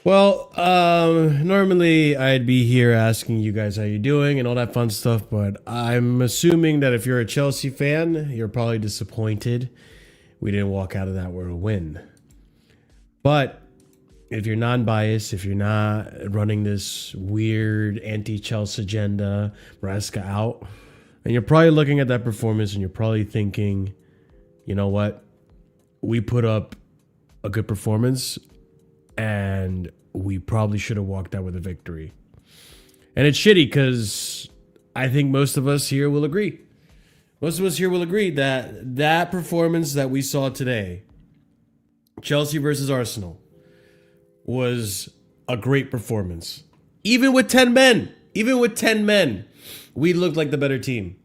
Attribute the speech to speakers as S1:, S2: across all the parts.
S1: Well, normally I'd be here asking you guys how you're doing and all that fun stuff, but I'm assuming that if you're a Chelsea fan, you're probably disappointed we didn't walk out of that with a win. But if you're non-biased, if you're not running this weird anti-Chelsea agenda, Maresca out, and you're probably looking at that performance and you're probably thinking, you know what? We put up a good performance and we probably should have walked out with a victory. And it's shitty because I think most of us here will agree. Most of us here will agree that that performance that we saw today, Chelsea versus Arsenal, was a great performance. Even with 10 men, we looked like the better team.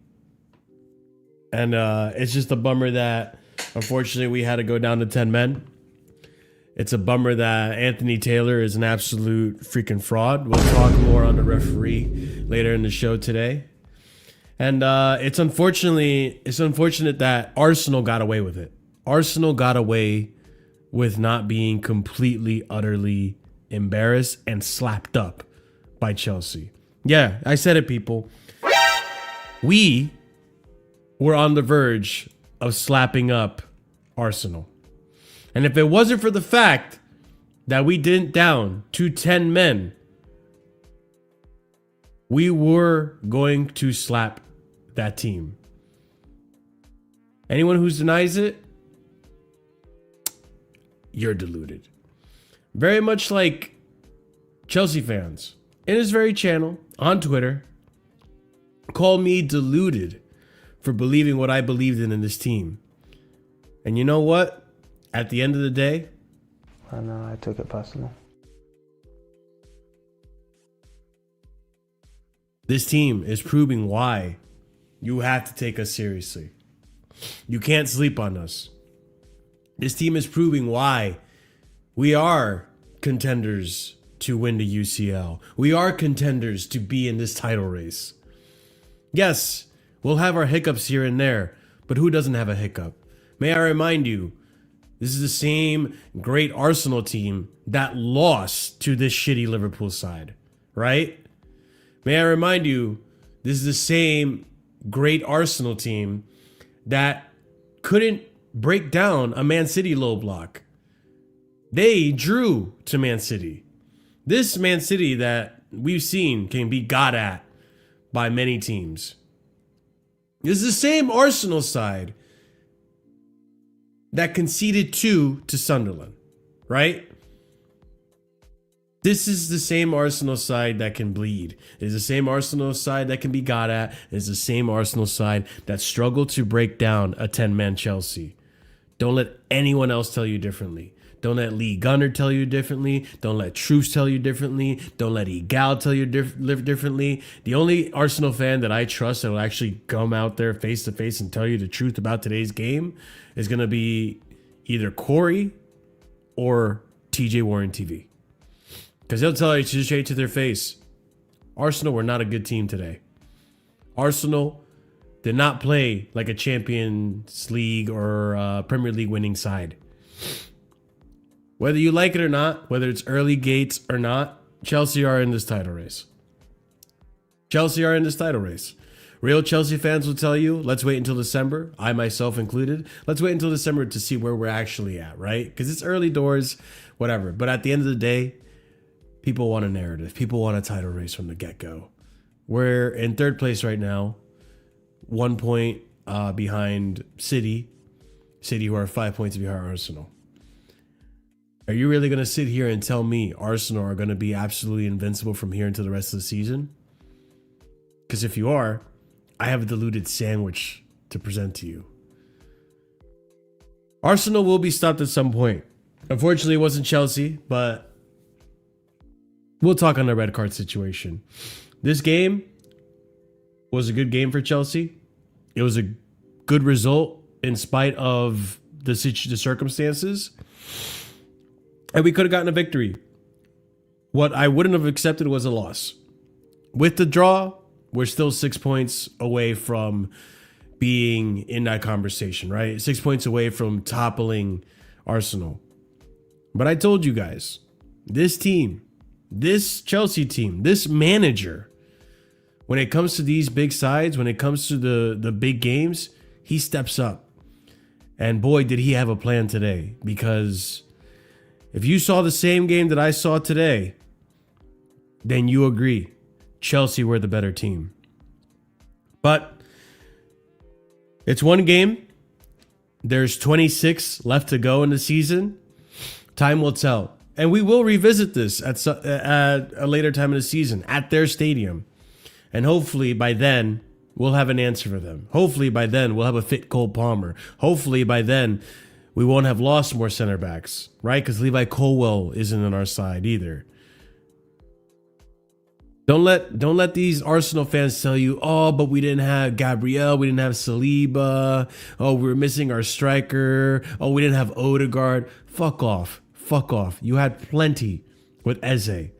S1: And it's just a bummer that, unfortunately, we had to go down to 10 men. It's a bummer that Anthony Taylor is an absolute freaking fraud. We'll talk more on the referee later in the show today. And it's unfortunate that Arsenal got away with it. Arsenal got away with not being completely, utterly embarrassed and slapped up by Chelsea. Yeah, I said it, people. We were on the verge of slapping up Arsenal. And if it wasn't for the fact that we didn't down to 10 men, we were going to slap that team. Anyone who denies it, you're deluded. Very much like Chelsea fans in his very channel on Twitter call me deluded for believing what I believed in this team. And you know what? At the end of the day,
S2: I know I took it personal.
S1: This team is proving why you have to take us seriously. You can't sleep on us. This team is proving why we are contenders to win the UCL. We are contenders to be in this title race. Yes, we'll have our hiccups here and there, but who doesn't have a hiccup? May I remind you, this is the same great Arsenal team that lost to this shitty Liverpool side, right? May I remind you, this is the same great Arsenal team that couldn't break down a Man City low block. They drew to Man City. This Man City that we've seen can be got at by many teams. This is the same Arsenal side that conceded 2 to Sunderland, right? This is the same Arsenal side that can bleed. It's the same Arsenal side that can be got at. It's the same Arsenal side that struggled to break down a 10-man Chelsea. Don't let anyone else tell you differently. Don't let Lee Gunner tell you differently. Don't let Truce tell you differently. Don't let Egal tell you live differently. The only Arsenal fan that I trust that will actually come out there face to face and tell you the truth about today's game is going to be either Corey or TJ Warren TV. Because they'll tell you straight to their face, Arsenal were not a good team today. Arsenal did not play like a Champions League or Premier League winning side. Whether you like it or not, whether it's early gates or not, Chelsea are in this title race. Chelsea are in this title race. Real Chelsea fans will tell you, let's wait until December. I myself included. Let's wait until December to see where we're actually at, right? Because it's early doors, whatever. But at the end of the day, people want a narrative. People want a title race from the get-go. We're in third place right now. 1 point behind City. City who are 5 points behind Arsenal. Are you really going to sit here and tell me Arsenal are going to be absolutely invincible from here until the rest of the season? Because if you are, I have a diluted sandwich to present to you. Arsenal will be stopped at some point. Unfortunately, it wasn't Chelsea, but we'll talk on the red card situation. This game was a good game for Chelsea. It was a good result in spite of the circumstances. And we could have gotten a victory. What I wouldn't have accepted was a loss. With the draw, we're still 6 points away from being in that conversation, right? 6 points away from toppling Arsenal. But I told you guys, this team, this Chelsea team, this manager, when it comes to these big sides, when it comes to the big games, he steps up. And boy, did he have a plan today. Because if you saw the same game that I saw today, then you agree. Chelsea were the better team. But it's one game. There's 26 left to go in the season. Time will tell. And we will revisit this at a later time in the season at their stadium. And hopefully by then, we'll have an answer for them. Hopefully by then, we'll have a fit Cole Palmer. Hopefully by then, we won't have lost more center backs, right? Because Levi Colwell isn't on our side either. Don't let these Arsenal fans tell you, oh, but we didn't have Gabriel, we didn't have Saliba, oh, we were missing our striker, oh, we didn't have Odegaard. Fuck off. Fuck off. You had plenty with Eze.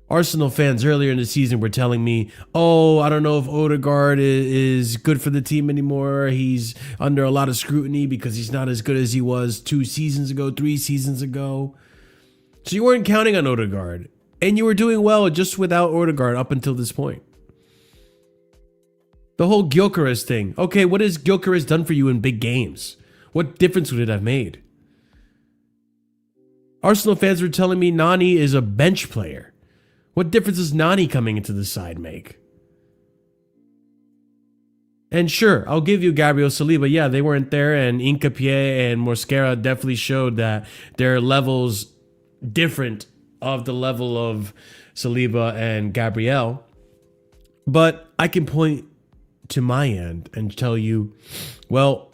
S1: Arsenal fans earlier in the season were telling me, oh, I don't know if Odegaard is good for the team anymore. He's under a lot of scrutiny because he's not as good as he was 2 seasons ago, 3 seasons ago. So you weren't counting on Odegaard. And you were doing well just without Odegaard up until this point. The whole Gyökeres thing. Okay, what has Gyökeres done for you in big games? What difference would it have made? Arsenal fans were telling me Nani is a bench player. What difference does Nani coming into the side make? And sure, I'll give you Gabriel Saliba. Yeah, they weren't there, and Hincapié and Mosquera definitely showed that their levels different of the level of Saliba and Gabriel. But I can point to my end and tell you, well,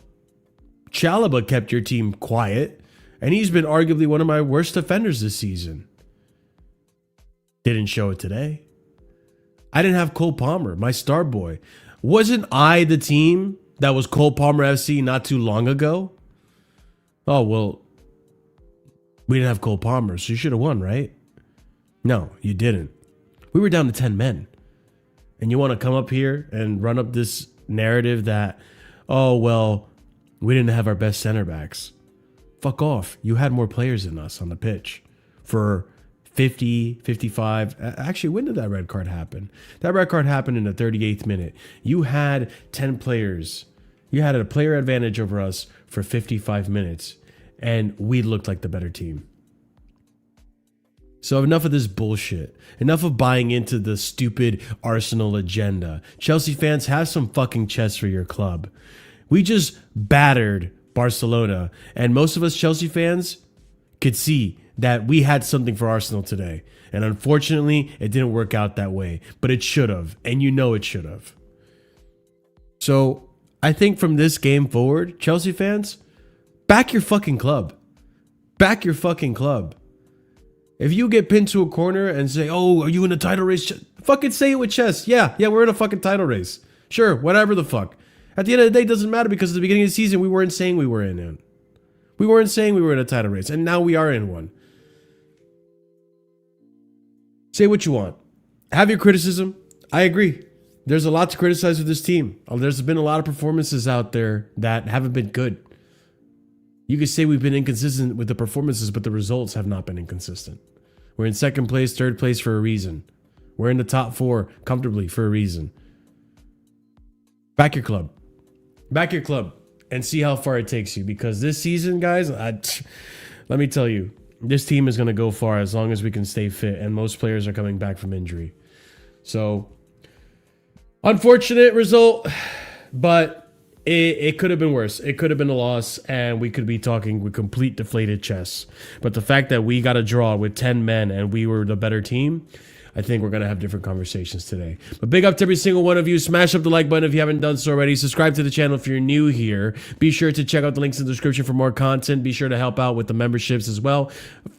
S1: Chalobah kept your team quiet, and he's been arguably one of my worst defenders this season. Didn't show it today. I didn't have Cole Palmer, my star boy. Wasn't I the team that was Cole Palmer FC not too long ago? Oh, well, we didn't have Cole Palmer, so you should have won, right? No, you didn't. We were down to 10 men. And you want to come up here and run up this narrative that, oh, well, we didn't have our best center backs. Fuck off. You had more players than us on the pitch for 50, 55. Actually, when did that red card happen? That red card happened in the 38th minute. You had 10 players. You had a player advantage over us for 55 minutes, and we looked like the better team. So enough of this bullshit. Enough of buying into the stupid Arsenal agenda. Chelsea fans, have some fucking chest for your club. We just battered Barcelona, and most of us Chelsea fans could see that we had something for Arsenal today. And unfortunately, it didn't work out that way. But it should have. And you know it should have. So I think from this game forward, Chelsea fans, back your fucking club. Back your fucking club. If you get pinned to a corner and say, oh, are you in a title race? Fucking say it with chest. Yeah, we're in a fucking title race. Sure, whatever the fuck. At the end of the day, it doesn't matter because at the beginning of the season, we weren't saying we were in it. We weren't saying we were in a title race, and now we are in one. Say what you want. Have your criticism. I agree. There's a lot to criticize with this team. There's been a lot of performances out there that haven't been good. You could say we've been inconsistent with the performances, but the results have not been inconsistent. We're in second place, third place for a reason. We're in the top 4 comfortably for a reason. Back your club. Back your club and see how far it takes you. Because this season, guys, let me tell you, this team is going to go far as long as we can stay fit. And most players are coming back from injury. So, unfortunate result, but it could have been worse. It could have been a loss, and we could be talking with complete deflated chests. But the fact that we got a draw with 10 men and we were the better team, I think we're going to have different conversations today. But big up to every single one of you. Smash up the like button if you haven't done so already. Subscribe to the channel if you're new here. Be sure to check out the links in the description for more content. Be sure to help out with the memberships as well.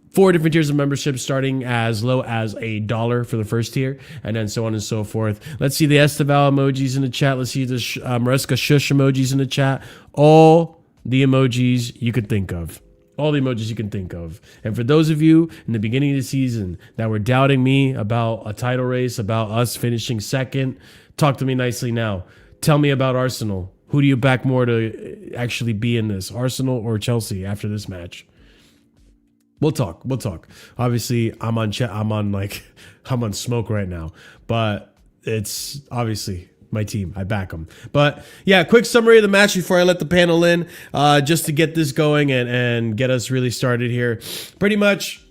S1: 4 different tiers of membership starting as low as $1 for the first tier, and then so on and so forth. Let's see the Esteval emojis in the chat. Let's see the Maresca Shush emojis in the chat. All the emojis you could think of. All the emojis you can think of. And for those of you in the beginning of the season that were doubting me about a title race, about us finishing second, talk to me nicely now. Tell me about Arsenal. Who do you back more to actually be in this? Arsenal or Chelsea after this match? We'll talk. Obviously, I'm on smoke right now, but it's obviously my team. I back them. But yeah, quick summary of the match before I let the panel in, just to get this going and get us really started here. Pretty much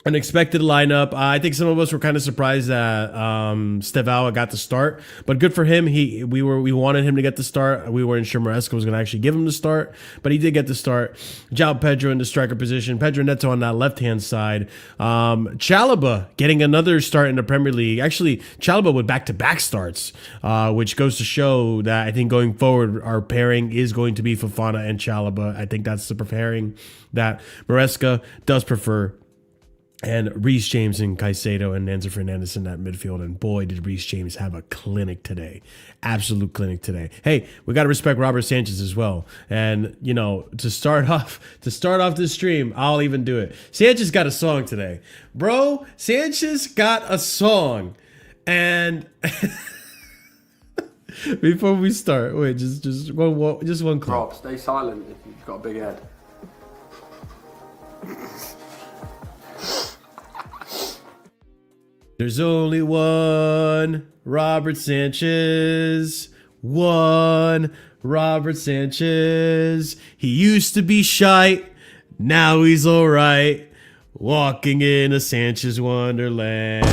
S1: an expected lineup. I think some of us were kind of surprised that Steval got the start, but good for him. We wanted him to get the start. We weren't sure Maresca was going to actually give him the start, but he did get the start. João Pedro in the striker position. Pedro Neto on that left-hand side. Chalobah getting another start in the Premier League. Actually, Chalobah with back-to-back starts, which goes to show that I think going forward, our pairing is going to be Fofana and Chalobah. I think that's the pairing that Maresca does prefer. And Reese James and Kaicedo and Enzo Fernandez in that midfield. And boy, did Reese James have a clinic today. Absolute clinic today. Hey, we got to respect Robert Sanchez as well. And, you know, to start off this stream, I'll even do it. Sanchez got a song today. Bro, Sanchez got a song. And before we start, wait, just one clip.
S3: Rob, stay silent if you've got a big head.
S1: There's only one Robert Sanchez. One Robert Sanchez. He used to be shy. Now he's alright. Walking in a Sanchez wonderland.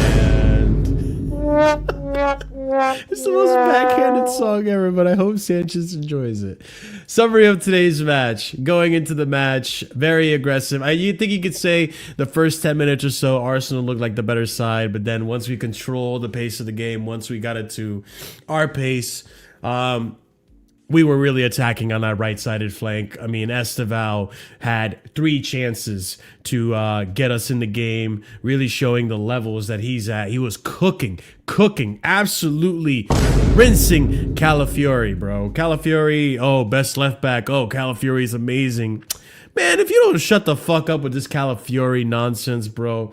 S1: It's the most backhanded song ever, but I hope Sanchez enjoys it. Summary of today's match. Going into the match, very aggressive. You think you could say the first 10 minutes or so, Arsenal looked like the better side, but then once we controlled the pace of the game, once we got it to our pace, we were really attacking on that right-sided flank. I mean, Esteval had 3 chances to get us in the game, really showing the levels that he's at. He was cooking, absolutely rinsing Calafiori, bro. Calafiori, oh, best left back. Oh, Calafiori is amazing. Man, if you don't shut the fuck up with this Calafiori nonsense, bro.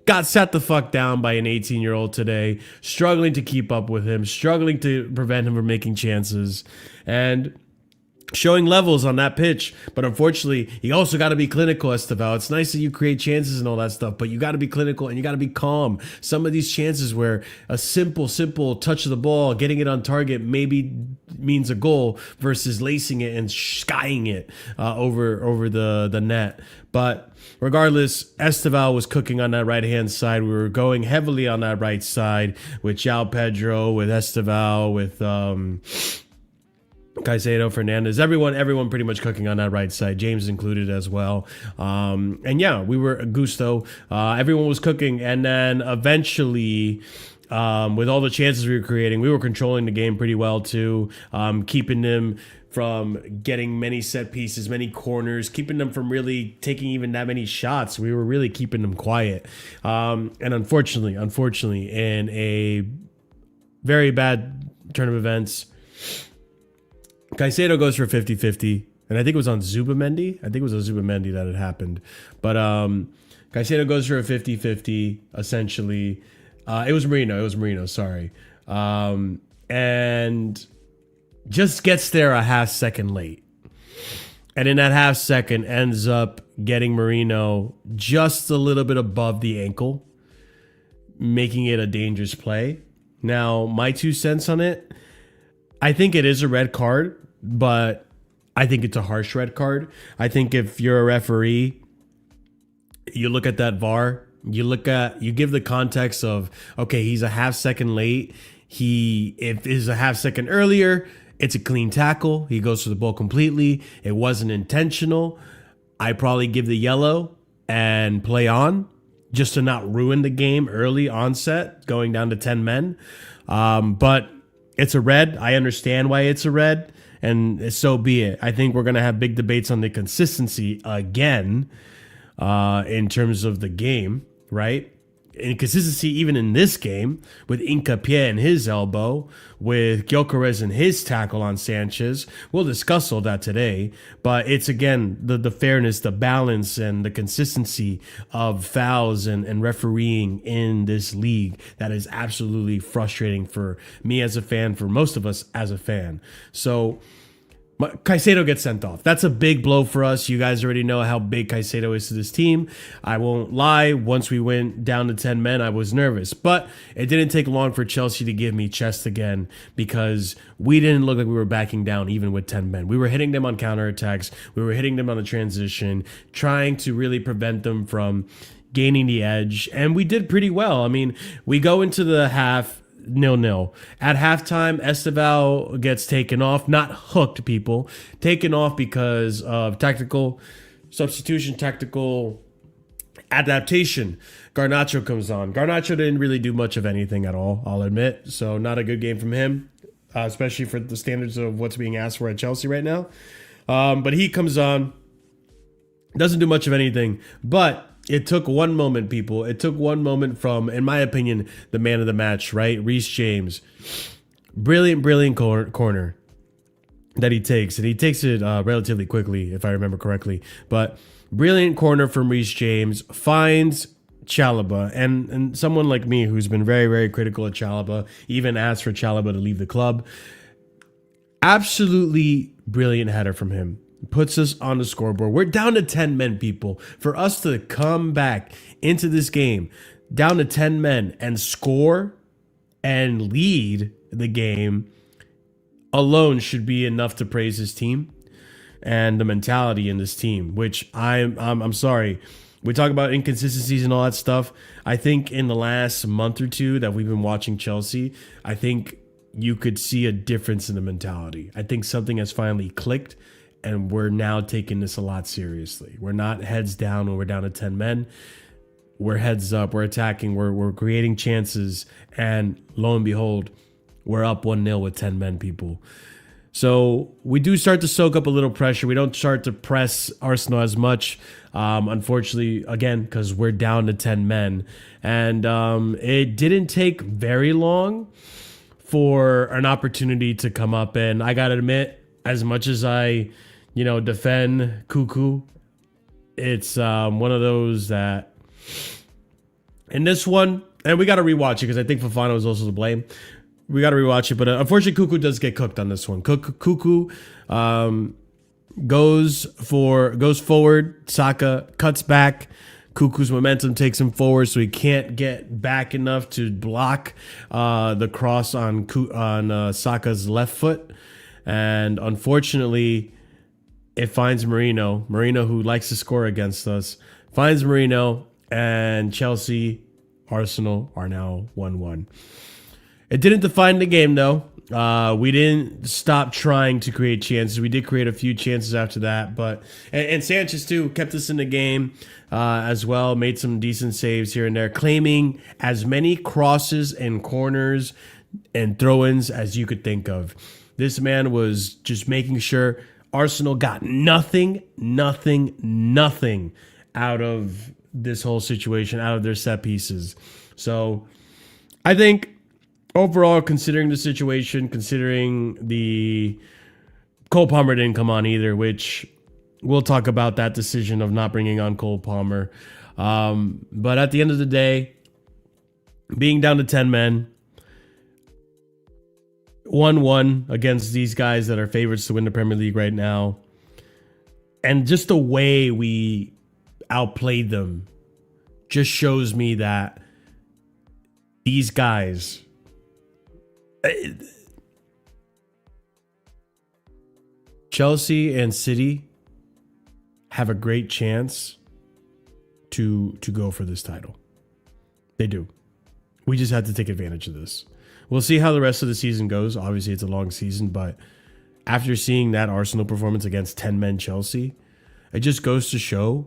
S1: Got sat the fuck down by an 18-year-old today, struggling to keep up with him, struggling to prevent him from making chances, and showing levels on that pitch. But unfortunately, you also got to be clinical, Esteval. It's nice that you create chances and all that stuff, but you got to be clinical and you got to be calm. Some of these chances where a simple touch of the ball, getting it on target maybe means a goal versus lacing it and skying it over the net. But regardless, Esteval was cooking on that right-hand side. We were going heavily on that right side with João Pedro, with Esteval, with Caicedo, Fernandez, everyone pretty much cooking on that right side, James included as well. And yeah, we were Gusto. Everyone was cooking. And then eventually, with all the chances we were creating, we were controlling the game pretty well too, keeping them from getting many set pieces, many corners, keeping them from really taking even that many shots. We were really keeping them quiet. And unfortunately, in a very bad turn of events, Kaisedo goes for 50-50. And I think it was on Zubamendi. I think it was on Zubamendi that it happened. But Caicedo goes for a 50-50, essentially. It was Marino, sorry. And just gets there a half second late. And in that half second ends up getting Marino just a little bit above the ankle, making it a dangerous play. Now, my 2 cents on it, I think it is a red card, but I think it's a harsh red card. I think if you're a referee, you look at that VAR, you give the context of, okay, he's a half second late. If it's a half second earlier, it's a clean tackle. He goes for the ball completely. It wasn't intentional. I probably give the yellow and play on just to not ruin the game early onset, going down to 10 men. But it's a red. I understand why it's a red. And so be it. I think we're going to have big debates on the consistency again in terms of the game, right? Inconsistency even in this game with Hincapié and his elbow, with Gyökeres and his tackle on Sanchez. We'll discuss all that today. But it's, again, the fairness, the balance, and the consistency of fouls and refereeing in this league that is absolutely frustrating for me as a fan, for most of us as a fan. So Caicedo gets sent off. That's a big blow for us. You guys already know how big Caicedo is to this team. I won't lie. Once we went down to 10 men, I was nervous. But it didn't take long for Chelsea to give me chest again, because we didn't look like we were backing down even with 10 men. We were hitting them on counterattacks. We were hitting them on the transition, trying to really prevent them from gaining the edge. And we did pretty well. I mean, we go into the half 0-0. At halftime, Esteval gets taken off, not hooked, people, taken off because of tactical substitution, tactical adaptation. Garnacho comes on. Garnacho didn't really do much of anything at all, I'll admit. So not a good game from him, especially for the standards of what's being asked for at Chelsea right now. But he comes on, doesn't do much of anything, but it took one moment, people. It took one moment from, in my opinion, the man of the match, right? Reese James. Brilliant corner that he takes. And he takes it relatively quickly, if I remember correctly. But brilliant corner from Reese James. Finds Chalobah. And someone like me who's been very, very critical of Chalobah, even asked for Chalobah to leave the club. Absolutely brilliant header from him. Puts us on the scoreboard. We're down to 10 men, people. For us to come back into this game down to 10 men and score and lead the game alone should be enough to praise his team and the mentality in this team, which I'm sorry. We talk about inconsistencies and all that stuff. I think in the last month or two that we've been watching Chelsea, I think you could see a difference in the mentality. I think something has finally clicked. And we're now taking this a lot seriously. We're not heads down when we're down to 10 men. We're heads up. We're attacking. We're creating chances. And lo and behold, we're up 1-0 with 10 men, people. So we do start to soak up a little pressure. We don't start to press Arsenal as much, unfortunately, again, because we're down to 10 men. And it didn't take very long for an opportunity to come up. And I got to admit, as much as I defend Cuckoo, it's one of those that in this one, and we got to rewatch it because I think Fofana was also to blame. We got to rewatch it, but unfortunately, Cuckoo does get cooked on this one. Cuckoo goes forward. Saka cuts back. Cuckoo's momentum takes him forward, so he can't get back enough to block the cross on Saka's left foot. And unfortunately, it finds Marino, who likes to score against us, finds Marino, and Chelsea, Arsenal are now 1-1. It didn't define the game, though. We didn't stop trying to create chances. We did create a few chances after that, but and Sanchez too kept us in the game as well. Made some decent saves here and there, claiming as many crosses and corners and throw-ins as you could think of. This man was just making sure Arsenal got nothing out of this whole situation, out of their set pieces. So I think overall, considering the situation, considering the Cole Palmer didn't come on either, which we'll talk about that decision of not bringing on Cole Palmer. But at the end of the day, being down to 10 men, 1-1 against these guys that are favorites to win the Premier League right now, and just the way we outplayed them just shows me that these guys, Chelsea and City, have a great chance to go for this title. They do. We just have to take advantage of this. We'll see how the rest of the season goes. Obviously, it's a long season, but after seeing that Arsenal performance against 10-men Chelsea, it just goes to show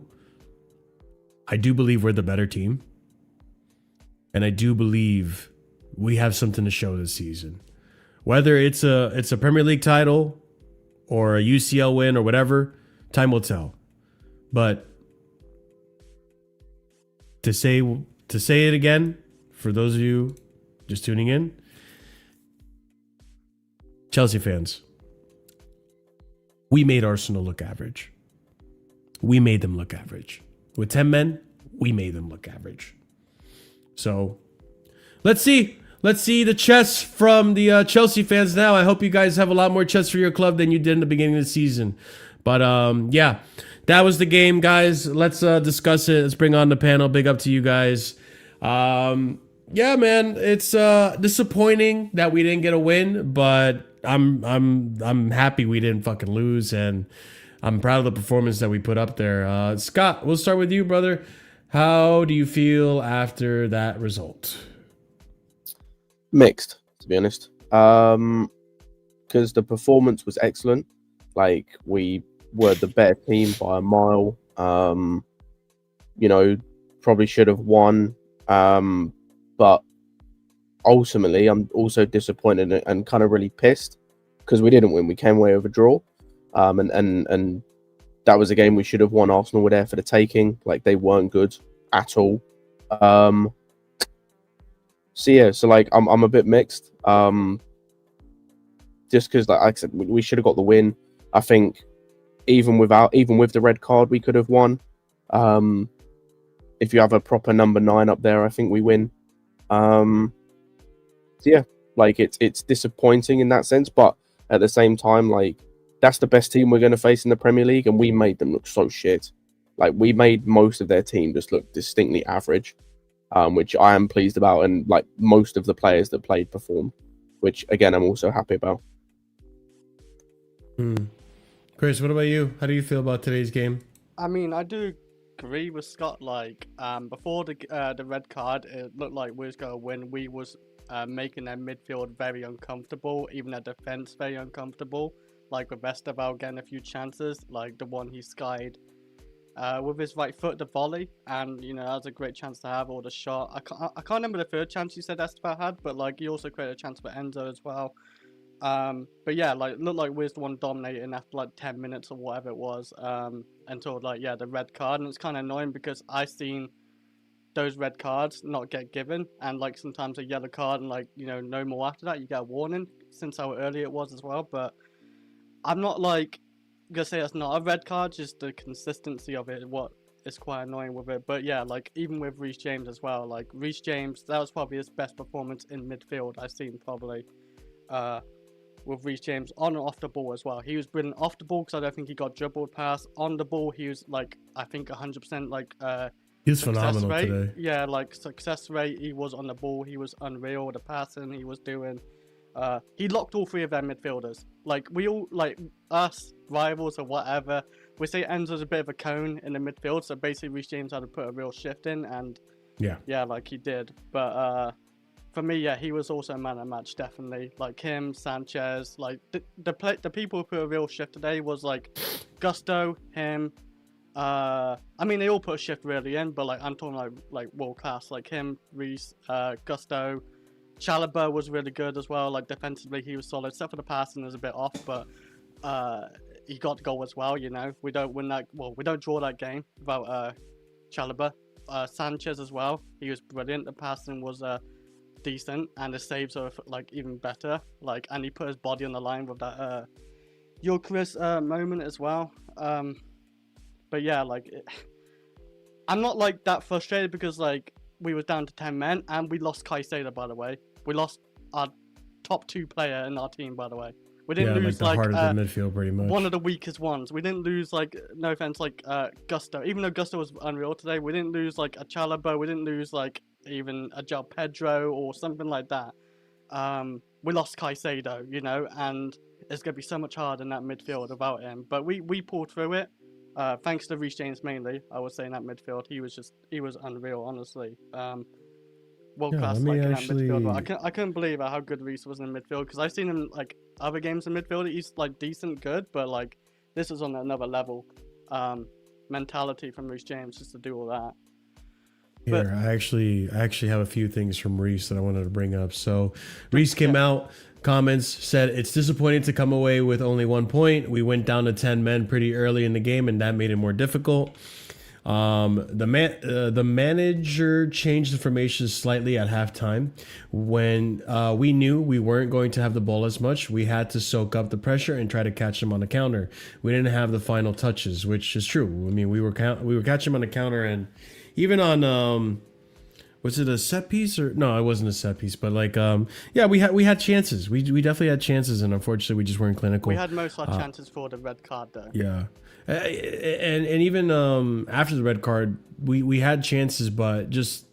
S1: I do believe we're the better team. And I do believe we have something to show this season. Whether it's a Premier League title or a UCL win or whatever, time will tell. But to say it again, for those of you just tuning in, Chelsea fans, we made Arsenal look average. We made them look average. With 10 men, we made them look average. So let's see. Let's see the chess from the Chelsea fans now. I hope you guys have a lot more chess for your club than you did in the beginning of the season. But yeah, that was the game, guys. Let's discuss it. Let's bring on the panel. Big up to you guys. Yeah, man, it's disappointing that we didn't get a win, but I'm happy we didn't fucking lose, and I'm proud of the performance that we put up there. Scott, we'll start with you, brother. How do you feel after that result?
S4: Mixed, to be honest. Because the performance was excellent. Like, we were the better team by a mile. You know, probably should have won. But ultimately, I'm also disappointed and kind of really pissed because we didn't win. We came away with a draw. And that was a game we should have won. Arsenal were there for the taking. Like, they weren't good at all. So yeah, so like I'm a bit mixed. Just because, like I said, we should have got the win. I think even with the red card, we could have won. If you have a proper number 9 up there, I think we win. So yeah, like it's disappointing in that sense, but at the same time, like, that's the best team we're going to face in the Premier League, and we made them look so shit. Like, we made most of their team just look distinctly average, which I am pleased about, and like most of the players that played performed, which again I'm also happy about.
S1: Chris, what about you? How do you feel about today's game?
S5: I mean, I do agree with Scott. Like, before the red card, it looked like we was gonna win. We was making their midfield very uncomfortable, even their defense very uncomfortable. Like, with Vestergaard getting a few chances, like the one he skied with his right foot, the volley, and you know, that was a great chance to have, or the shot. I can't remember the third chance you said Vestergaard had, but like he also created a chance for Enzo as well. But yeah, like, looked like we was the one dominating after like 10 minutes or whatever it was, until like, yeah, the red card. And it's kind of annoying because I seen those red cards not get given, and like sometimes a yellow card, and like, you know, no more after that you get a warning, since how early it was as well. But I'm not like gonna say that's not a red card, just the consistency of it, what is quite annoying with it. But yeah, like even with Reese James as well, like Reese James, that was probably his best performance in midfield I've seen, probably. With Reese James on and off the ball as well. He was brilliant off the ball because I don't think he got dribbled past. On the ball, he was like, I think 100% like
S1: He's phenomenal
S5: rate.
S1: today.
S5: Yeah, like success rate. He was on the ball. He was unreal. The passing he was doing. He locked all 3 of their midfielders. Like, we all, like us rivals or whatever, we say Enzo's a bit of a cone in the midfield. So basically, Reece James had to put a real shift in, and yeah, like he did. But for me, yeah, he was also a man of the match, definitely. Like him, Sanchez, like the people who put a real shift today was like Gusto, him. I mean, they all put a shift really in, but like I'm talking like world class, like him, Reese, Gusto, Chalobah was really good as well. Like defensively, he was solid. Except for the passing, was a bit off, but he got the goal as well. You know, we don't win that. Well, we don't draw that game without Chalobah. Sanchez as well. He was brilliant. The passing was decent, and the saves are like even better. Like, and he put his body on the line with that Chris moment as well. But yeah, like I'm not like that frustrated because like we was down to 10 men and we lost Kaisedo, by the way. We lost our top 2 player in our team, by the way. We didn't lose
S1: like the heart of the midfield, pretty much.
S5: One of the weakest ones. We didn't lose like, no offense, like Gusto. Even though Gusto was unreal today, we didn't lose like a Chalobah. We didn't lose like even a João Pedro or something like that. We lost Caicedo, you know, and it's gonna be so much harder in that midfield without him. But we pulled through it. Thanks to Reese James mainly, I would say in that midfield. He was unreal, honestly. World class like in that midfield. But I couldn't believe how good Reese was in midfield because I've seen him like other games in midfield. He's like decent, good, but like this is on another level. Mentality from Reese James just to do all that.
S1: Here, I actually have a few things from Reese that I wanted to bring up. So Reese came out, comments, said it's disappointing to come away with only 1 point. We went down to 10 men pretty early in the game, and that made it more difficult. The manager changed the formation slightly at halftime when we knew we weren't going to have the ball as much. We had to soak up the pressure and try to catch them on the counter. We didn't have the final touches, which is true. I mean, we were catching them on the counter, and even on was it a set piece or no? It wasn't a set piece, but like yeah, we had chances. We definitely had chances, and unfortunately, we just weren't clinical.
S5: We had most of our chances for the red card, though.
S1: Yeah. And even after the red card, we had chances, but just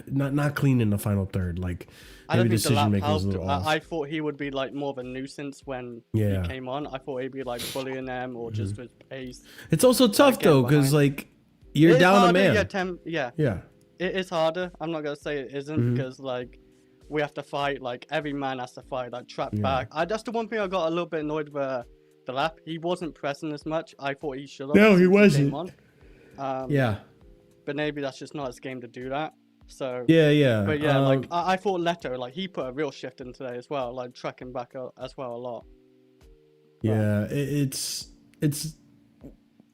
S1: not clean in the final third. Like maybe decision making was a little off.
S5: I thought he would be like more of a nuisance when he came on. I thought he'd be like bullying them or just with pace.
S1: It's also tough though, because like you're down a man.
S5: Yeah. It is harder. I'm not gonna say it isn't because like we have to fight. Like every man has to fight. Like trap back. That's the one thing I got a little bit annoyed with. The lap, he wasn't pressing as much. I thought he should have.
S1: No, he wasn't. Yeah,
S5: but maybe that's just not his game to do that. So
S1: yeah.
S5: But yeah, like I thought Leto, like he put a real shift in today as well, like tracking back as well a lot.
S1: Yeah, it's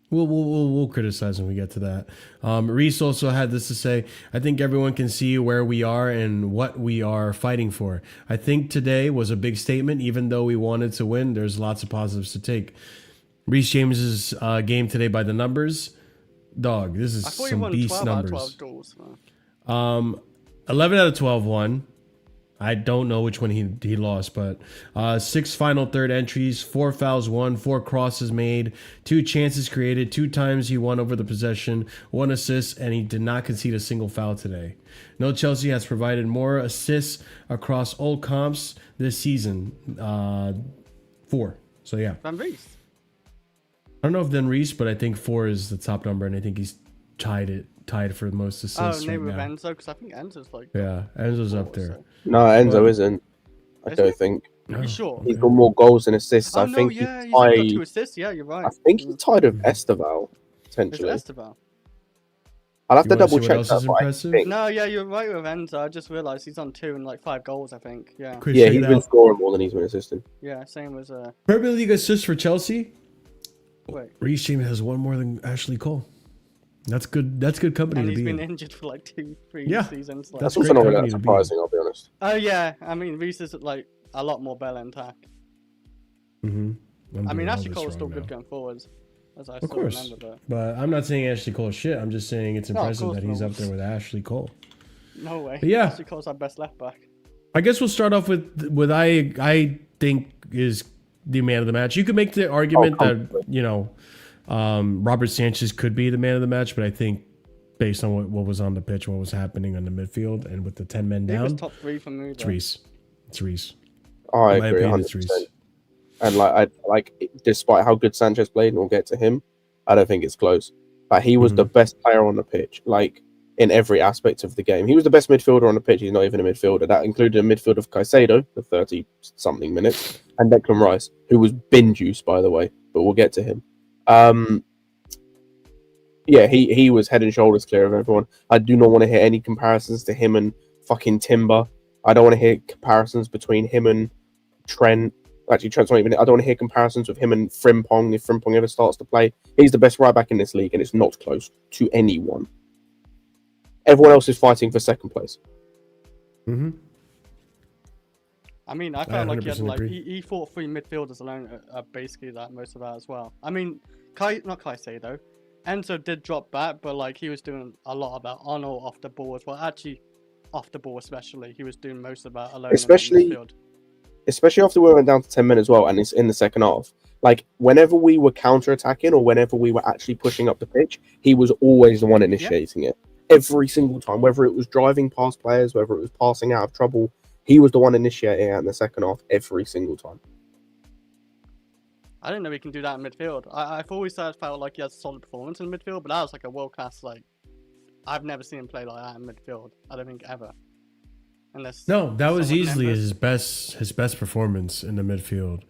S1: we'll criticize when we get to that. Reese also had this to say: I think everyone can see where we are and what we are fighting for. I think today was a big statement. Even though we wanted to win, there's lots of positives to take. Reese James's game today by the numbers, dog. This is some beast numbers. 11 out of 12 won. I don't know which one he lost, but 6 final third entries, 4 fouls won, 4 crosses made, 2 chances created, 2 times he won over the possession, 1 assist, and he did not concede a single foul today. No Chelsea has provided more assists across all comps this season. 4. So yeah.
S5: Van Reese.
S1: I don't know if then Reese, but I think 4 is the top number, and I think he's tied for the most assists.
S5: Oh, maybe with Enzo, because I think Enzo's like.
S1: Yeah, Enzo's up there.
S5: So.
S4: No, Enzo isn't. I don't think.
S5: Are you sure?
S4: He's got more goals than assists. I think
S5: he's got 2 assists. Yeah, you're right.
S4: I think he's tied with Esteval, potentially.
S5: Is it Esteval?
S4: I'll have to double check that.
S5: No, yeah, you're right with Enzo. I just realised he's on 2 and like 5 goals, I think. Yeah.
S4: Yeah, he's been scoring more than he's been assisting.
S5: Yeah, same as
S1: Premier League assists for Chelsea.
S5: Wait.
S1: Reese James has 1 more than Ashley Cole. That's good. That's good company
S5: and
S1: to be in.
S5: And he's been injured for like 2-3 seasons. Like.
S4: That's also not really that surprising, I'll be honest.
S5: Oh yeah, I mean Reese is like a lot more better in attack. I mean Ashley Cole is still good going forwards, as I still remember.
S1: But I'm not saying Ashley Cole is shit. I'm just saying it's impressive that he's up there with Ashley Cole.
S5: No way.
S1: But yeah,
S5: Ashley Cole's our best left back.
S1: I guess we'll start off with what I think is the man of the match. You could make the argument that Robert Sanchez could be the man of the match, but I think based on what was on the pitch, what was happening on the midfield, and with the 10 men down,
S5: he was top 3 for me.
S1: It's Reese. It's Reese.
S4: I agree, 100%. And despite how good Sanchez played, and we'll get to him, I don't think it's close. Like he was the best player on the pitch, like in every aspect of the game. He was the best midfielder on the pitch. He's not even a midfielder. That included a midfield of Caicedo for 30-something minutes, and Declan Rice, who was bin juice, by the way. But we'll get to him. Yeah, he was head and shoulders clear of everyone. I do not want to hear any comparisons to him and fucking Timber. I don't want to hear comparisons between him and Trent. Actually, Trent's not even. I don't want to hear comparisons with him and Frimpong if Frimpong ever starts to play. He's the best right back in this league, and it's not close to anyone. Everyone else is fighting for second place.
S1: Mm-hmm.
S5: I mean, I felt like
S1: 100% agree.
S5: he fought three midfielders alone, basically that most of that as well. I mean, not Kaisedo. Enzo did drop back, but like he was doing a lot of that on or off the ball as well. Actually, off the ball especially, he was doing most of that alone
S4: Especially,
S5: in the midfield.
S4: Especially after we went down to 10 men as well, and it's in the second half. Like, whenever we were counter-attacking or whenever we were actually pushing up the pitch, he was always the one initiating it. Every single time, whether it was driving past players, whether it was passing out of trouble, he was the one initiating it in the second half every single time.
S5: I didn't know he can do that in midfield. I've always felt like he has a solid performance in midfield, but that was like a world-class, like, I've never seen him play like that in midfield. I don't think ever.
S1: No, that was easily his best performance in the midfield.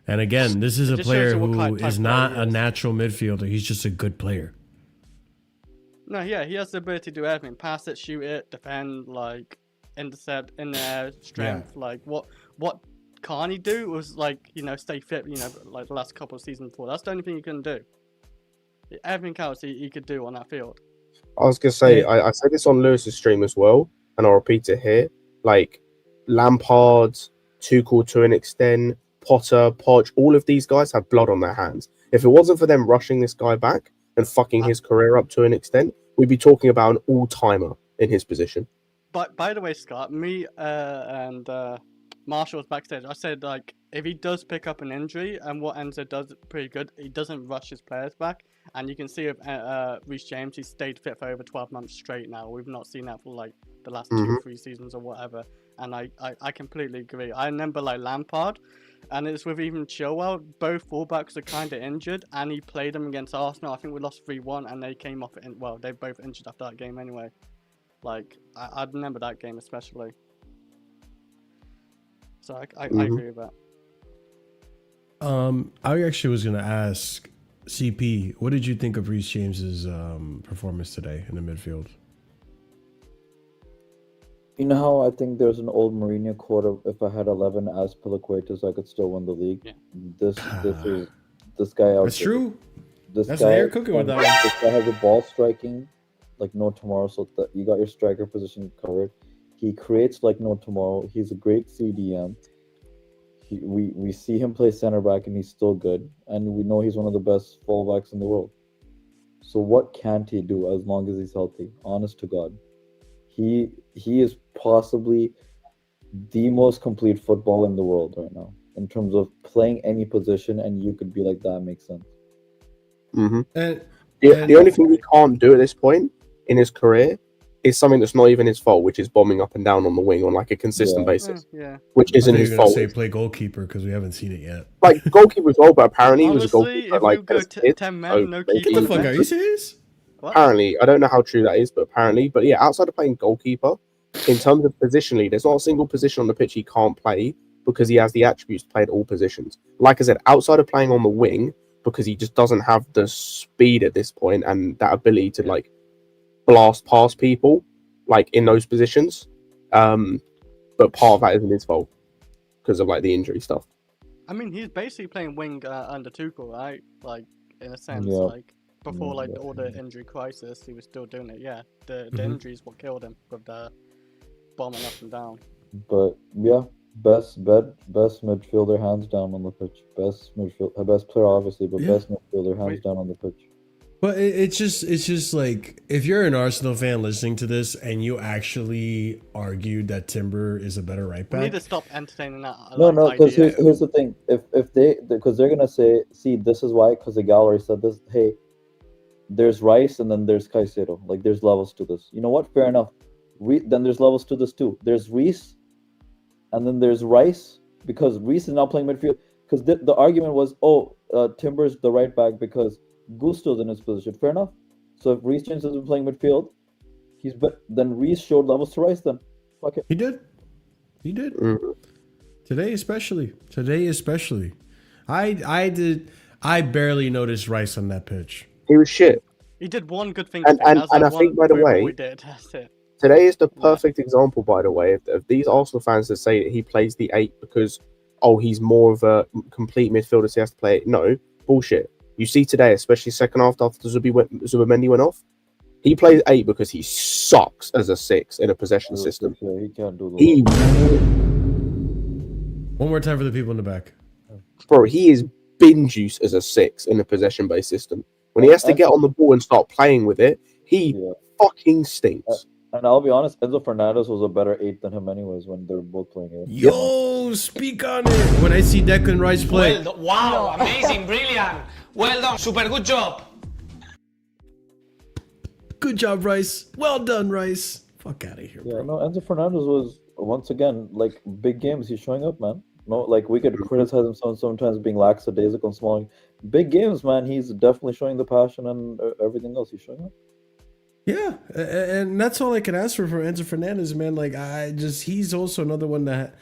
S1: And again, this is a player who is not a natural midfielder. He's just a good player.
S5: No, yeah, he has the ability to do everything: pass it, shoot it, defend, like intercept, in the air, strength. Yeah. Like what can't he do? Was like stay fit. Like the last couple of seasons before. That's the only thing he couldn't do. Everything else he could do on that field.
S4: I was gonna say I said this on Lewis's stream as well, and I'll repeat it here. Like Lampard, Tuchel to an extent, Potter, Poch, all of these guys have blood on their hands. If it wasn't for them rushing this guy back and fucking his career up to an extent, we'd be talking about an all-timer in his position.
S5: But by the way, Scott, me and Marshall was backstage. I said, like, if he does pick up an injury, and what Enzo does pretty good, he doesn't rush his players back. And you can see with Reese James, he's stayed fit for over 12 months straight now. We've not seen that for like the last 2 or 3 seasons or whatever. And I completely agree. I remember like Lampard, and it's with even Chilwell, both fullbacks are kind of injured, and he played them against Arsenal. I think we lost 3-1, and they came off it. Well, they both injured after that game anyway. Like, I remember that game especially. So I agree with that.
S1: I actually was going to ask CP, what did you think of Reese James's performance today in the midfield?
S6: You know how I think there's an old Mourinho quote of, if I had 11 as Piliquetas, I could still win the league. Yeah. This guy out.
S1: That's true.
S6: That's
S1: guy, you're cooking with that one.
S6: This guy has a ball striking like no tomorrow, so that you got your striker position covered. He creates like no tomorrow. He's a great CDM. We see him play center back and he's still good, and we know he's one of the best fullbacks in the world. So what can't he do as long as he's healthy? Honest to God, he is possibly the most complete football in the world right now in terms of playing any position, and you could be like, that makes sense.
S4: Mm-hmm. The only thing he can't do at this point in his career is something that's not even his fault, which is bombing up and down on the wing on like a consistent basis.
S5: Yeah.
S4: Which isn't his fault.
S1: Say play goalkeeper because we haven't seen it yet.
S4: Like goalkeeper as well, but apparently
S5: honestly,
S4: he was a goalkeeper.
S5: If
S4: Like
S5: you go 10 men, no keeper.
S1: What the fuck? Are you serious?
S5: What?
S4: Apparently, I don't know how true that is, but apparently. But yeah, outside of playing goalkeeper, in terms of positionally, there's not a single position on the pitch he can't play because he has the attributes to play at all positions. Like I said, outside of playing on the wing, because he just doesn't have the speed at this point and that ability to like blast past people like in those positions. But part of that isn't his fault because of like the injury stuff.
S5: I mean, he's basically playing wing under Tuchel, right? Like in a sense, like before like all the injury crisis, he was still doing it. Yeah, the injuries what killed him with the bombing up and down.
S6: But yeah, best midfielder hands down on the pitch. Best player obviously, but best midfielder hands down on the pitch.
S1: But it's just like, if you're an Arsenal fan listening to this and you actually argued that Timber is a better right back,
S5: we need to stop entertaining that.
S6: No, because here's the thing: because they're gonna say, see, this is why, because the gallery said this. Hey, there's Rice and then there's Caicedo. Like there's levels to this. You know what? Fair enough. Then there's levels to this too. There's Reese, and then there's Rice, because Reese is now playing midfield. Because the argument was, Timber's the right back because Gusto's in his position. Fair enough. So if Reese James has been playing midfield, then Reese showed levels to Rice. Then fuck it.
S1: He did. Today especially. I barely noticed Rice on that pitch.
S4: He was shit.
S5: He did one good thing.
S4: And I think, by the way,
S5: that's it.
S4: Today is the perfect example, by the way, of these Arsenal fans that say that he plays the 8 because, he's more of a complete midfielder, so he has to play it. No, bullshit. You see today, especially second half after Zubimendi went off, he plays 8 because he sucks as a 6 in a possession system.
S6: Yeah, he can't do that.
S1: One more time for the people in the back.
S4: Bro, he is bin juice as a 6 in a possession-based system. When he has to get on the ball and start playing with it, he fucking stinks.
S6: And I'll be honest, Enzo Fernandez was a better 8 than him anyways when they're both playing 8.
S1: Yo, speak on it. When I see Declan Rice play.
S7: Wow, amazing, brilliant. Well done, super good job.
S1: Good job, Rice. Well done, Rice. Fuck out of here, bro.
S6: Yeah, no, Enzo Fernandez was, once again, like, big games, he's showing up, man. No, like, we could criticize him sometimes being lackadaisical and small. Big games, man, he's definitely showing the passion and everything else. He's showing up.
S1: Yeah, and that's all I can ask for Enzo Fernandez, man. Like, he's also another one that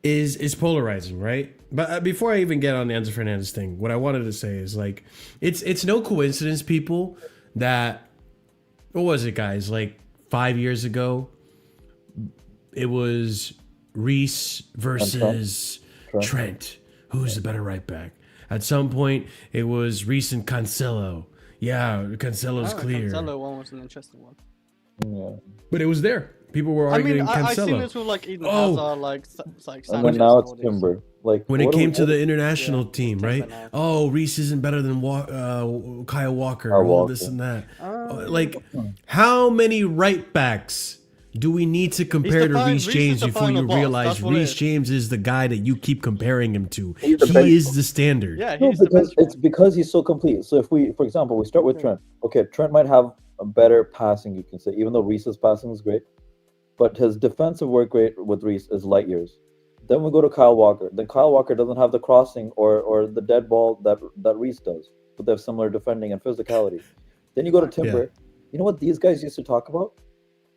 S1: is polarizing, right? But before I even get on the Enzo Fernandez thing, what I wanted to say is, like, it's no coincidence, people, that, what was it, guys? Like 5 years ago, it was Reese versus Trent. Who's the better right back? At some point, it was Reese and Cancelo. Yeah, Cancelo's clear.
S5: Cancelo one was an interesting one.
S6: Yeah.
S1: But it was there. People were arguing Cancelo.
S5: I seen this with like Eden Hazard, like
S6: and then now it's Timber. Like
S1: when it came to the international team, right? Oh, Reese isn't better than Kyle Walker. All this and that. Like, how many right backs do we need to compare to Reese James before you realize Reese James is the guy that you keep comparing him to? He is the standard.
S5: Yeah,
S6: it's because he's so complete. So if we, for example, we start with Trent. Okay, Trent might have a better passing, you can say, even though Reese's passing is great, but his defensive work rate with Reese is light years. Then we go to Kyle Walker. Then Kyle Walker doesn't have the crossing or the dead ball that Reese does, but they have similar defending and physicality. Then you go to Timber. Yeah. You know what these guys used to talk about?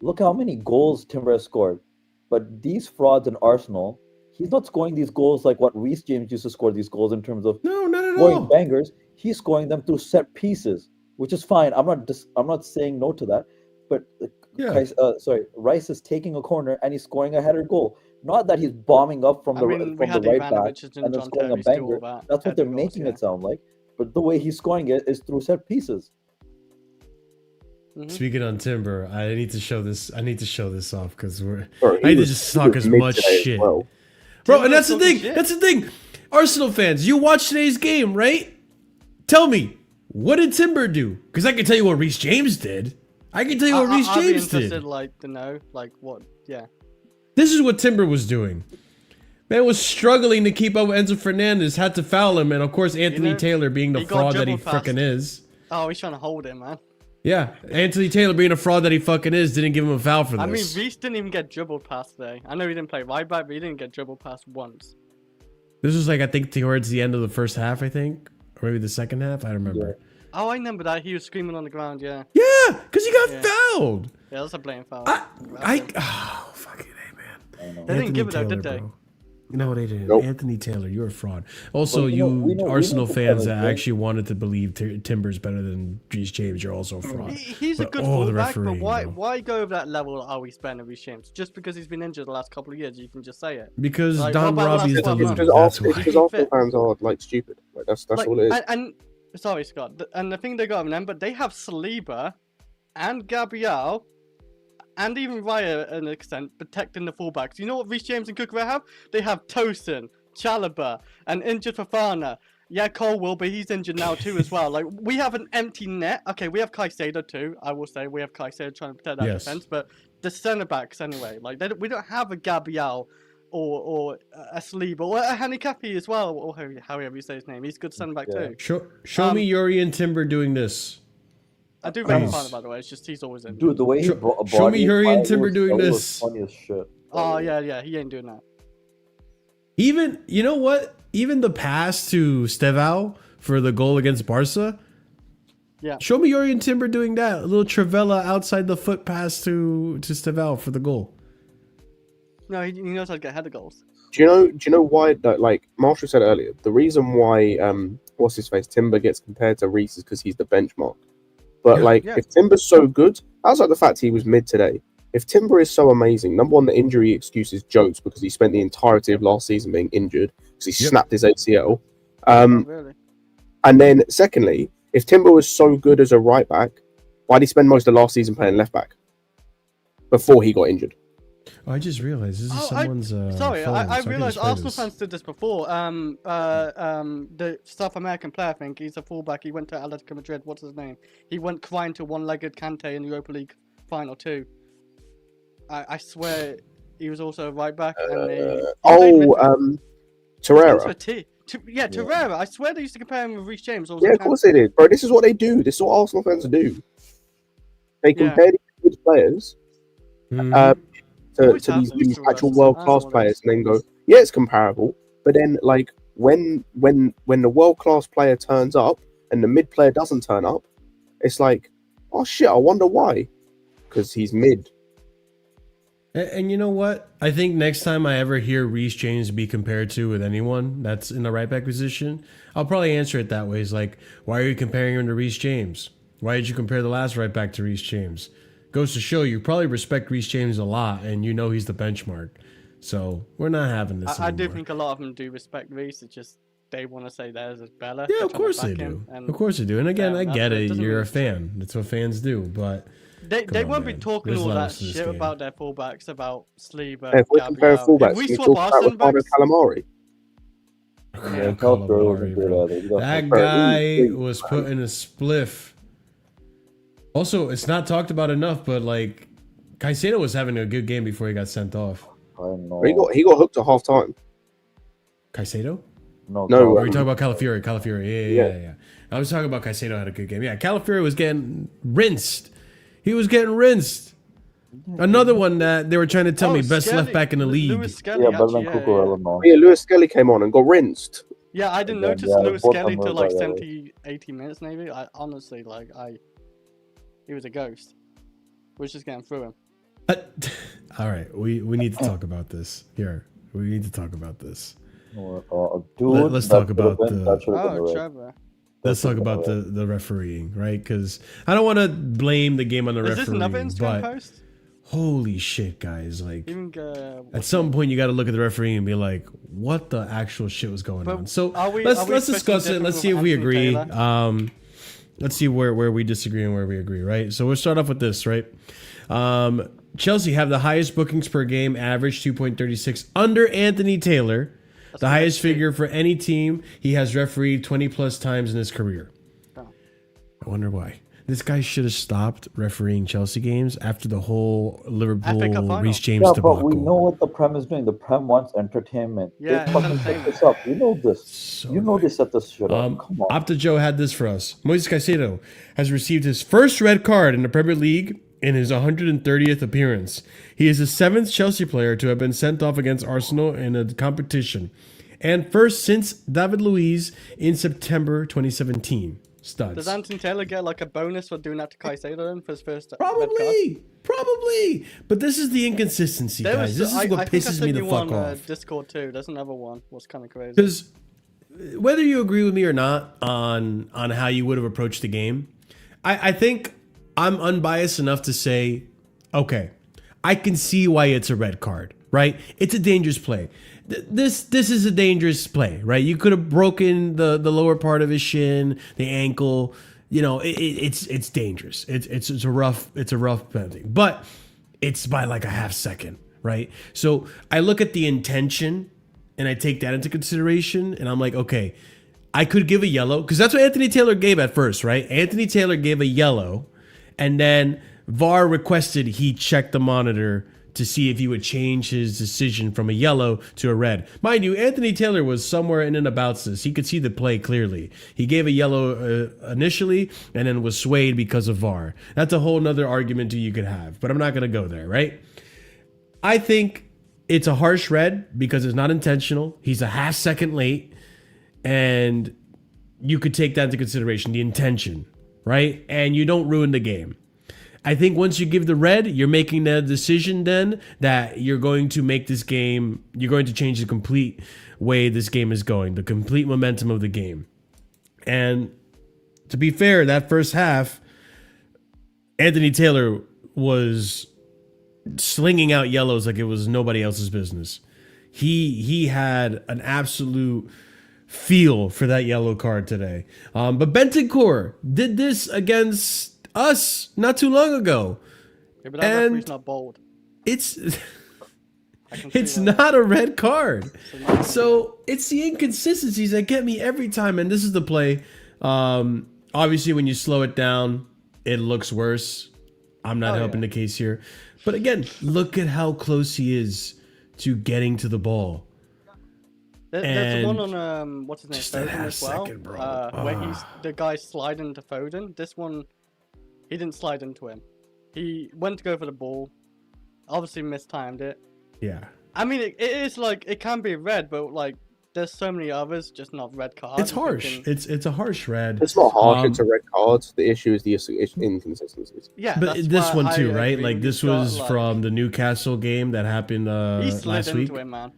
S6: Look how many goals Timber has scored. But these frauds in Arsenal, he's not scoring these goals like what Reese James used to score these goals in terms of scoring bangers. He's scoring them through set pieces, which is fine. I'm not saying no to that. But Rice is taking a corner and he's scoring a header goal. Not that he's bombing up from the right back and then scoring a banger. That's what they're making it sound like. But the way he's scoring it is through set pieces.
S1: Speaking on Timber, I need to show this. I need to show this off because I need to just talk as much shit, bro. And that's the thing. That's the thing. Arsenal fans, you watched today's game, right? Tell me, what did Timber do? Because I can tell you what Reese James did. I can tell you what Reese James did.
S5: Like to know, like what? Yeah.
S1: This is what Timber was doing. Man was struggling to keep up with Enzo Fernandez. Had to foul him, and of course Anthony Taylor, being the fraud that he freaking is.
S5: Oh, he's trying to hold him, man.
S1: Yeah, Anthony Taylor, being a fraud that he fucking is, didn't give him a foul for this.
S5: I mean, Reese didn't even get dribbled past today. I know he didn't play right back, but he didn't get dribbled past once.
S1: This was like, I think, towards the end of the first half, I think. Or maybe the second half, I don't remember.
S5: Yeah. Oh, I remember that. He was screaming on the ground, yeah.
S1: Yeah, because he got fouled.
S5: Yeah, that's a blatant foul.
S1: Oh, fucking A, man.
S5: They didn't give it out, did they?
S1: Bro. No, they didn't.
S4: Nope.
S1: Anthony Taylor, you're a fraud. Also, we know Arsenal fans that actually wanted to believe Timber's better than Reese James, you're also a fraud.
S5: He's a good fullback, but why go over that level that we spend on Reese James? Just because he's been injured the last couple of years, you can just say it.
S1: Because like, Don Robbie's the leader.
S4: Because Arsenal fans are like stupid. Like, that's like, all it is.
S5: And sorry, Scott. And the thing they got to remember, they have Saliba and Gabriel and even Raya, to an extent, protecting the fullbacks. You know what Reece James and Cucurella have? They have Tosin, Chalobah, and injured Fofana. Yeah, Cole will, but he's injured now too as well. Like, we have an empty net. Okay, we have Kaisedo too. I will say we have Kaisedo trying to protect that defense, but the centre backs anyway. Like, we don't have a Gabriel or a Saliba or a Hanikapi as well, or however you say his name. He's good centre back too.
S1: Show me Yuri and Timber doing this.
S5: I do rate Fofana, by the way. It's just he's always in.
S6: Dude, the way he
S1: show me Yuri and Timber doing this.
S6: Funny as shit.
S5: Oh yeah, he ain't doing that.
S1: Even, you know what? Even the pass to Stevao for the goal against Barca.
S5: Yeah.
S1: Show me Yuri and Timber doing that. A little Travella outside the foot pass to Stevao for the goal.
S5: No, he knows how to get header goals.
S4: Do you know why? Like Marshall said earlier, the reason why what's his face Timber gets compared to Reese is because he's the benchmark. But if Timber's so good, outside the fact he was mid today, if Timber is so amazing, number one, the injury excuse is jokes because he spent the entirety of last season being injured because he snapped his ACL.
S5: Really?
S4: And then secondly, if Timber was so good as a right back, why did he spend most of last season playing left back before he got injured?
S1: Oh, I just realized this is someone's.
S5: Sorry,
S1: phone,
S5: I
S1: so
S5: realized
S1: just play
S5: Arsenal
S1: this.
S5: fans did this before. The South American player, I think he's a fullback. He went to Atletico Madrid. What's his name? He went crying to one-legged Kante in the Europa League final too. I swear he was also a right back.
S4: Torreira.
S5: Yeah, Torreira. I swear they used to compare him with Reese James.
S4: Yeah, of course they did, bro. This is what they do. This is what Arsenal fans do. They compare these good players to these actual world-class players, and then go, yeah, it's comparable. But then, like, when the world-class player turns up and the mid player doesn't turn up, it's like, oh shit, I wonder why. Because he's mid.
S1: And you know what? I think next time I ever hear Reese James be compared to with anyone that's in the right back position, I'll probably answer it that way. It's like, why are you comparing him to Reese James? Why did you compare the last right back to Reese James? Goes to show you probably respect Reese James a lot, and you know he's the benchmark. So we're not having this.
S5: I do think a lot of them do respect Reese. It's just they want to say theirs is better.
S1: Yeah, of course they do. Of course they do. And again, I get it. You're a fan. That's what fans do. But
S5: they won't be talking all that shit about their fullbacks, about Sleeper.
S4: If we're comparing fullbacks, we talk about Ricardo Calamari.
S1: That guy was put in a spliff. Also, it's not talked about enough, but like Kaisedo was having a good game before he got sent off.
S6: I know.
S4: He got hooked at half time.
S1: Kaisedo?
S6: No.
S1: Or are you talking about Calafiori? Yeah. I was talking about Kaisedo had a good game. Yeah, Calafiori was getting rinsed. He was getting rinsed. Another one that they were trying to tell me best left back in the league.
S6: Lewis Cucurella,
S4: Yeah, Lewis Skelly came on and got rinsed.
S5: Yeah, I didn't notice Lewis Skelly till like 70, 80 minutes maybe. I honestly he was a ghost. We're just getting through him.
S1: All right, we need to talk about this here. We need to talk about this.
S6: Let's
S1: talk about the.
S5: Trevor.
S1: Let's talk about the refereeing, right? Because I don't want to blame the game on the refereeing.
S5: Is this another Instagram post?
S1: Holy shit, guys! Like,
S5: at
S1: some point, you got to look at the referee and be like, "What the actual shit was going on?" So let's discuss it. Let's see if we agree. Let's see where we disagree and where we agree, right? So we'll start off with this, right? Chelsea have the highest bookings per game average, 2.36, under Anthony Taylor. That's the highest figure for any team. He has refereed 20 plus times in his career. Oh. I wonder why. This guy should have stopped refereeing Chelsea games after the whole Liverpool Reese James debacle.
S6: But we know what the Prem is doing. The Prem wants entertainment.
S5: Yeah,
S6: they fucking set this up. You know this.
S1: So
S6: you know they set this shit up. Come on.
S1: Opta Joe had this for us. Moises Caicedo has received his first red card in the Premier League in his 130th appearance. He is the 7th Chelsea player to have been sent off against Arsenal in a competition, and first since David Luiz in September 2017. Studs.
S5: Does Anthony Taylor get like a bonus for doing that to Caicedo for his first
S1: Probably. But this is the inconsistency, guys. This is what pisses me the fuck off.
S5: Discord too. There's another one. What's kind of crazy.
S1: Because whether you agree with me or not on how you would have approached the game, I think I'm unbiased enough to say, okay, I can see why it's a red card, right? It's a dangerous play. This is a dangerous play, right? You could have broken the lower part of his shin, the ankle. You know, it's dangerous. It's a rough penalty, but it's by like a half second, right? So I look at the intention and I take that into consideration, and I'm like, okay, I could give a yellow because that's what Anthony Taylor gave at first, right? Anthony Taylor gave a yellow, and then VAR requested he check the monitor to see if he would change his decision from a yellow to a red. Mind you, Anthony Taylor was somewhere in and about this. He could see the play clearly. He gave a yellow initially and then was swayed because of VAR. That's a whole nother argument you could have, but I'm not going to go there, right? I think it's a harsh red because it's not intentional. He's a half second late, and you could take that into consideration, the intention, right? And you don't ruin the game. I think once you give the red, you're making the decision then that you're going to make this game, you're going to change the complete way this game is going, the complete momentum of the game. And to be fair, that first half, Anthony Taylor was slinging out yellows like it was nobody else's business. He had an absolute feel for that yellow card today. But Bentancur did this against us not too long ago.
S5: Yeah, but that
S1: And
S5: referee's not bold.
S1: It's
S5: I can see
S1: it's
S5: that.
S1: not a red card.
S5: not-
S1: So it's the inconsistencies that get me every time. And this is the play. Obviously, when you slow it down, it looks worse. I'm not helping the case here. But again, look at how close he is to getting to the ball.
S5: There's the one
S1: And
S5: on what's his name,
S1: just that
S5: Foden
S1: half
S5: as well,
S1: second, bro.
S5: where he's the guy sliding into Foden. This one, he didn't slide into him. He went to go for the ball, obviously mistimed it.
S1: Yeah.
S5: I mean, it is like it can be red, but like there's so many others, just not red cards.
S1: It's harsh. It's a harsh red.
S4: It's not harsh. It's a red card. The issue is the inconsistencies.
S5: Yeah,
S1: But
S5: that's
S1: this
S5: why
S1: one
S5: I
S1: too, right?
S5: agree.
S1: Like
S5: You've
S1: this
S5: got,
S1: was
S5: like-
S1: from the Newcastle game that happened
S5: he slid
S1: last week.
S5: into him, man.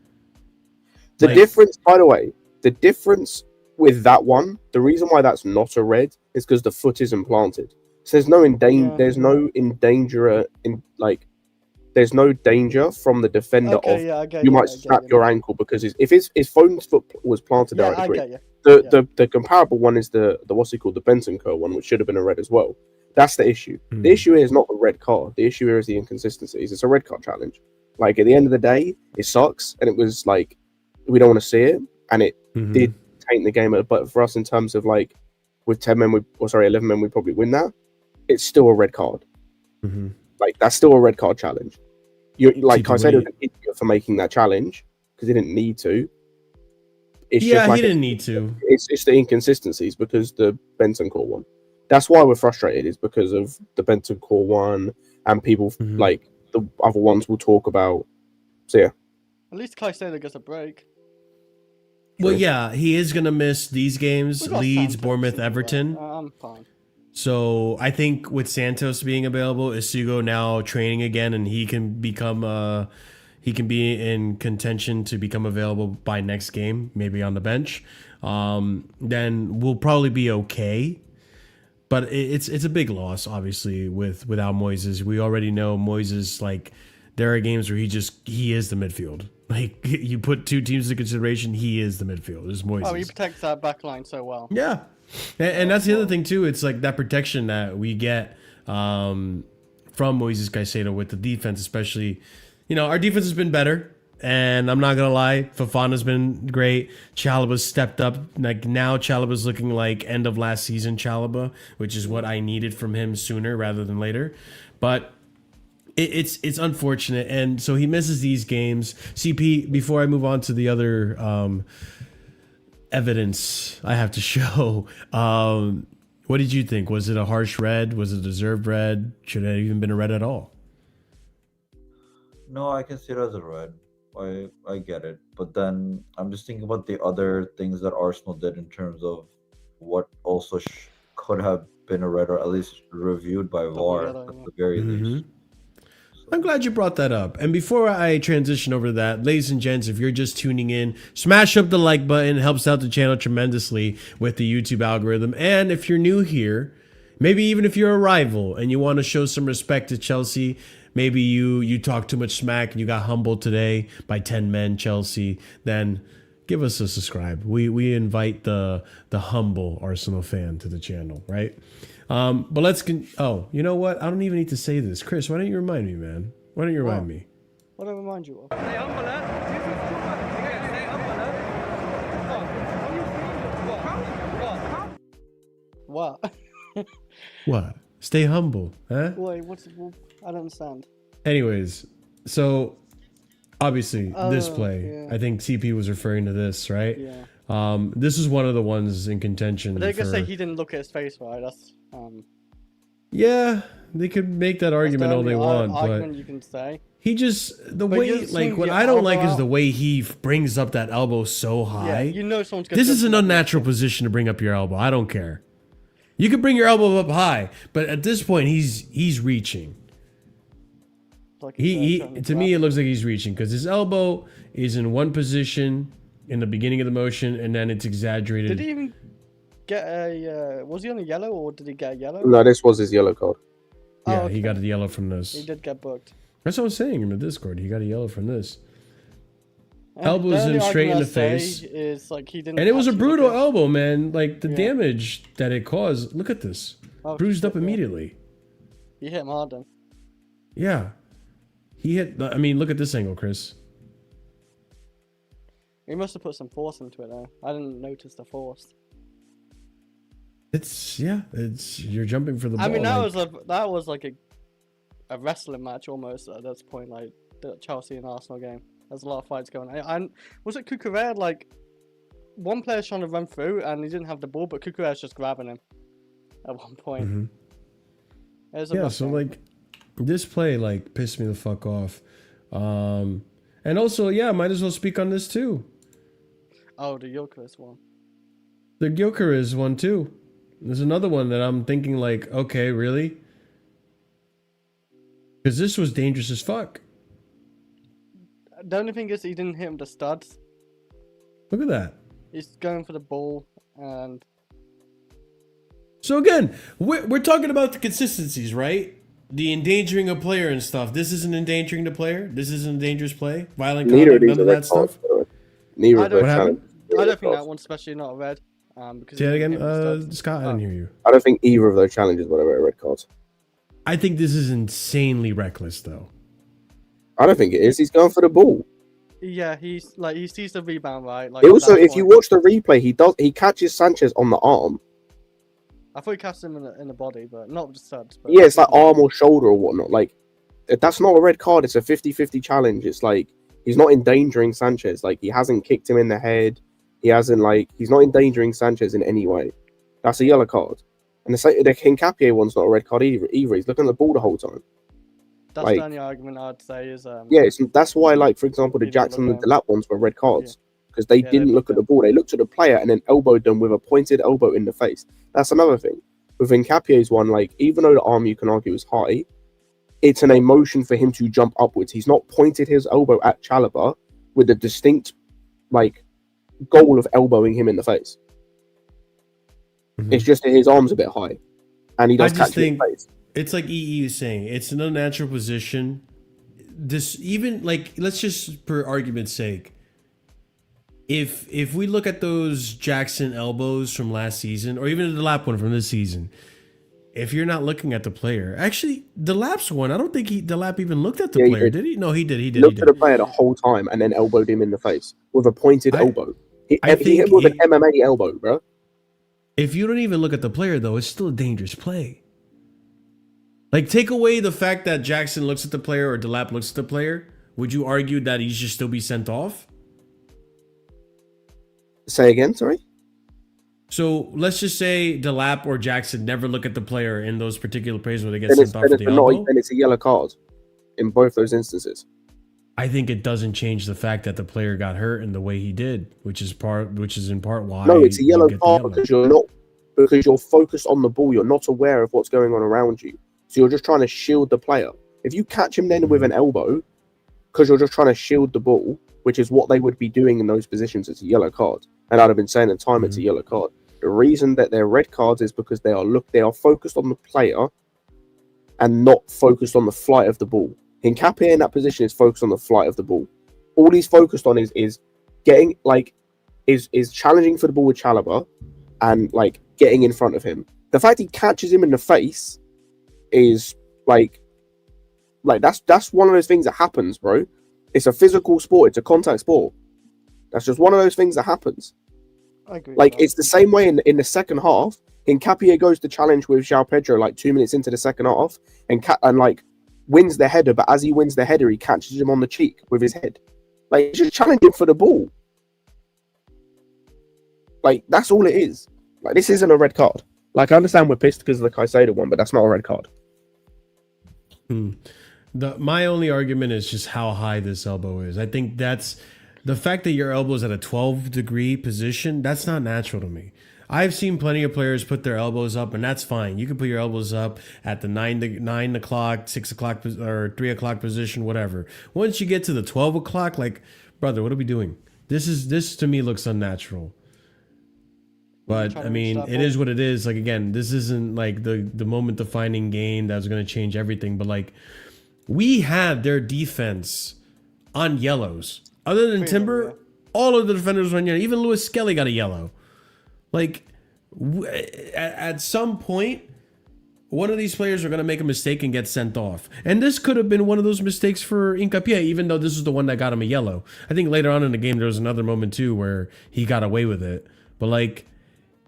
S4: The
S1: Like-
S4: difference, by the way, the difference with that one, the reason why that's not a red is because the foot isn't planted. So there's no
S5: Yeah.
S4: there's no endanger in like there's no danger from the defender
S5: Okay,
S4: of
S5: yeah, I get
S4: you
S5: you,
S4: might
S5: I get
S4: snap
S5: you.
S4: your ankle because if Foden's foot was planted
S5: Yeah,
S4: there,
S5: I
S4: I'd agree.
S5: get you.
S4: The comparable one is the what's it called, the Bentancur one, which should have been a red as well. That's the issue.
S1: Hmm.
S4: The issue here is not the red card. The issue here is the inconsistencies. It's a red card challenge. Like at the end of the day, it sucks, and it was like we don't want to see it, and it
S1: Mhm.
S4: did taint the game. But for us, in terms of like with 11 men, we probably win that. It's still a red card.
S1: Mhm.
S4: Like that's still a red card challenge. You're like
S1: See, the
S4: Kaisedo
S1: way-
S4: an idiot for making that challenge because he didn't need to. It's
S1: Yeah,
S4: just like
S1: he didn't need to.
S4: It's the inconsistencies because the Bentancur one. That's why we're frustrated. Is because of the Bentancur one, and people
S1: Mhm.
S4: like the other ones we'll talk about. So yeah,
S5: At least Caicedo gets a break.
S1: Well,
S4: True.
S1: yeah, he is gonna miss these games:
S5: We got
S1: Leeds,
S5: Santos
S1: Bournemouth,
S5: as well.
S1: Everton.
S5: I'm fine.
S1: So I think with Santos being available, Isugo now training again, and he can become he can be in contention to become available by next game, maybe on the bench. Then we'll probably be okay. But it's a big loss, obviously, without Moises. We already know Moises, like, there are games where he is the midfield. Like, you put two teams into consideration, he is the midfield. It's Moises.
S5: Oh, he protects that back line so well.
S1: Yeah, and that's the other thing too. It's like that protection that we get from Moises Caicedo with the defense, especially. You know, our defense has been better, and I'm not gonna lie, Fofana's been great. Chalobah's stepped up. Like now, Chalobah's looking like end of last season Chalobah, which is what I needed from him sooner rather than later. But it's unfortunate, and so he misses these games. CP, before I move on to the other evidence I have to show, what did you think? Was it a harsh red? Was it a deserved red? Should it have even been a red at all?
S8: No, I can see it as a red. I get it, but then I'm just thinking about the other things that Arsenal did in terms of what also could have been a red, or at least reviewed by VAR
S5: yellow,
S8: at
S5: yeah.
S8: the very
S1: Mhm.
S8: least.
S1: I'm glad you brought that up. And before I transition over to that, ladies and gents, if you're just tuning in, smash up the like button. It helps out the channel tremendously with the YouTube algorithm. And if you're new here, maybe even if you're a rival and you want to show some respect to Chelsea, maybe you talk too much smack and you got humbled today by 10 men Chelsea, then give us a subscribe. We invite the humble Arsenal fan to the channel, right? But let's oh, you know what? I don't even need to say this. Chris, why don't you remind me, man? Why don't you remind me?
S5: What do I remind you of? What?
S1: What? Stay humble, huh?
S5: Wait, I don't understand.
S1: Anyways, so obviously this
S5: Oh,
S1: play,
S5: yeah.
S1: I think CP was referring to this, right?
S5: Yeah.
S1: This is one of the ones in contention.
S5: But they're gonna
S1: for-
S5: say he didn't look at his face, right? That's
S1: Yeah, they could make that argument all they want, but
S5: argument you can say.
S1: he just the
S5: But
S1: way
S5: you
S1: like
S5: swing
S1: what
S5: your
S1: I don't like
S5: elbow
S1: is the
S5: out.
S1: way he brings up that elbow so high.
S5: Yeah, you know someone's gonna.
S1: This is
S5: jump
S1: an
S5: on that
S1: unnatural position to bring up your elbow. I don't care. You can bring your elbow up high, but at this point he's reaching.
S5: like he's, trying
S1: To me it looks like he's reaching because his elbow is in one position in the beginning of the motion and then it's exaggerated.
S5: Did he even get a? Was he on a yellow or did he get a yellow?
S4: no, this was his yellow card.
S1: Yeah,
S5: Oh,
S1: he
S5: okay.
S1: got a yellow from this.
S5: He did get booked.
S1: That's what I was saying in the Discord. He got a yellow from this.
S5: The
S1: Elbows
S5: only
S1: him straight in
S5: argument
S1: the
S5: I'd say
S1: face.
S5: is like he didn't.
S1: And it was a
S5: actually look
S1: brutal
S5: at-
S1: elbow, man. Like the
S5: Yeah.
S1: damage that it caused. Look at this.
S5: Oh,
S1: Bruised
S5: shit,
S1: up
S5: yeah.
S1: immediately.
S5: He hit him hard then.
S1: Yeah. He hit. I mean, look at this angle, Chris.
S5: He must have put some force into it though. I didn't notice the force.
S1: It's you're jumping for the ball.
S5: I mean, that
S1: like-
S5: was like a wrestling match almost at this point, like the Chelsea and Arsenal game. There's a lot of fights going on. And was it Cucurella, like one player's trying to run through and he didn't have the ball, but Cucurella's just grabbing him at one point.
S1: Mhm.
S5: It was a
S1: Yeah,
S5: rough
S1: so
S5: game.
S1: like this play like pissed me the fuck off. And also, yeah, might as well speak on this too.
S5: Oh, the Jokeris one.
S1: The Gyökeres one too. There's another one that I'm thinking like, okay, really? Because this was dangerous as fuck.
S5: The only thing is he didn't hit him the studs.
S1: Look at that.
S5: He's going for the ball and
S1: So again, we're talking about the consistencies, right? The endangering a player and stuff. This isn't endangering the player. This isn't a dangerous play. Violent
S4: Neither of
S1: conduct,
S4: these
S1: none
S4: are
S1: of
S4: red
S1: that
S4: cards.
S1: stuff.
S4: by the way. Neither
S5: I
S4: of
S5: don't-
S4: those
S1: What happened?
S4: challenges.
S5: I
S4: are
S5: don't
S4: red
S5: think that
S4: cards.
S5: one's especially not red. Because
S1: Say
S5: he
S1: that
S5: didn't
S1: again,
S5: hit him the studs.
S1: Scott. I didn't hear you.
S4: I don't think either of those challenges would have been red cards.
S1: I think this is insanely reckless, though.
S4: I don't think it is. He's going for the ball.
S5: Yeah, he sees the rebound right. Like
S4: It
S5: at
S4: also,
S5: that
S4: if you
S5: point.
S4: watch the replay, he catches Sanchez on the arm.
S5: I thought he cast him in the body, but not with the studs. But
S4: Yeah, it's like arm or shoulder or whatnot. Like, that's not a red card. It's a 50-50 challenge. It's like, he's not endangering Sanchez. Like, he hasn't kicked him in the head. He hasn't, like, he's not endangering Sanchez in any way. That's a yellow card. And the Hincapié one's not a red card either. He's looking at the ball the whole time.
S5: That's
S4: like-
S5: the only argument I'd say is
S4: Yeah, that's why, like, for example, the
S5: He didn't
S4: Jackson
S5: look
S4: and the Delap ones were red cards. Because they
S5: Yeah, they
S4: didn't look
S5: looked
S4: at the
S5: at-
S4: ball. They looked at the player and then elbowed them with a pointed elbow in the face. That's another thing. With Hincapié's one, like, even though the arm you can argue is high, it's an emotion for him to jump upwards. He's not pointed his elbow at Chalobah with a distinct, like, goal of elbowing him in the face.
S1: Mhm.
S4: It's just that his arm's a bit high. And he does
S1: I
S4: catch
S1: just
S4: him in
S1: think
S4: the face.
S1: it's like EE is saying. It's an unnatural position. This even like let's just for argument's sake, if we look at those Jackson elbows from last season, or even the lap one from this season, if you're not looking at the player, actually the laps one, I don't think the lap even looked at the
S4: Yeah, he
S1: player,
S4: did.
S1: did he? No, he did. He
S4: He
S1: did. He
S4: looked at the
S1: did.
S4: player the whole time and then elbowed him in the face with a pointed
S1: I-
S4: elbow. He
S1: I
S4: hit him
S1: think
S4: with an
S1: he-
S4: MMA elbow, bro.
S1: If you don't even look at the player, though, it's still a dangerous play. Like, take away the fact that Jackson looks at the player or Delap looks at the player. Would you argue that he should still be sent off?
S4: Say again, sorry?
S1: So let's just say Delap or Jackson never look at the player in those particular plays where they get
S4: Then it's,
S1: sent off
S4: then
S1: with
S4: it's,
S1: the
S4: not,
S1: elbow.
S4: then it's a yellow card in both those instances.
S1: I think it doesn't change the fact that the player got hurt in the way he did, which is in part why.
S4: No, it's a
S1: you
S4: yellow
S1: get the
S4: card
S1: yellow.
S4: because you're focused on the ball. You're not aware of what's going on around you. So you're just trying to shield the player. If you catch him then with an elbow, because you're just trying to shield the ball, which is what they would be doing in those positions, it's a yellow card. And I'd have been saying at the time it's a yellow card. The reason that they're red cards is because they are focused on the player and not focused on the flight of the ball. Hincapié in that position is focused on the flight of the ball. All he's focused on is getting is challenging for the ball with Chalobah and like getting in front of him. The fact he catches him in the face is like that's one of those things that happens, bro. It's a physical sport, it's a contact sport. That's just one of those things that happens.
S5: I agree.
S4: Like
S5: with that.
S4: it's the same way in the second half. Hincapié goes to challenge with João Pedro like 2 minutes into the second half and like wins the header, but as he wins the header, he catches him on the cheek with his head. Like he's just challenging for the ball. Like that's all it is. Like this isn't a red card. Like I understand we're pissed because of the Kaisedo one, but that's not a red card.
S1: My only argument is just how high this elbow is. I think that's the fact that your elbow is at a 12-degree position. That's not natural to me. I've seen plenty of players put their elbows up, and that's fine. You can put your elbows up at the 9 o'clock, 6 o'clock, or 3 o'clock position, whatever. Once you get to the 12 o'clock, like, brother, what are we doing? This to me looks unnatural. But
S5: trying
S1: I
S5: to reach
S1: mean,
S5: that
S1: it
S5: ball.
S1: is what it is. Like again, this isn't like the moment defining game that's going to change everything. But like, we had their defense on yellows. Other than
S5: Pretty
S1: Timber,
S5: much,
S1: all of the defenders were on yellow. Even Lewis Skelly got a yellow. Like, at some point, one of these players are going to make a mistake and get sent off. And this could have been one of those mistakes for Hincapié, even though this is the one that got him a yellow. I think later on in the game, there was another moment too where he got away with it. But like,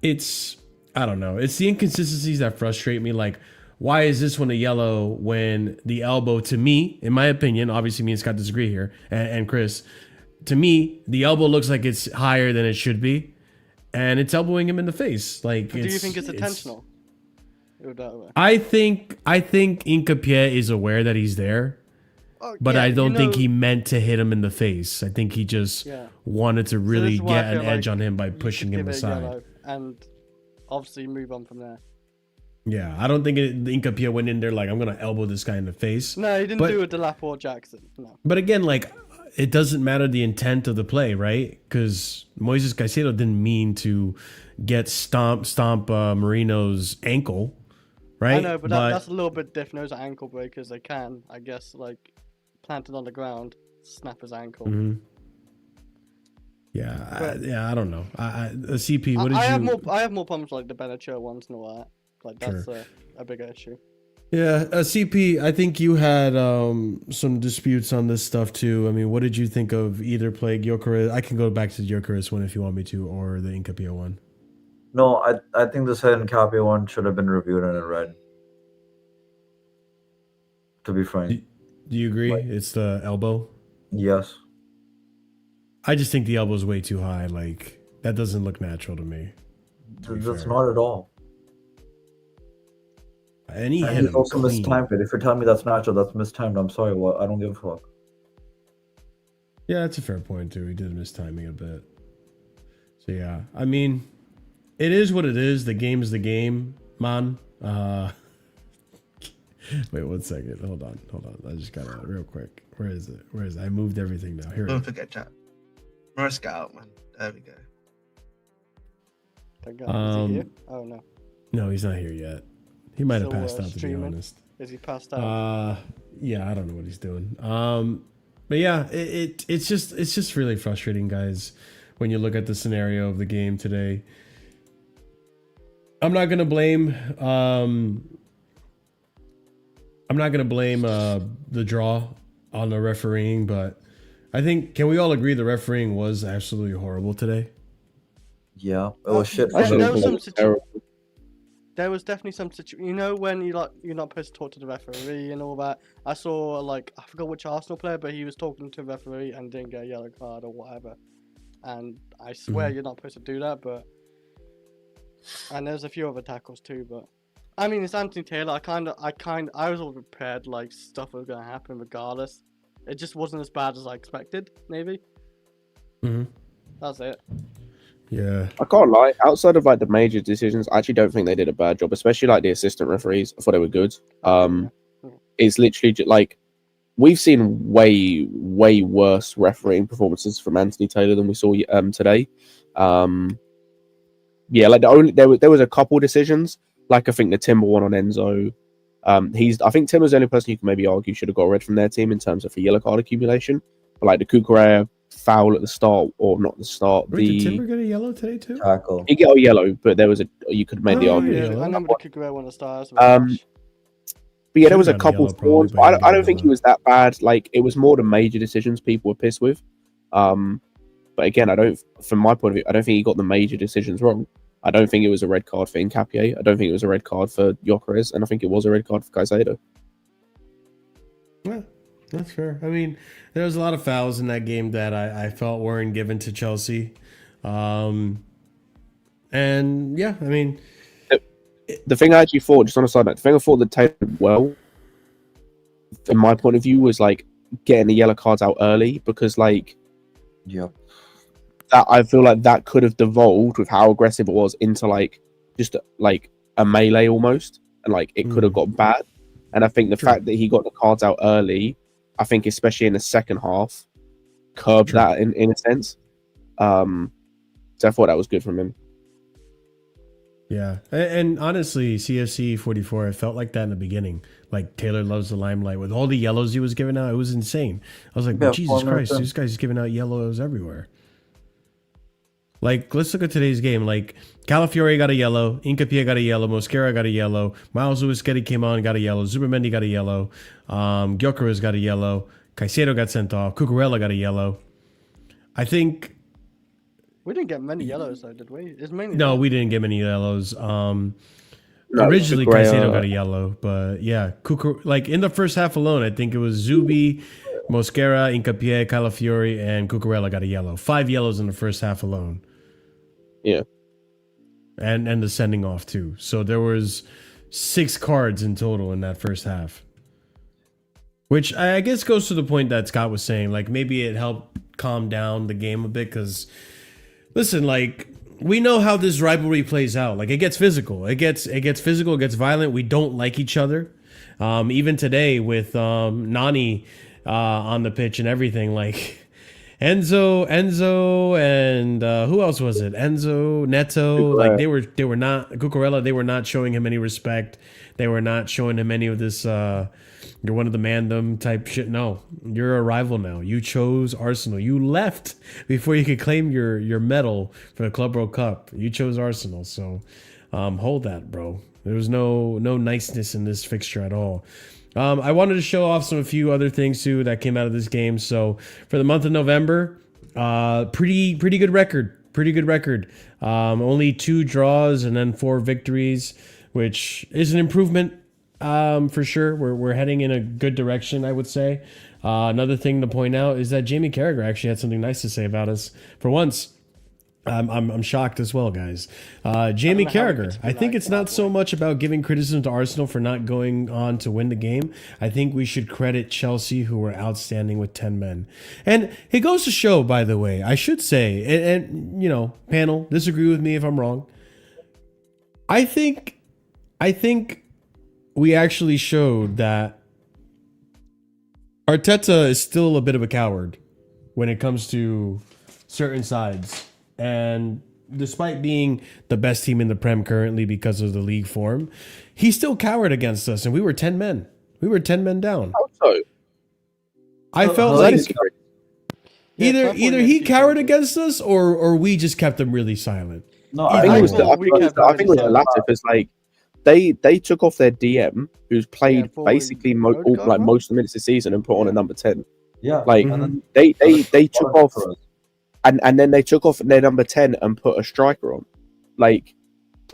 S1: I don't know. It's the inconsistencies that frustrate me. Like, why is this one a yellow when the elbow, to me, in my opinion, obviously me and Scott disagree here, and Chris, to me, the elbow looks like it's higher than it should be, and it's elbowing him in the face. Like,
S5: do you think it's intentional?
S1: I think Hincapié is aware that he's there, but I don't think he meant to hit him in the face. I think he just wanted to really get an edge on him by pushing him aside.
S5: And obviously move on from there.
S1: Yeah, I don't think Hincapié went in there like, I'm going to elbow this guy in the face.
S5: No, he didn't do a Delap or Jackson. No.
S1: But again, like, it doesn't matter the intent of the play, right? Because Moises Caicedo didn't mean to get stomp Marino's ankle. Right?
S5: I know, but that's a little bit different. Those are ankle breakers. They can, I guess, like, planted on the ground, snap his ankle.
S1: Mm-hmm. Yeah, I don't know. CP, what did you...
S5: I have more problems like the Benacho ones and all that. Like, that's a bigger issue.
S1: Yeah, CP, I think you had some disputes on this stuff too. I mean, what did you think of either play Gyökeres? I can go back to the Gyökeres one if you want me to, or the Hincapié one.
S8: No, I think the Hincapié one should have been reviewed and read. To be frank.
S1: Do you agree? Like, it's the elbow?
S8: Yes.
S1: I just think the elbow is way too high. Like, that doesn't look natural to me.
S8: That's not at all.
S1: And he
S8: also mistimed it. If you're telling me that's natural, that's mistimed. I'm sorry. What? I don't give a fuck.
S1: Yeah, that's a fair point too. He did miss timing a bit. So yeah, I mean, it is what it is. The game is the game, man. Wait 1 second. Hold on. I just got it real quick. Where is it? I moved everything now. Here.
S9: Don't forget chat. Risk out, man. There we go.
S5: Is he here? Oh no.
S1: No, he's not here yet. He might have passed out, to be honest.
S5: Is he passed out?
S1: Yeah, I don't know what he's doing. But yeah, it's just really frustrating, guys, when you look at the scenario of the game today. I'm not gonna blame the draw on the refereeing, but I think, can we all agree the refereeing was absolutely horrible today?
S8: Yeah, it was shit.
S5: There was definitely some situation. You know, when you're not supposed to talk to the referee and all that. I saw, like, I forgot which Arsenal player, but he was talking to the referee and didn't get a yellow card or whatever. And I swear you're not supposed to do that, but... And there's a few other tackles too, but... I mean, it's Anthony Taylor. I was all prepared, like, stuff was going to happen regardless. It just wasn't as bad as I expected, maybe. That's it.
S4: Yeah. I can't lie. Outside of, like, the major decisions, I actually don't think they did a bad job, especially, like, the assistant referees. I thought they were good. It's literally just, like, we've seen way worse refereeing performances from Anthony Taylor than we saw today. Yeah, like, there was a couple decisions. Like, I think the Timber one on Enzo. I think Timber's the only person you can maybe argue should have got a red from their team in terms of a yellow card accumulation. But, like, the Cucurella foul at the start, or not the start.
S1: Did Timber get a yellow today too?
S8: Tackle.
S4: He got a yellow, but you could have made the argument.
S5: Yeah, I remember the Cucurella one at the start.
S4: But yeah, there was a couple forwards. But I don't think he was that bad. Like, it was more the major decisions people were pissed with. But again, from my point of view, I don't think he got the major decisions wrong. I don't think it was a red card for Hincapié. I don't think it was a red card for Gyökeres, and I think it was a red card for Kaisedo.
S1: Yeah, that's fair. I mean, there was a lot of fouls in that game that I felt weren't given to Chelsea. And yeah, I mean...
S4: The thing I actually thought, just on a side note, the thing I thought that Taylor did well, from my point of view, was, like, getting the yellow cards out early, because, like...
S8: Yeah.
S4: That I feel like that could have devolved with how aggressive it was into, like, just like a melee almost, and like it could have got bad. And I think the fact that he got the cards out early, I think especially in the second half, curbed that in a sense. So I thought that was good from him.
S1: Yeah, and honestly, CFC 44, it felt like that in the beginning. Like Taylor loves the limelight with all the yellows he was giving out. It was insane. I was like,
S6: Yeah,
S1: Jesus
S6: 4 minutes
S1: Christ,
S6: in.
S1: this guy's giving out yellows everywhere. Like, let's look at today's game. Like, Calafiore got a yellow, Incapia got a yellow, Mosquera got a yellow, Miles Lewis-Sketti came on, got a yellow, Zubermendi got a yellow, Gyökeres got a yellow, Caicedo got sent off, Cucurella got a yellow. I think...
S5: We didn't get many yellows though, did we? It's mainly
S1: No,
S5: red.
S1: we didn't get many yellows.
S4: No,
S1: Originally,
S4: Cucurella-
S1: Caicedo got a yellow, but yeah, like in the first half alone, I think it was Zubi, Mosquera, Incapie, Calafiore, and Cucurella got a yellow. 5 yellows in the first half alone.
S4: Yeah.
S1: And the sending off too. So there was 6 cards in total in that first half. Which I guess goes to the point that Scott was saying. Like maybe it helped calm down the game a bit because, listen, like we know how this rivalry plays out. Like it gets physical. It gets physical. It gets violent. We don't like each other. Even today with Nani on the pitch and everything, like. Enzo, and who else was it? Enzo, Neto, like they were not Cucurella. They were not showing him any respect. They were not showing him any of this. You're one of the mandem type shit. No, you're a rival now. You chose Arsenal. You left before you could claim your medal for the Club World Cup. You chose Arsenal, so hold that, bro. There was no niceness in this fixture at all. I wanted to show off a few other things too that came out of this game. So for the month of November, pretty good record. Pretty good record. Only 2 draws and then 4 victories, which is an improvement for sure. We're heading in a good direction, I would say. Another thing to point out is that Jamie Carragher actually had something nice to say about us for once. I'm shocked as well, guys. Jamie Carragher, I think it's not so much about giving criticism to Arsenal for not going on to win the game. I think we should credit Chelsea, who were outstanding with 10 men. And it goes to show, by the way, I should say, and you know, panel, disagree with me if I'm wrong. I think we actually showed that Arteta is still a bit of a coward when it comes to certain sides. And despite being the best team in the Prem currently because of the league form, he still cowered against us, and we were 10 men. We were 10 men down.
S4: So,
S1: I felt
S4: that
S1: like
S4: is scary.
S1: either he cowered against us or we just kept him really silent.
S6: No,
S4: I think it was the
S6: I
S4: latter because like they took off their DM who's played basically most of the minutes this season and put on a number 10.
S6: Yeah,
S4: like they took off. And then they took off their number 10 and put a striker on. Like,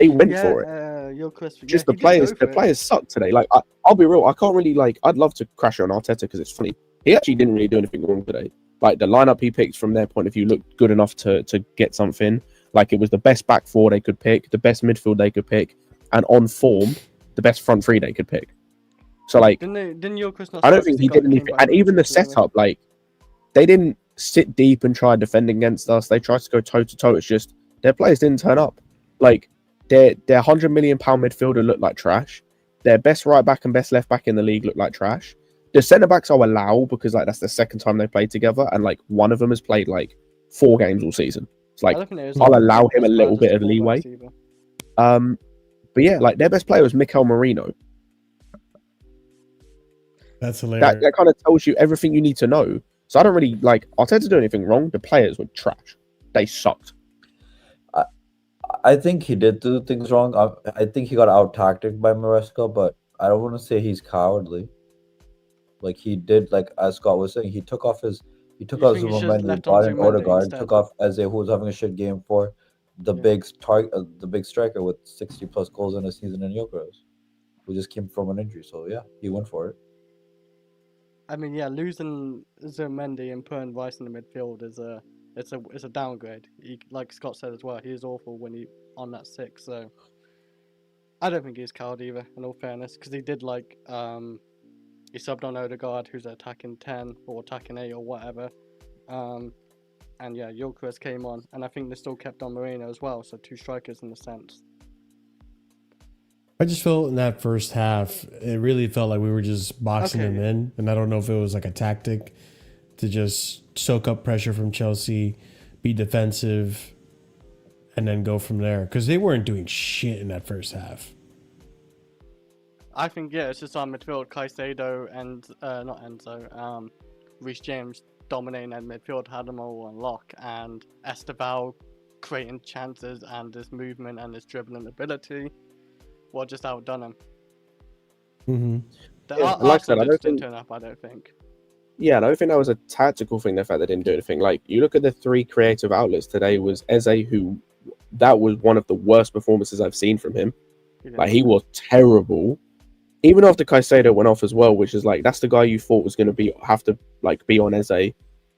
S4: they went for it. Just the players suck today. Like, I'll be real. I can't really, like, I'd love to crash on Arteta because it's funny. He actually didn't really do anything wrong today. Like, the lineup he picked from their point of view looked good enough to get something. Like, it was the best back 4 they could pick, the best midfield they could pick, and on form, the best front 3 they could pick. So, like, I don't think he did anything. And even the setup, like, they didn't sit deep and try defending against us. They tried to go toe to toe. It's just their players didn't turn up. Like their £100 million midfielder looked like trash. Their best right back and best left back in the league looked like trash. The centre backs I'll allow because like that's the second time they played together, and like one of them has played like 4 games all season. It's like I'll allow him a little bit of leeway. But yeah, like their best player was Mikel Merino.
S1: That's hilarious.
S4: That kind of tells you everything you need to know. So I don't really like Arteta do anything wrong. The players were trash. They sucked.
S6: I think he did do things wrong. I think he got out tacticked by Maresca, but I don't want to say he's cowardly. Like he did, like as Scott was saying, he took out Zubermendi, brought in Odegaard, took off Eze, who was having a shit game for the big striker with 60+ goals in a season in Gyökeres, who just came from an injury. So yeah, he went for it.
S5: I mean, yeah, losing Zubermendi and putting Rice in the midfield is a downgrade. Like Scott said as well, he is awful when he on that 6. So I don't think he's coward either. In all fairness, because he did like he subbed on Odegaard, who's attacking 10 or attacking 8 or whatever. And yeah, Gyökeres came on, and I think they still kept on Marino as well. So 2 strikers in the sense.
S1: I just felt in that first half, it really felt like we were just boxing them in. And I don't know if it was like a tactic to just soak up pressure from Chelsea, be defensive, and then go from there because they weren't doing shit in that first half.
S5: I think it's just on midfield. Kaisedo and not Enzo, Reese James dominating that midfield, had them all on lock, and Esteval creating chances and his movement and his dribbling ability, just outdone him.
S1: Mm-hmm.
S4: Like I said, I don't
S5: didn't
S4: think.
S5: turn up. I don't think.
S4: Yeah, I don't think that was a tactical thing. The fact they didn't do anything. Like you look at the 3 creative outlets today. Was Eze, who that was one of the worst performances I've seen from him. Like he was terrible. Even after Caicedo went off as well, which is like that's the guy you thought was going to have to be on Eze.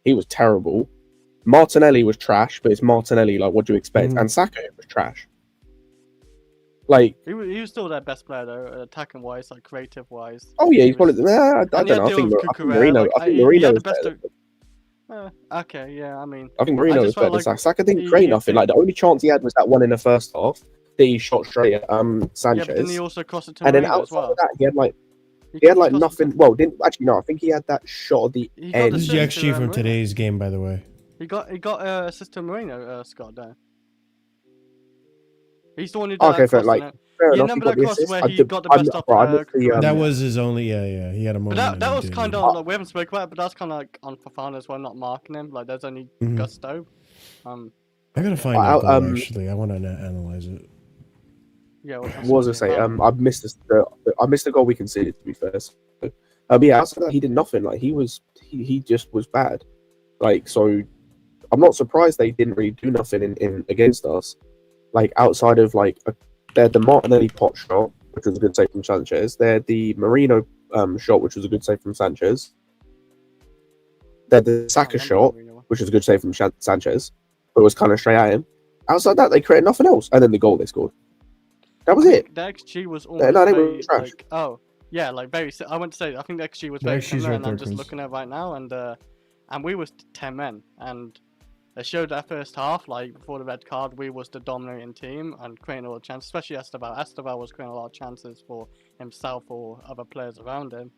S4: He was terrible. Martinelli was trash, but it's Martinelli. Like, what do you expect? And Saka was trash. Like
S5: he was still their best player though, attacking wise, like creative wise.
S4: Oh yeah, he's probably. I don't know. I think Marino. I think Marino is better.
S5: Okay, yeah. I mean,
S4: I think Marino is better than Saka. Saka didn't create nothing. Like the only chance he had was that one in the first half that he shot straight at Sanchez.
S5: Yeah, but didn't he also cross it to
S4: and then
S5: Marino
S4: outside
S5: as well?
S4: of that, he had like nothing. Well, didn't actually no. I think he had that shot at the end.
S1: This is the XG from today's game, by the way.
S5: He got assist to Marino, Scott. There. He's the one who did that cross,
S4: fair enough.
S5: Remember that cross where he got the best off
S1: that was his only. Yeah. He had a moment.
S5: But that was kind of like, we haven't spoken about it, but that's kind of like on Fofana as well, not marking him. Like there's only Gusto.
S1: I gotta find out actually. I want to analyze it.
S5: Yeah.
S4: What was I say? I missed the goal we conceded. To be fair. So, yeah. Outside of that, he did nothing. Like he just was bad. Like so, I'm not surprised they didn't really do nothing in against us. Like outside of they had the Martinelli pot shot, which was a good save from Sanchez. They had the Marino shot, which was a good save from Sanchez. They had the Saka shot, which was a good save from Sanchez, but it was kind of straight at him. Outside that, they created nothing else, and then the goal they scored. That was it.
S5: The XG was almost
S4: they were trash.
S5: very. I went to say I think the XG was very similar, and I'm just looking at it right now, and we was 10 men, and they showed that first half, like before the red card, we was the dominating team and creating all the chances, especially Esteval. Esteval was creating a lot of chances for himself or other players around him.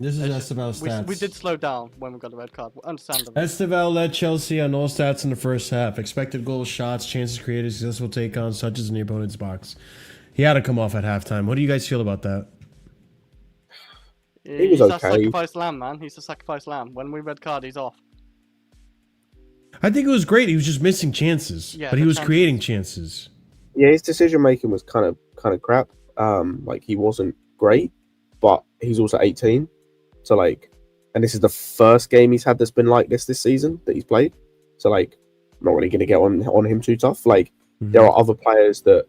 S1: This is Esteval's stats.
S5: We did slow down when we got the red card. Understandable.
S1: Esteval led Chelsea on all stats in the first half. Expected goals, shots, chances created, successful take-ons, touches in the opponent's box. He had to come off at halftime. What do you guys feel about that?
S4: He's okay.
S5: a sacrifice lamb, man. He's a sacrifice lamb. When we red card, he's off.
S1: I think it was great. He was just missing chances, but he was creating chances.
S4: Yeah, his decision making was kind of crap. He wasn't great, but he's also 18, so and this is the first game he's had that's been like this season that he's played. So I'm not really gonna get on him too tough. There are other players that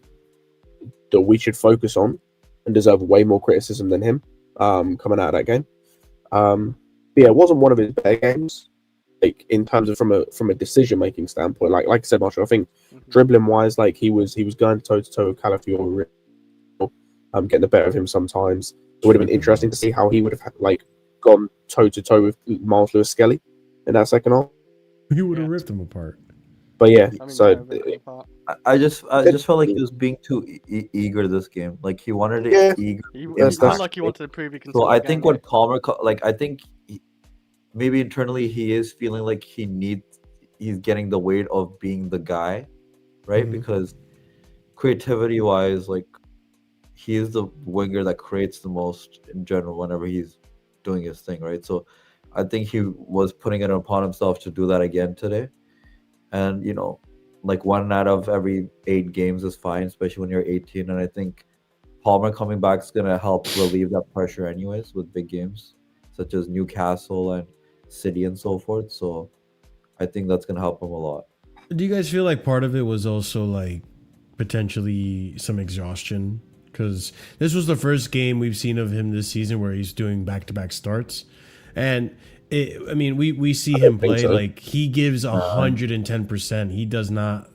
S4: we should focus on and deserve way more criticism than him coming out of that game. But it wasn't one of his better games. In terms of from a decision making standpoint, like I said, Marshall, I think dribbling wise, he was going toe to toe with Calafiori, getting the better of him sometimes. It would have been interesting to see how he would have gone toe to toe with Miles Lewis Skelly in that second half.
S1: He would have ripped them apart.
S4: But yeah,
S8: I just felt like he was being too eager this game. He wanted it eager.
S5: He felt like he wanted to prove he can.
S8: So I think when Palmer, I think. Maybe internally he is feeling like he's getting the weight of being the guy, right? Because creativity wise, he is the winger that creates the most in general whenever he's doing his thing, right? So I think he was putting it upon himself to do that again today. And 1 out of every 8 games is fine, especially when you're 18. And I think Palmer coming back is gonna help relieve that pressure anyways with big games such as Newcastle and City and so forth. So I think that's gonna help him a lot.
S1: Do you guys feel like part of it was also potentially some exhaustion? Because this was the first game we've seen of him this season where he's doing back-to-back starts, and we see him play so. He gives 110%. He does not,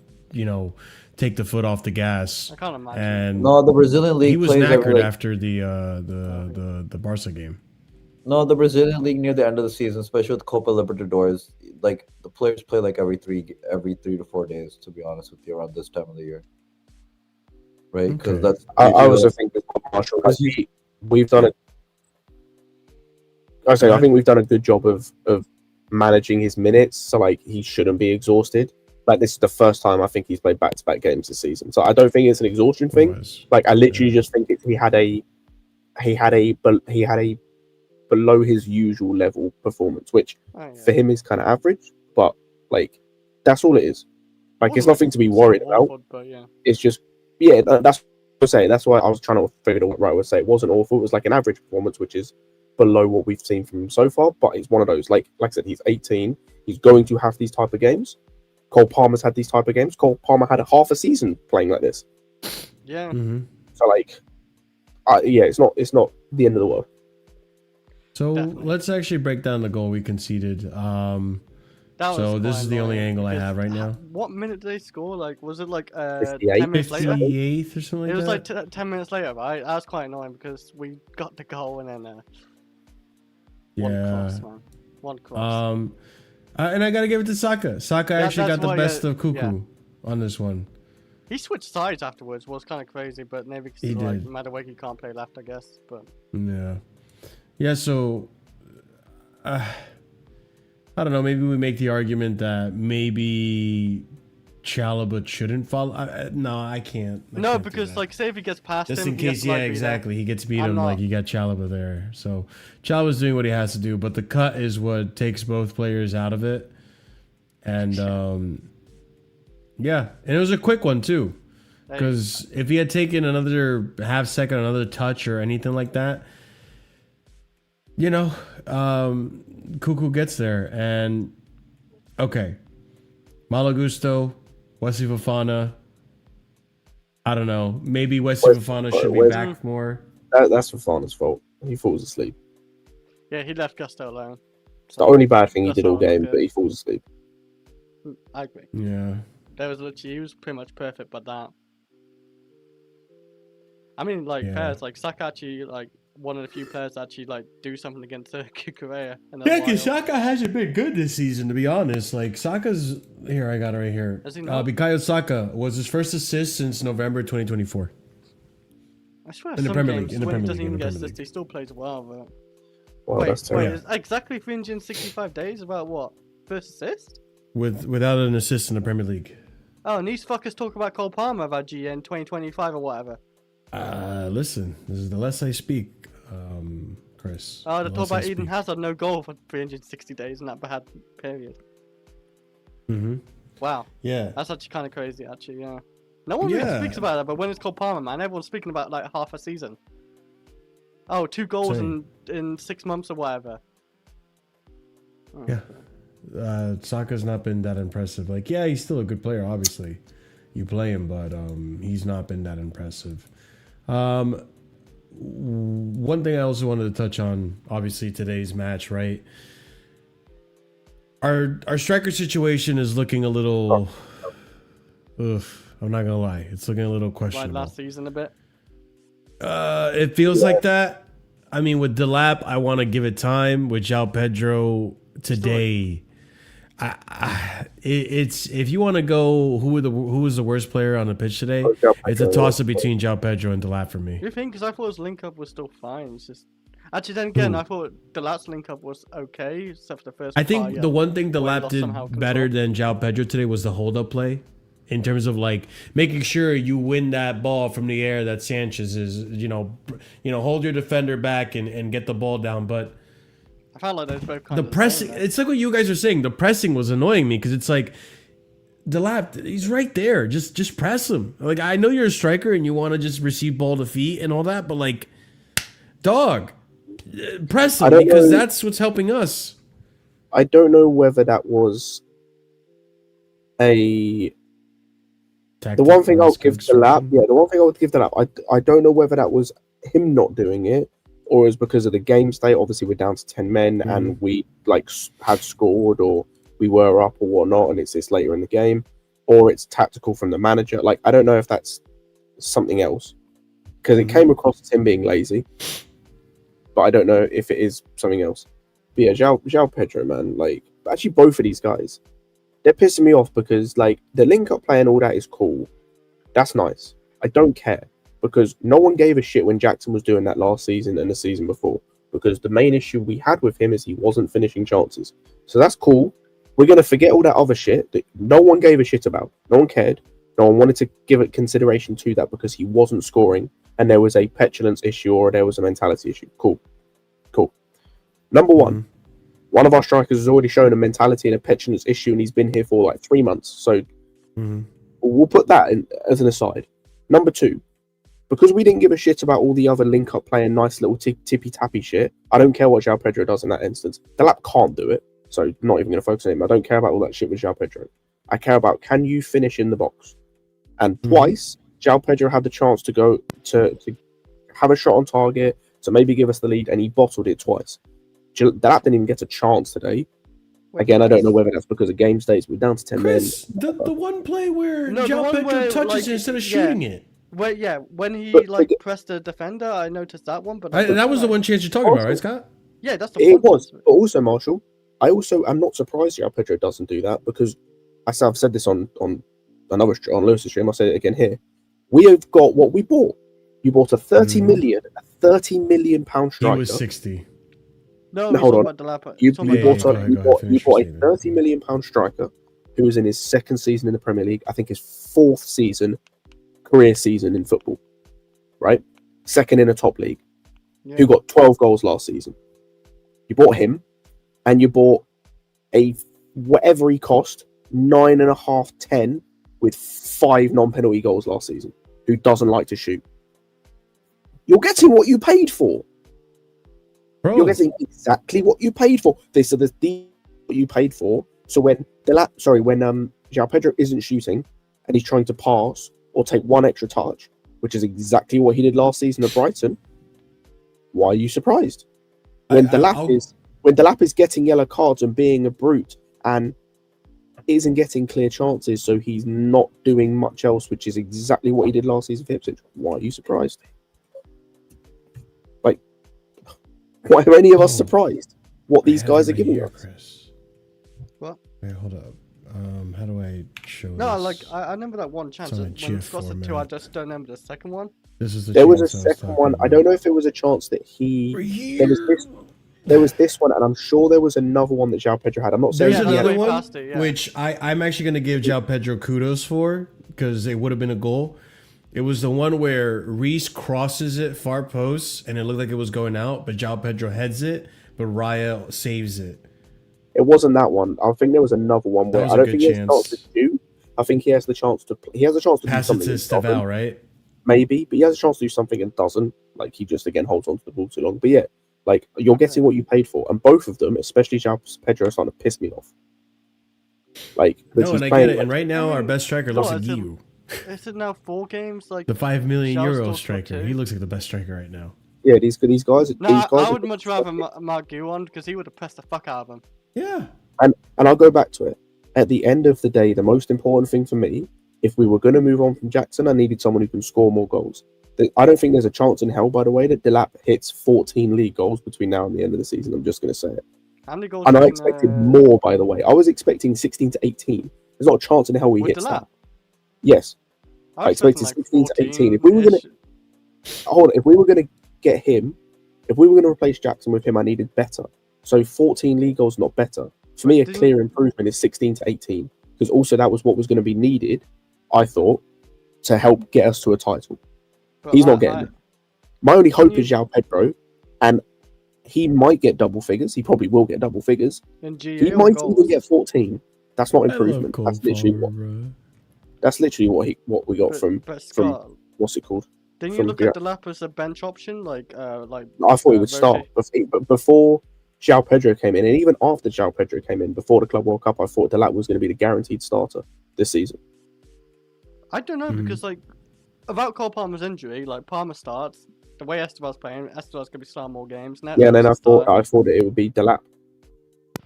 S1: take the foot off the gas.
S5: I can't imagine.
S8: And no, the Brazilian league.
S1: He was knackered after the Barca game.
S8: No, the Brazilian league near the end of the season, especially with Copa Libertadores, the players play every 3 to 4 days. To be honest with you, around this time of the year, right? Because that's. I
S4: also think that Marshall, we've done it. I think we've done a good job of managing his minutes, so he shouldn't be exhausted. Like, this is the first time I think he's played back-to-back games this season. So I don't think it's an exhaustion thing.
S1: Was.
S4: Like, I literally just think he had a below his usual level performance, which for him is kind of average. But like, that's all it is. Like, it's nothing to be worried about.
S5: Awful, but yeah.
S4: It's just, yeah, that's what I say. That's why I was trying to figure out what right I would say. It wasn't awful. It was like an average performance, which is below what we've seen from him so far. But it's one of those, like I said, he's 18. He's going to have these type of games. Cole Palmer's had these type of games. Cole Palmer had a half a season playing like this.
S5: Yeah.
S1: Mm-hmm.
S4: So like, yeah, it's not the end of the world.
S1: So
S5: Definitely.
S1: let's actually break down the goal we conceded. So this is the only angle I have right now.
S5: What minute did they score? Like, was it like
S4: 58?
S5: 10 minutes later?
S1: 58th or something like
S5: It was
S1: that?
S5: like 10 minutes later, right? That was quite annoying because we got the goal and then one cross, man. One cross.
S1: And I gotta give it to Saka. Saka
S5: Yeah,
S1: actually got
S5: that's
S1: the
S5: why,
S1: best of Cuckoo
S5: yeah.
S1: on this one.
S5: He switched sides afterwards, was kind of crazy, but maybe
S1: He
S5: because like
S1: did.
S5: Madueke can't play left, I guess. But
S1: Yeah. So I don't know. Maybe we make the argument that maybe Chalobah shouldn't follow. No, I can't. I
S5: no,
S1: can't do
S5: because
S1: that.
S5: like say if he gets past
S1: Just
S5: him,
S1: in
S5: he has
S1: case,
S5: to,
S1: yeah,
S5: like, be there.
S1: exactly. He gets beat
S5: I'm
S1: him
S5: not-
S1: like you got Chalobah there. So Chalobah's doing what he has to do, but the cut is what takes both players out of it. And yeah, and it was a quick one too. Because if he had taken another half second, another touch or anything like that, you know, Cuckoo gets there. And okay, Malo Gusto, Wesley Fofana. I don't know. Maybe Wesley Fofana should be back more.
S4: That's Fofana's fault. He falls asleep.
S5: Yeah, he left Gusto alone.
S4: It's the only bad thing he
S5: That's
S4: did all
S5: all good.
S4: game, but he falls asleep.
S5: I agree.
S1: Yeah.
S5: There was literally, he was pretty much perfect, but that. I mean, like,
S1: Yeah.
S5: pairs, like, Saka actually, like, one of the few players that actually, like, do something against Kukurea.
S1: Yeah, because Saka hasn't been good this season, to be honest. Like, Saka's... Here, I got it right here.
S5: Has he not?
S1: Bukayo Saka was his first assist since November 2024.
S5: I swear,
S1: in the
S5: some
S1: Premier
S5: games,
S1: League, in the
S5: when he
S1: Premier
S5: doesn't
S1: League, in
S5: even
S1: the
S5: get
S1: Premier
S5: assists,
S1: League.
S5: he still plays well, but...
S4: Wow, that's terrible.
S5: Wait, exactly 365 days? About what? First assist?
S1: Without an assist in the Premier League.
S5: Oh, and these fuckers talk about Cole Palmer about GN 2025 or whatever.
S1: Listen, this is the less I speak, Chris.
S5: Oh, they
S1: the
S5: talk
S1: less I
S5: about Eden
S1: speak.
S5: Hazard, no goal for 360 days in that bad period.
S1: Mm-hmm.
S5: Wow.
S1: Yeah.
S5: That's actually kind of crazy, actually, yeah. No one really
S1: Yeah.
S5: speaks about that, but when it's called Palmer, man, everyone's speaking about like half a season. Oh, 2 goals
S1: Same.
S5: in 6 months or whatever. Oh,
S1: Yeah. Saka's not been that impressive. Like, yeah, he's still a good player, obviously. You play him, but he's not been that impressive. One thing I also wanted to touch on, obviously, today's match, right? Our striker situation is looking a little... Ugh, I'm not gonna lie. It's looking a little
S5: Like
S1: questionable.
S5: last season a bit.
S1: It feels like that. I mean, with Delap, I want to give it time. With João Pedro today, it's if you want to go who was the worst player on the pitch today, it's a toss up between João Pedro and Delap for me.
S5: You think? Because I thought his link up was still fine. It's just actually then again,
S1: Who?
S5: I thought the last link up was okay, except for the first.
S1: I think
S5: part,
S1: the one thing
S5: where he
S1: Delap
S5: lost
S1: did
S5: somehow
S1: better
S5: control.
S1: than João Pedro today was the hold up play. In terms of like making sure you win that ball from the air that Sanchez is, hold your defender back and get the ball down. But
S5: I felt like they was both kind
S1: the
S5: of
S1: pressing,
S5: same, though.
S1: it's like what you guys are saying. The pressing was annoying me because it's like Delap, he's right there. Just press him. Like, I know you're a striker and you want to just receive ball to feet and all that, but like, dog, press him because that's what's helping us.
S4: I don't know whether that was the one thing I'll give Delap, the one thing I would give Delap, I don't know whether that was him not doing it or is because of the game state. Obviously, we're down to 10 men and we had scored or we were up or whatnot, and it's this later in the game, or it's tactical from the manager. Like, I don't know if that's something else because it came across as him being lazy, but I don't know if it is something else. But yeah, João Pedro, man, like actually both of these guys, they're pissing me off because like the link up play and all that is cool. That's nice. I don't care because no one gave a shit when Jackson was doing that last season and the season before, because the main issue we had with him is he wasn't finishing chances. So that's cool. we're going to forget all that other shit that no one gave a shit about. No one cared. No one wanted to give it consideration to that because he wasn't scoring and there was a petulance issue or there was a mentality issue. Cool. Number one, one of our strikers has already shown a mentality and a petulance issue and he's been here for like 3 months. So we'll put that in as an aside. Number two, because we didn't give a shit about all the other link-up playing nice little tippy-tappy shit, I don't care what João Pedro does in that instance. Delap can't do it, so not even going to focus on him. I don't care about all that shit with João Pedro. I care about, can you finish in the box? And twice, João Pedro had the chance to go to have a shot on target, to maybe give us the lead, and he bottled it twice. Delap didn't even get a chance today. Again, I don't know whether that's because of game states. We're down to 10
S1: Chris,
S4: men.
S1: the one play where
S5: No, the
S1: João
S5: one
S1: Pedro
S5: where,
S1: touches
S5: like,
S1: it instead of shooting it.
S5: When he
S4: But-
S5: pressed the defender, I noticed that one. But
S1: That was the one chance you're talking about, right, Scott?
S5: Yeah, that's the
S4: It
S5: one
S4: was,
S5: chance.
S4: but also, Marshall, I also am not surprised João Pedro doesn't do that because I've said this on Lewis's stream. I'll say it again here. We have got what we bought. You bought a 30 million pound striker.
S1: He was 60.
S5: No,
S4: hold on.
S5: about Delap.
S4: You
S1: go ahead, finish
S4: bought a
S1: your statement.
S4: 30 million pound striker who was in his second season in the Premier League. I think his fourth season, career season in football, right? Second in a top league, who got 12 goals last season. You bought him, and you bought a whatever he cost, 9.5, 10 with 5 non-penalty goals last season, who doesn't like to shoot. You're getting what you paid for.
S1: Bro,
S4: You're getting exactly what you paid for. So there's what you paid for. So when João Pedro isn't shooting and he's trying to pass or take one extra touch, which is exactly what he did last season at Brighton, why are you surprised? When Delap is getting yellow cards and being a brute and isn't getting clear chances, so he's not doing much else, which is exactly what he did last season for Ipswich. Why are you surprised? Like, why are any of us surprised what these guys are giving us?
S1: Chris.
S5: What?
S1: Wait, hold up. How do I show
S5: No,
S1: this?
S5: like I remember that one chance.
S1: It's on a
S5: When
S1: GIF
S5: Scott's at 2, I
S1: format.
S5: just don't remember the second one.
S1: This is the
S4: There was a
S1: chance I was
S4: second
S1: talking
S4: one. I
S1: about.
S4: don't know if it was a chance that there was this one, and I'm sure there was another one that João Pedro had. I'm not saying
S1: There's
S4: he had
S1: another
S4: it.
S1: one,
S5: past it, yeah.
S1: which I'm actually going to give João Pedro kudos for because it would have been a goal. It was the one where Reese crosses it far post, and it looked like it was going out, but João Pedro heads it, but Raya saves it.
S4: It wasn't that one. I think there was another one where
S1: was
S4: I
S1: a
S4: don't
S1: good
S4: think he has a chance to
S1: chance.
S4: shoot. I think he has the chance to. He has a chance to
S1: Pass
S4: do
S1: it
S4: something.
S1: to
S4: and doesn't.
S1: Steval, right?
S4: Maybe, but he has a chance to do something and doesn't. Like he just again holds on to the ball too long. But yeah, like you're getting what you paid for, and both of them, especially João Pedro, are starting to piss me off. Like, 'cause
S1: No,
S4: he's
S1: and I
S4: playing,
S1: get it.
S4: like,
S1: And right now, our best striker looks
S5: Scott,
S1: like
S5: it's
S1: you.
S5: Is it now 4 games? Like
S1: The 5 million
S5: Xiao's
S1: euro
S5: still
S1: striker.
S5: top
S1: He
S5: 2.
S1: looks like the best striker right now.
S4: yeah, these guys.
S5: No,
S4: these guys
S5: I
S4: are-
S5: would much rather Mark Gu on because he would have pressed the fuck out of him.
S1: Yeah.
S4: And I'll go back to it. At the end of the day, the most important thing for me, if we were going to move on from Jackson, I needed someone who can score more goals. I don't think there's a chance in hell, by the way, that Delap hits 14 league goals between now and the end of the season. I'm just going to say it.
S5: How many goals?
S4: And I
S5: did,
S4: expected more, by the way. I was expecting 16 to 18. There's not a chance in hell he
S5: with
S4: hits
S5: Delap?
S4: that. Yes.
S5: I
S4: I
S5: was expecting,
S4: expected 16 to 18. If
S5: 14-ish.
S4: If we were going to get him, if we were going to replace Jackson with him, I needed better. So 14 league goals, not better. For me, a
S5: Didn't-
S4: clear improvement is 16 to 18. Because also that was what was going to be needed, I thought, to help get us to a title.
S5: But
S4: He's not getting it. My only hope is João Pedro, and he might get double figures. He probably will get double figures.
S5: In GA
S4: He
S5: or
S4: might
S5: goals?
S4: even get 14. That's not
S1: I love
S4: improvement.
S1: Cole
S4: That's literally
S1: Palmer,
S4: what.
S1: bro.
S4: That's literally what we got from
S5: But Scott,
S4: what's it called?
S5: didn't you
S4: from
S5: look at Delap as a bench option? Like
S4: I thought he would start, but before João Pedro came in, and even after João Pedro came in, before the Club World Cup, I thought Delap was going to be the guaranteed starter this season.
S5: I don't know because like without Cole Palmer's injury, like Palmer starts the way Esteval's playing. Esteval's gonna be starting more games.
S4: Yeah, and then I thought that it would be Delap.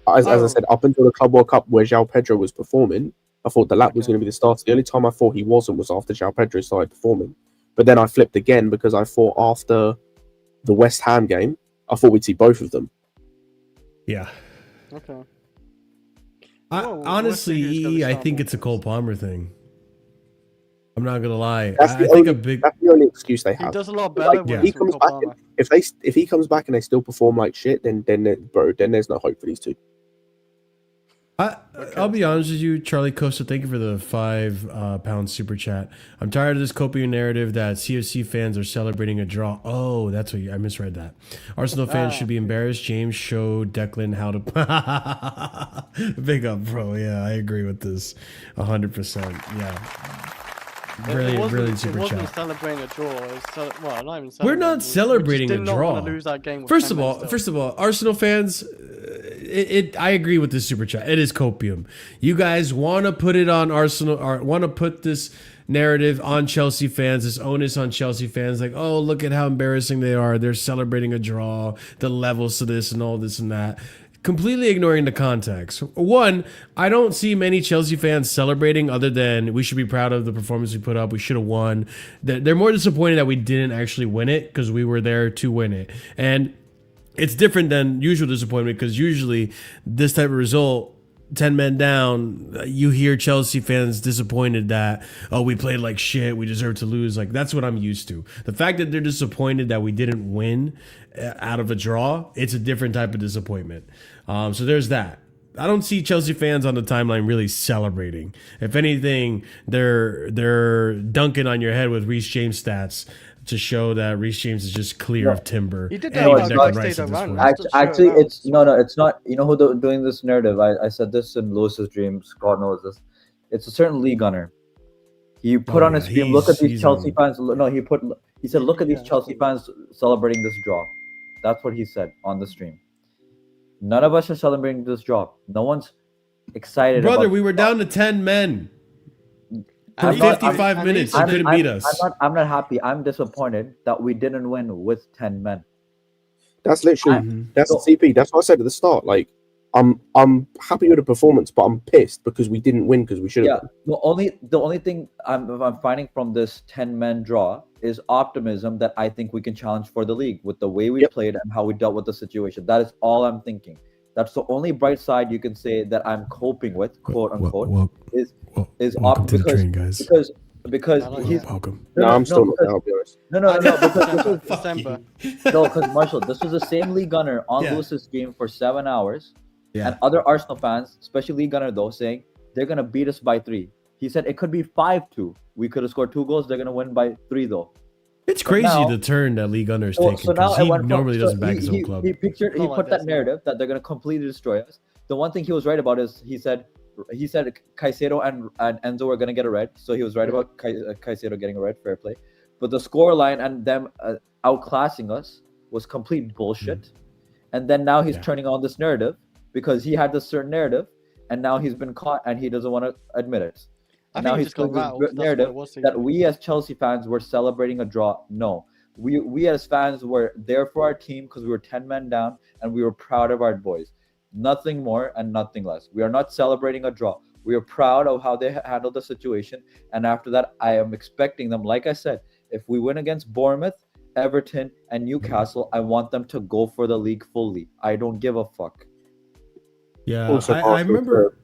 S4: As I said, up until the Club World Cup, where João Pedro was performing, I thought Delap was going to be the starter. The only time I thought he wasn't was after João Pedro started performing. But then I flipped again because I thought after the West Ham game, I thought we'd see both of them.
S1: Yeah.
S5: Okay.
S1: Honestly, I think it's a Cole Palmer thing. I'm not gonna lie.
S4: That's
S1: I
S4: the
S1: think
S4: only, that's the only excuse they
S5: He
S4: have.
S5: does a lot better
S4: Like,
S5: when
S4: if he
S5: it's with
S4: comes
S5: Cole
S4: back,
S5: Palmer.
S4: if he comes back and they still perform like shit, then there's no hope for these two.
S1: I'll be honest with you, Charlie Costa. Thank you for the £5 super chat. I'm tired of this copium narrative that CFC fans are celebrating a draw. Oh, that's what I misread that. Arsenal fans should be embarrassed. James showed Declan how to. Big up, bro. Yeah, I agree with this, 100%. Yeah. Brilliant super
S5: It wasn't
S1: chat.
S5: celebrating a draw. It was well, not even celebrating.
S1: We're not celebrating
S5: we
S1: a
S5: just did not
S1: draw.
S5: want to lose that game with
S1: First
S5: 10
S1: of
S5: men
S1: all,
S5: still.
S1: Arsenal fans, I agree with this super chat. It is copium. You guys want to put it on Arsenal, or want to put this narrative on Chelsea fans, this onus on Chelsea fans, like, oh, look at how embarrassing they are. They're celebrating a draw, the levels to this and all this and that. Completely ignoring the context. One, I don't see many Chelsea fans celebrating other than we should be proud of the performance we put up. We should have won. They're more disappointed that we didn't actually win it because we were there to win it. And it's different than usual disappointment because usually this type of result, 10 men down, you hear Chelsea fans disappointed that, oh, we played like shit, we deserve to lose. Like, that's what I'm used to. The fact that they're disappointed that we didn't win out of a draw, it's a different type of disappointment. So there's that. I don't see Chelsea fans on the timeline really celebrating. If anything, they're dunking on your head with Reese James stats to show that Reese James is just clear of timber.
S5: He did
S1: and
S5: that
S1: Declan
S5: about
S1: Rice
S5: Kaisedo
S1: at this
S5: run.
S1: point.
S6: Actually, it's no, it's not. You know who doing this narrative? I said this in Lewis's dream. Scott knows this. It's a certain league gunner. He put on his stream. Look at these Chelsea fans. No, he said, look at these Chelsea fans celebrating this draw. That's what he said on the stream. None of us are celebrating this draw. No one's excited.
S1: Brother, we were down to 10 men. For 55 minutes, you couldn't beat us.
S6: I'm not happy. I'm disappointed that we didn't win with 10 men.
S4: That's literally that's CP. That's what I said at the start. Like, I'm happy with the performance, but I'm pissed because we didn't win because we should have.
S6: Yeah, the only thing I'm finding from this 10-man draw is optimism that I think we can challenge for the league with the way we played and how we dealt with the situation. That is all I'm thinking. That's the only bright side you can say that I'm coping with, quote unquote, is
S1: welcome to the train, guys.
S6: Because he's
S1: welcome.
S4: No, I'm still not. I'll be honest.
S6: No, because this was
S5: December.
S6: No, because Marshall, this was the same league gunner on Lewis's stream for 7 hours.
S1: Yeah.
S6: And other Arsenal fans, especially League Gunner though, saying they're gonna beat us by 3. He said it could be 5-2. We could have scored 2 goals. They're gonna win by 3 though.
S1: It's crazy the turn that League Gunner is taking because he normally doesn't back his own club.
S6: He put that narrative that they're gonna completely destroy us. The one thing he was right about is he said Caicedo and Enzo were gonna get a red, so he was right about Caicedo getting a red. Fair play, but the score line and them outclassing us was complete bullshit. And then now he's turning on this narrative because he had this certain narrative, and now he's been caught and he doesn't want to admit it. Now he's doing this narrative that we as Chelsea fans were celebrating a draw. No, we as fans were there for our team because we were 10 men down and we were proud of our boys. Nothing more and nothing less. We are not celebrating a draw. We are proud of how they handled the situation. And after that, I am expecting them, like I said, if we win against Bournemouth, Everton, and Newcastle, I want them to go for the league fully. I don't give a fuck.
S1: Yeah,
S4: Also,
S1: I remember.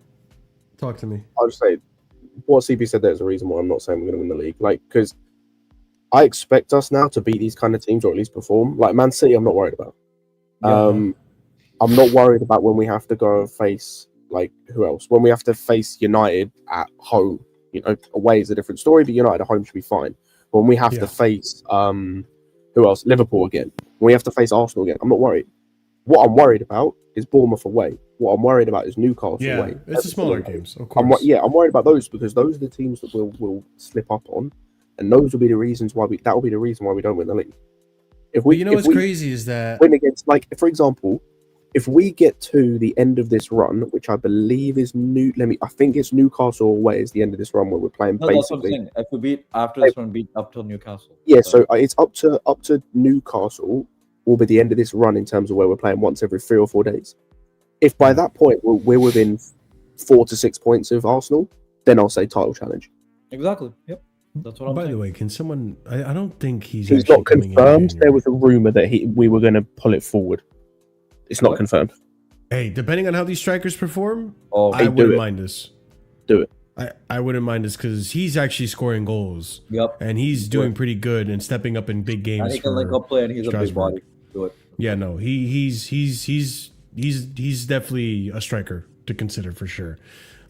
S1: Talk to me.
S4: I'll just say what CP said. There's a reason why I'm not saying we're going to win the league. Like, because I expect us now to beat these kind of teams or at least perform. Like Man City, I'm not worried about. I'm not worried about when we have to go and face like who else. When we have to face United at home, you know, away is a different story. But United at home should be fine. When we have to face who else? Liverpool again. When we have to face Arsenal again, I'm not worried. What I'm worried about is Bournemouth away. What I'm worried about is Newcastle away.
S1: It's the smaller games, of course.
S4: I'm worried about those because those are the teams that we'll slip up on, and those will be the reasons why that will be the reason why we don't win the league. If we,
S1: what's crazy is that
S4: win against, like, for example, if we get to the end of this run, which I believe is I think it's Newcastle away is the end of this run where we're playing basically.
S6: That's what I'm saying. If we beat after this one, beat up till Newcastle.
S4: Yeah, so it's up to Newcastle will be the end of this run in terms of where we're playing once every 3 or 4 days. If by that point we're within 4 to 6 points of Arsenal, then I'll say title challenge.
S6: Exactly. Yep. That's what I'm saying.
S1: By the way, can someone? I don't think he's
S4: not confirmed. There was a rumor that we were going to pull it forward. It's not confirmed.
S1: Hey, depending on how these strikers perform,
S4: I
S1: wouldn't mind this.
S4: Do it.
S1: I wouldn't mind this because he's actually scoring goals.
S6: Yep.
S1: And he's doing pretty good and stepping up in big games.
S6: And he can link up play, and he's a big body. Do it.
S1: Yeah, no, he's definitely a striker. to consider for sure.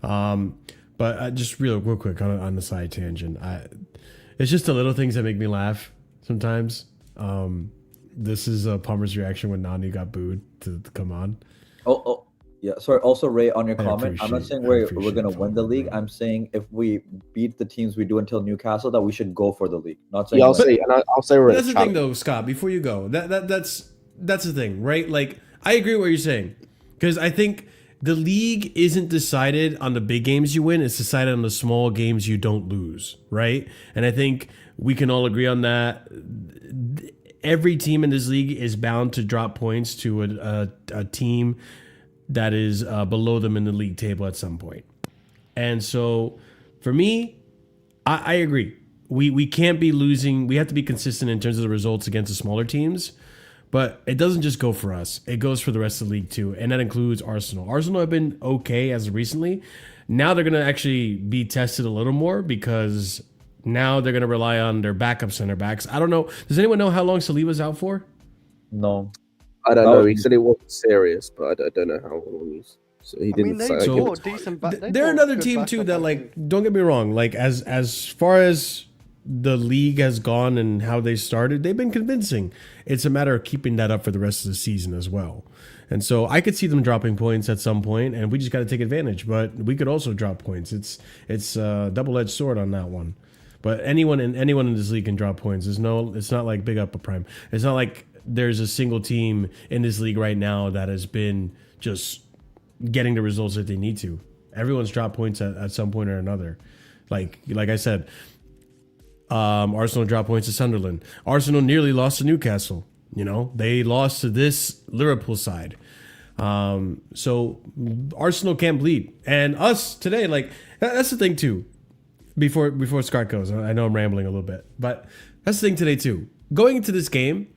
S1: But just real quick on the side tangent, it's just the little things that make me laugh sometimes. This is Palmer's reaction when Nani got booed to come on.
S6: Oh, yeah. Sorry. Also, Ray, on your
S1: I
S6: comment, I'm not saying
S1: I
S6: we're
S1: appreciate
S6: gonna win the league.
S1: bro.
S6: I'm saying if we beat the teams we do until Newcastle, that we should go for the league. Not saying
S4: Yeah, I'll
S6: like,
S4: say, and I'll say we're in
S1: That's
S4: a
S1: the thing,
S4: challenge.
S1: though, Scott. Before you go, that's the thing, right? Like, I agree with what you're saying, because I think the league isn't decided on the big games you win; it's decided on the small games you don't lose, right? And I think we can all agree on that. Every team in this league is bound to drop points to a team that is below them in the league table at some point. And so, for me, I agree. We can't be losing. We have to be consistent in terms of the results against the smaller teams. But it doesn't just go for us. It goes for the rest of the league too. And that includes Arsenal. Arsenal have been okay as of recently. Now they're going to actually be tested a little more because now they're going to rely on their backup center backs. I don't know. Does anyone know how long Saliba's out for?
S6: no.
S4: I don't
S6: That
S4: know.
S6: was-
S4: He said it wasn't serious, but I don't know how long he's. So he
S5: I
S4: didn't
S5: mean, they
S4: say.
S1: So-
S5: bought decent back.
S1: They're another team too that, like, don't get me wrong. Like, as far as the league has gone and how they started, they've been convincing. It's a matter of keeping that up for the rest of the season as well. And so I could see them dropping points at some point, and we just got to take advantage. But we could also drop points. It's a double-edged sword on that one. But anyone in this league can drop points. It's not like big up a prime. It's not like there's a single team in this league right now that has been just getting the results that they need to. Everyone's dropped points at some point or another. Like I said, Arsenal dropped points to Sunderland. Arsenal nearly lost to Newcastle. You know, they lost to this Liverpool side. So Arsenal can't bleed. And us today, like, that's the thing too. Before Scott goes, I know I'm rambling a little bit, but that's the thing today too. Going into this game,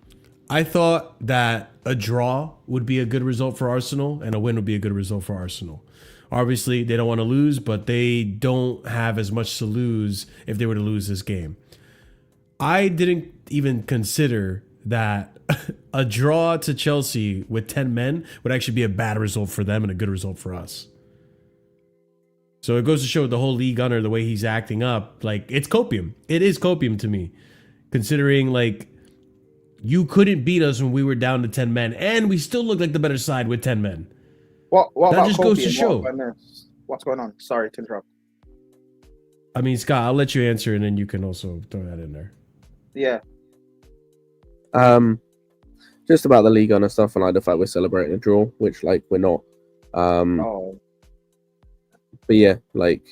S1: I thought that a draw would be a good result for Arsenal and a win would be a good result for Arsenal. Obviously, they don't want to lose, but they don't have as much to lose if they were to lose this game. I didn't even consider that a draw to Chelsea with 10 men would actually be a bad result for them and a good result for us. So it goes to show the whole league under the way he's acting up. Like, it's copium. It is copium to me, considering, like, you couldn't beat us when we were down to 10 men, and we still look like the better side with 10 men.
S10: What
S1: That
S10: about
S1: just goes
S10: Kobe
S1: to
S10: and
S1: show.
S10: what about this? What's going on? Sorry to interrupt.
S1: I mean, Scott, I'll let you answer, and then you can also throw that in there.
S10: Yeah.
S4: Just about the league and stuff, and like the fact we're celebrating a draw, which like we're not.
S10: Oh.
S4: But yeah, like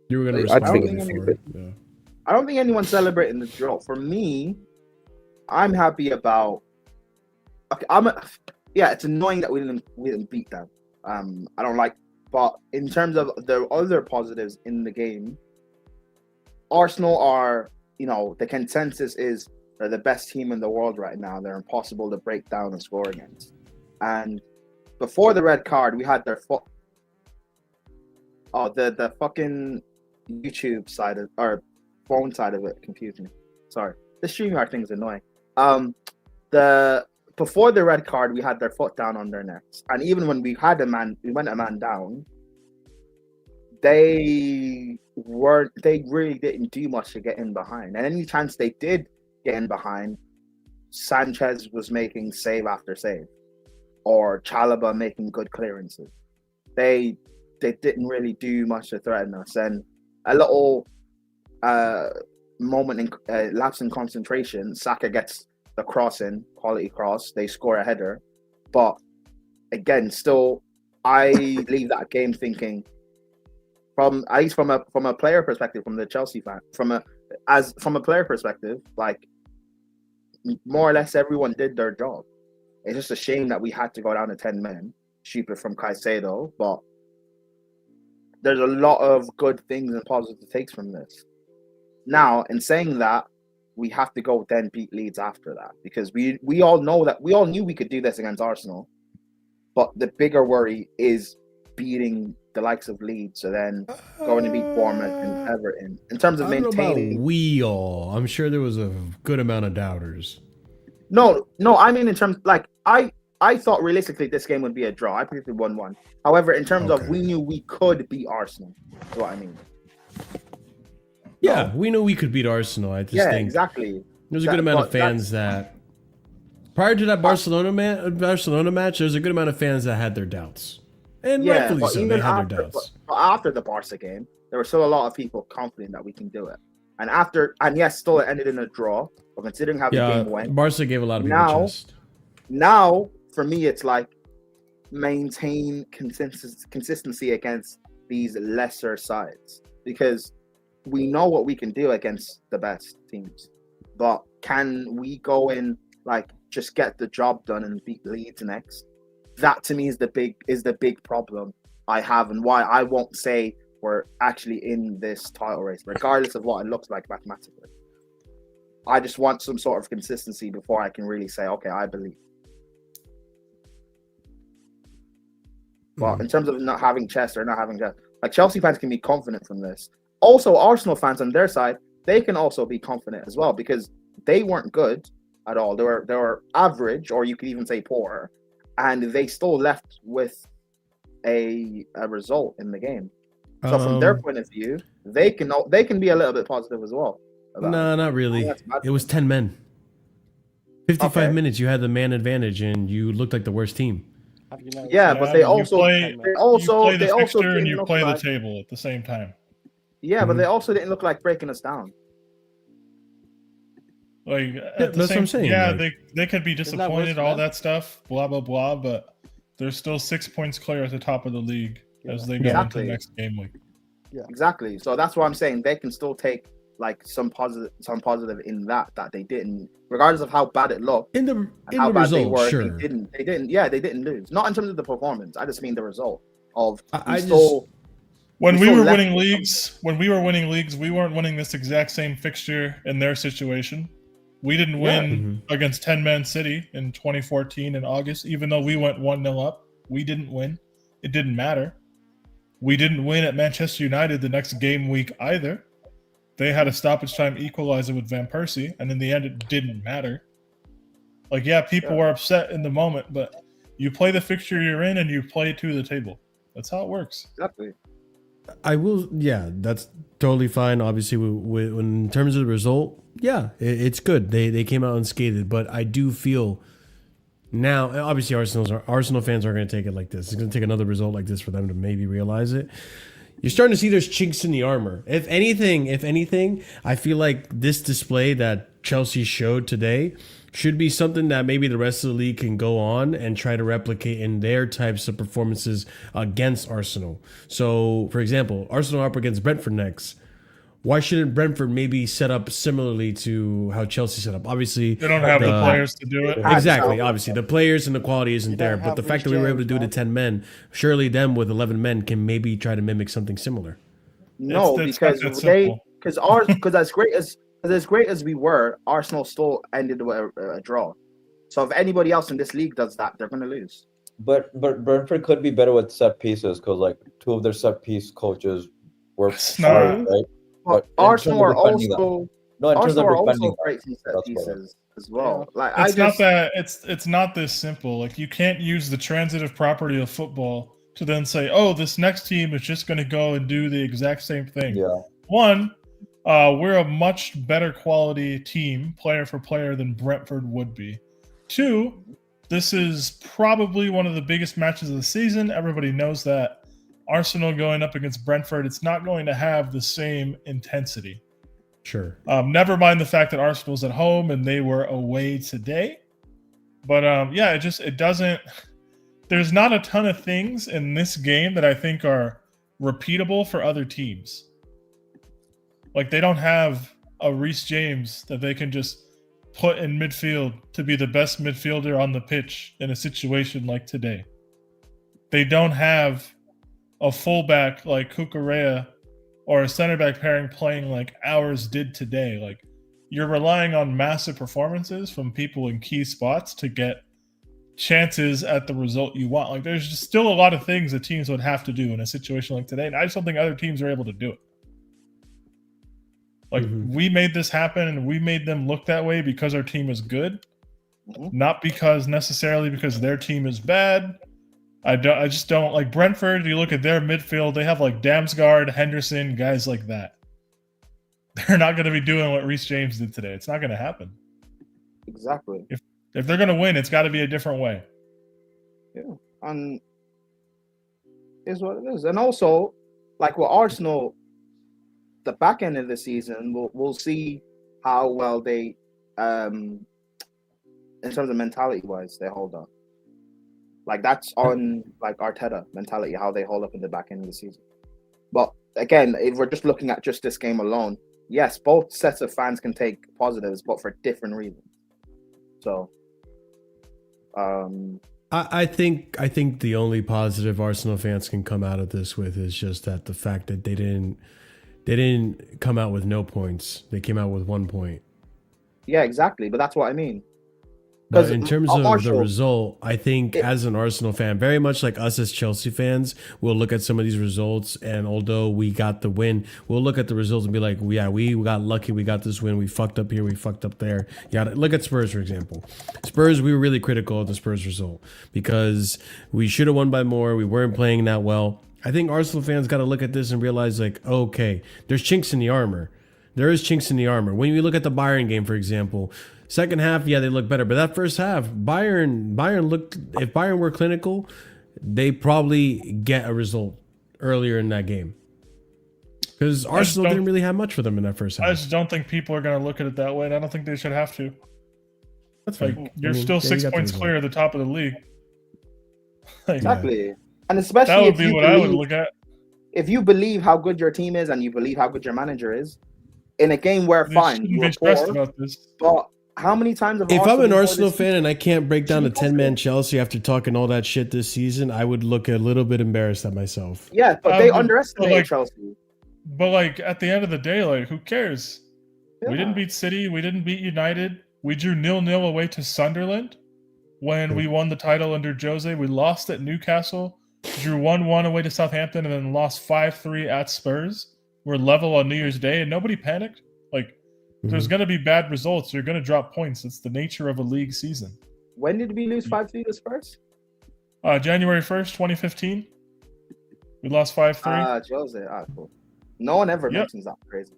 S1: You were going to
S4: I
S1: respond
S10: think
S1: before. Yeah.
S10: I don't think anyone's celebrating the draw. For me, I'm happy about. Okay, it's annoying that we didn't beat them. I don't like, but in terms of the other positives in the game, Arsenal are, the consensus is they're the best team in the world right now. They're impossible to break down and score against. And before the red card, we had their foot. Oh, the fucking YouTube side or phone side of it confused me. Sorry, the StreamYard thing is annoying. Before the red card, we had their foot down on their necks, and even when we went a man down. They really didn't do much to get in behind, and any chance they did get in behind, Sanchez was making save after save, or Chalobah making good clearances. They didn't really do much to threaten us, and a little moment in lapse in concentration, Saka gets the cross in, quality cross, they score a header, but again, still, I leave that game thinking, at least from a player perspective, from the Chelsea fan, from a player perspective, like more or less everyone did their job. It's just a shame that we had to go down to 10 men, stupid from Kaisedo, but there's a lot of good things and positive takes from this. Now, in saying that, we have to go then beat Leeds after that, because we all knew we could do this against Arsenal, but the bigger worry is beating the likes of Leeds, so then going to beat Bournemouth and Everton. In terms of
S1: I don't know
S10: maintaining,
S1: about we all. I'm sure there was a good amount of doubters.
S10: no, I mean in terms like I thought realistically this game would be a draw. I predicted 1-1. However, in terms of
S1: Okay.
S10: we knew we could beat Arsenal. That's what I mean.
S1: Yeah, we know we could beat Arsenal. I just
S10: Yeah,
S1: think
S10: exactly.
S1: there's a good amount of fans that prior to that Barcelona match, there's a good amount of fans that had their doubts, and
S10: Yeah,
S1: rightfully
S10: but
S1: so.
S10: even
S1: They had
S10: after,
S1: their doubts.
S10: but after the Barca game, there were still a lot of people confident that we can do it. And yes, still it ended in a draw. But considering how the
S1: Yeah,
S10: game went,
S1: Barca gave a lot of people
S10: now,
S1: chest.
S10: now for me, it's like maintain consistency against these lesser sides because we know what we can do against the best teams. But can we go in like just get the job done and beat Leeds next? That to me is the big problem I have, and why I won't say we're actually in this title race, regardless of what it looks like mathematically. I just want some sort of consistency before I can really say, okay, I believe. But in terms of not having chest or not having chest, like Chelsea fans can be confident from this. Also, Arsenal fans on their side, they can also be confident as well because they weren't good at all. They were average, or you could even say poor, and they still left with a result in the game. So from their point of view, they can be a little bit positive as well.
S1: No, not really. It was 10 men. 55 minutes, you had the man advantage, and you looked like the worst team.
S10: Yeah, but they also
S11: play the fixture and you play the table at the same time.
S10: Yeah, but they also didn't look like breaking us down.
S11: Like
S1: that's what I'm saying.
S11: Yeah,
S1: like,
S11: they could be disappointed, all that stuff, blah blah blah, but they're still 6 points clear at the top of the league as they go into the next game week.
S10: Yeah, exactly. So that's why I'm saying they can still take like some positive in that they didn't, regardless of how bad it looked
S1: in the
S10: bad
S1: result,
S10: they were.
S1: sure.
S10: They didn't lose. Not in terms of the performance. I just mean the result of
S11: when we were winning leagues, we weren't winning this exact same fixture in their situation. We didn't win against 10-man City in 2014 in August, even though we went 1-0 up. We didn't win. It didn't matter. We didn't win at Manchester United the next game week either. They had a stoppage time equalizer with Van Persie, and in the end, it didn't matter. Like, yeah, people were upset in the moment, but you play the fixture you're in and you play to the table. That's how it works.
S10: Exactly.
S1: I will, that's totally fine. Obviously, in terms of the result, it's good. They came out unscathed, but I do feel now, obviously, Arsenal fans aren't going to take it like this. It's going to take another result like this for them to maybe realize it. You're starting to see there's chinks in the armor. If anything, I feel like this display that Chelsea showed today should be something that maybe the rest of the league can go on and try to replicate in their types of performances against Arsenal. So, for example, Arsenal up against Brentford next. Why shouldn't Brentford maybe set up similarly to how Chelsea set up? Obviously,
S11: they don't have the players to do it.
S1: Exactly. Obviously, the players and the quality isn't there. But the fact that we were able to do it to 10 men, surely them with 11 men can maybe try to mimic something similar.
S10: No, because as great as we were, Arsenal still ended with a draw. So if anybody else in this league does that, they're going to lose.
S6: But Brentford could be better with set pieces because like two of their set piece coaches were fired, right?
S10: But Arsenal are also
S6: defending
S10: great in set pieces as well. Like
S11: it's not this simple. Like you can't use the transitive property of football to then say, oh, this next team is just going to go and do the exact same thing.
S6: Yeah.
S11: One, we're a much better quality team, player for player, than Brentford would be. Two, this is probably one of the biggest matches of the season. Everybody knows that. Arsenal going up against Brentford, it's not going to have the same intensity.
S1: Sure.
S11: Never mind the fact that Arsenal's at home and they were away today. But it doesn't. There's not a ton of things in this game that I think are repeatable for other teams. Like they don't have a Reese James that they can just put in midfield to be the best midfielder on the pitch in a situation like today. They don't have a fullback like Cucurella or a center back pairing playing like ours did today. Like you're relying on massive performances from people in key spots to get chances at the result you want. Like there's just still a lot of things that teams would have to do in a situation like today, and I just don't think other teams are able to do it. Like we made this happen and we made them look that way because our team is good. not because necessarily because their team is bad. I just don't like Brentford. You look at their midfield; they have like Damsgaard, Henderson, guys like that. They're not going to be doing what Reese James did today. It's not going to happen.
S10: Exactly.
S11: If they're going to win, it's got to be a different way.
S10: Yeah, and is what it is. And also, like with Arsenal, the back end of the season, we'll see how well they, in terms of mentality wise, they hold up. Like that's on like Arteta mentality, how they hold up in the back end of the season. But again, if we're just looking at just this game alone, yes, both sets of fans can take positives, but for different reasons. So,
S1: I think the only positive Arsenal fans can come out of this with is just that the fact that they didn't come out with no points. They came out with 1 point.
S10: yeah, exactly. But that's what I mean.
S1: But in terms of the
S10: Marshall,
S1: result, I think as an Arsenal fan, very much like us as Chelsea fans, we'll look at some of these results, and although we got the win, we'll look at the results and be like, yeah, we got lucky, we got this win, we fucked up here, we fucked up there. Yeah, look at Spurs, for example. Spurs, we were really critical of the Spurs result because we should have won by more, we weren't playing that well. I think Arsenal fans got to look at this and realize, like, okay, there's chinks in the armor. There is chinks in the armor. When you look at the Bayern game, for example, second half, yeah, they look better. But that first half, Bayern looked, if Bayern were clinical, they probably get a result earlier in that game. Because Arsenal didn't really have much for them in that first half.
S11: I just don't think people are going to look at it that way, and I don't think they should have to.
S1: That's
S11: like,
S1: fine.
S11: you're still 6 points clear at the top of the league. Like,
S10: exactly. And especially
S11: that would be what I would look at.
S10: If you believe how good your team is and you believe how good your manager is, in a game where fine, you were poor,
S11: about this.
S10: But how many times have
S1: if
S10: Arsenal
S1: I'm an
S10: before
S1: Arsenal
S10: this
S1: fan and I can't break down a 10-man Chelsea after talking all that shit this season, I would look a little bit embarrassed at myself.
S10: Yeah, but they underestimated Chelsea.
S11: But like at the end of the day, like who cares?
S10: Yeah.
S11: We didn't beat City. We didn't beat United. We drew 0-0 away to Sunderland when we won the title under Jose. We lost at Newcastle. Drew 1-1 away to Southampton and then lost 5-3 at Spurs. We're level on New Year's Day and nobody panicked. Like there's going to be bad results. You're going to drop points. It's the nature of a league season.
S10: When did we lose 5-3 to Spurs?
S11: January 1st, 2015. We lost 5-3.
S10: Jose. Cool. No one ever mentions that. Crazy.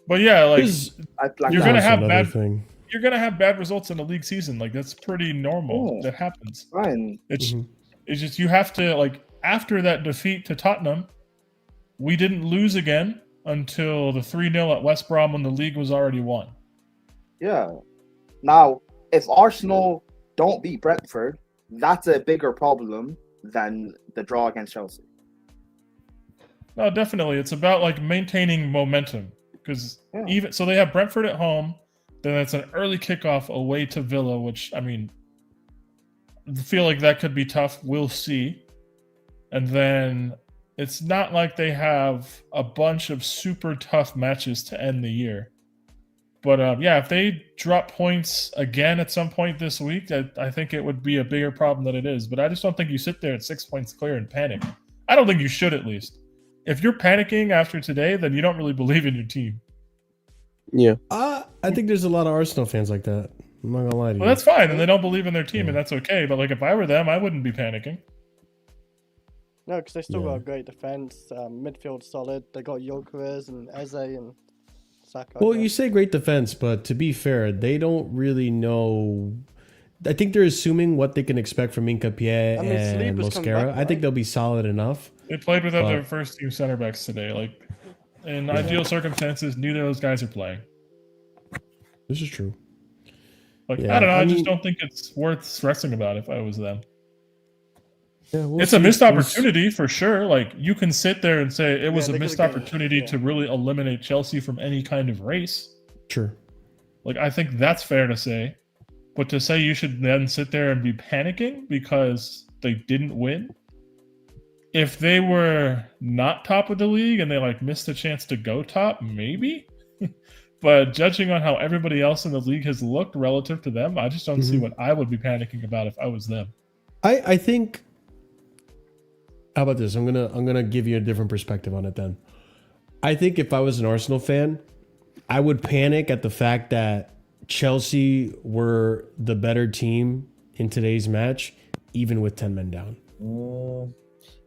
S11: But yeah, like you're going to have bad.
S1: Thing.
S11: You're going to have bad results in a league season. Like that's pretty normal. That happens.
S10: Fine.
S11: It's just you have to like after that defeat to Tottenham, we didn't lose again until the 3-0 at West Brom when the league was already won.
S10: Yeah. Now, if Arsenal don't beat Brentford, that's a bigger problem than the draw against Chelsea.
S11: No, definitely. It's about like maintaining momentum because even so they have Brentford at home, then it's an early kickoff away to Villa, which I mean, I feel like that could be tough. We'll see. And then it's not like they have a bunch of super tough matches to end the year. But yeah, if they drop points again at some point this week, I think it would be a bigger problem than it is. But I just don't think you sit there at 6 points clear and panic. I don't think you should, at least. If you're panicking after today, then you don't really believe in your team.
S4: Yeah.
S1: I think there's a lot of Arsenal fans like that. I'm not gonna lie to you.
S11: Well, that's fine, and they don't believe in their team, and that's okay. But like, if I were them, I wouldn't be panicking.
S5: No, because they still got a great defense, midfield solid. They got Gyökeres and Eze and Saka.
S1: Well, you say great defense, but to be fair, they don't really know. I think they're assuming what they can expect from Hincapié and Mosquera. I think they'll be solid enough.
S11: They played without their first team center backs today. Like, in ideal circumstances, neither of those guys are playing.
S1: This is true.
S11: Like, I don't know. I just don't think it's worth stressing about if I was them.
S1: Yeah,
S11: it's a missed opportunity for sure. Like, you can sit there and say it was a missed opportunity to really eliminate Chelsea from any kind of race.
S1: Sure.
S11: Like, I think that's fair to say. But to say you should then sit there and be panicking because they didn't win, if they were not top of the league and they like missed a chance to go top, maybe. But judging on how everybody else in the league has looked relative to them, I just don't see what I would be panicking about if I was them.
S1: I think. How about this? I'm gonna give you a different perspective on it then. I think if I was an Arsenal fan, I would panic at the fact that Chelsea were the better team in today's match, even with 10 men down.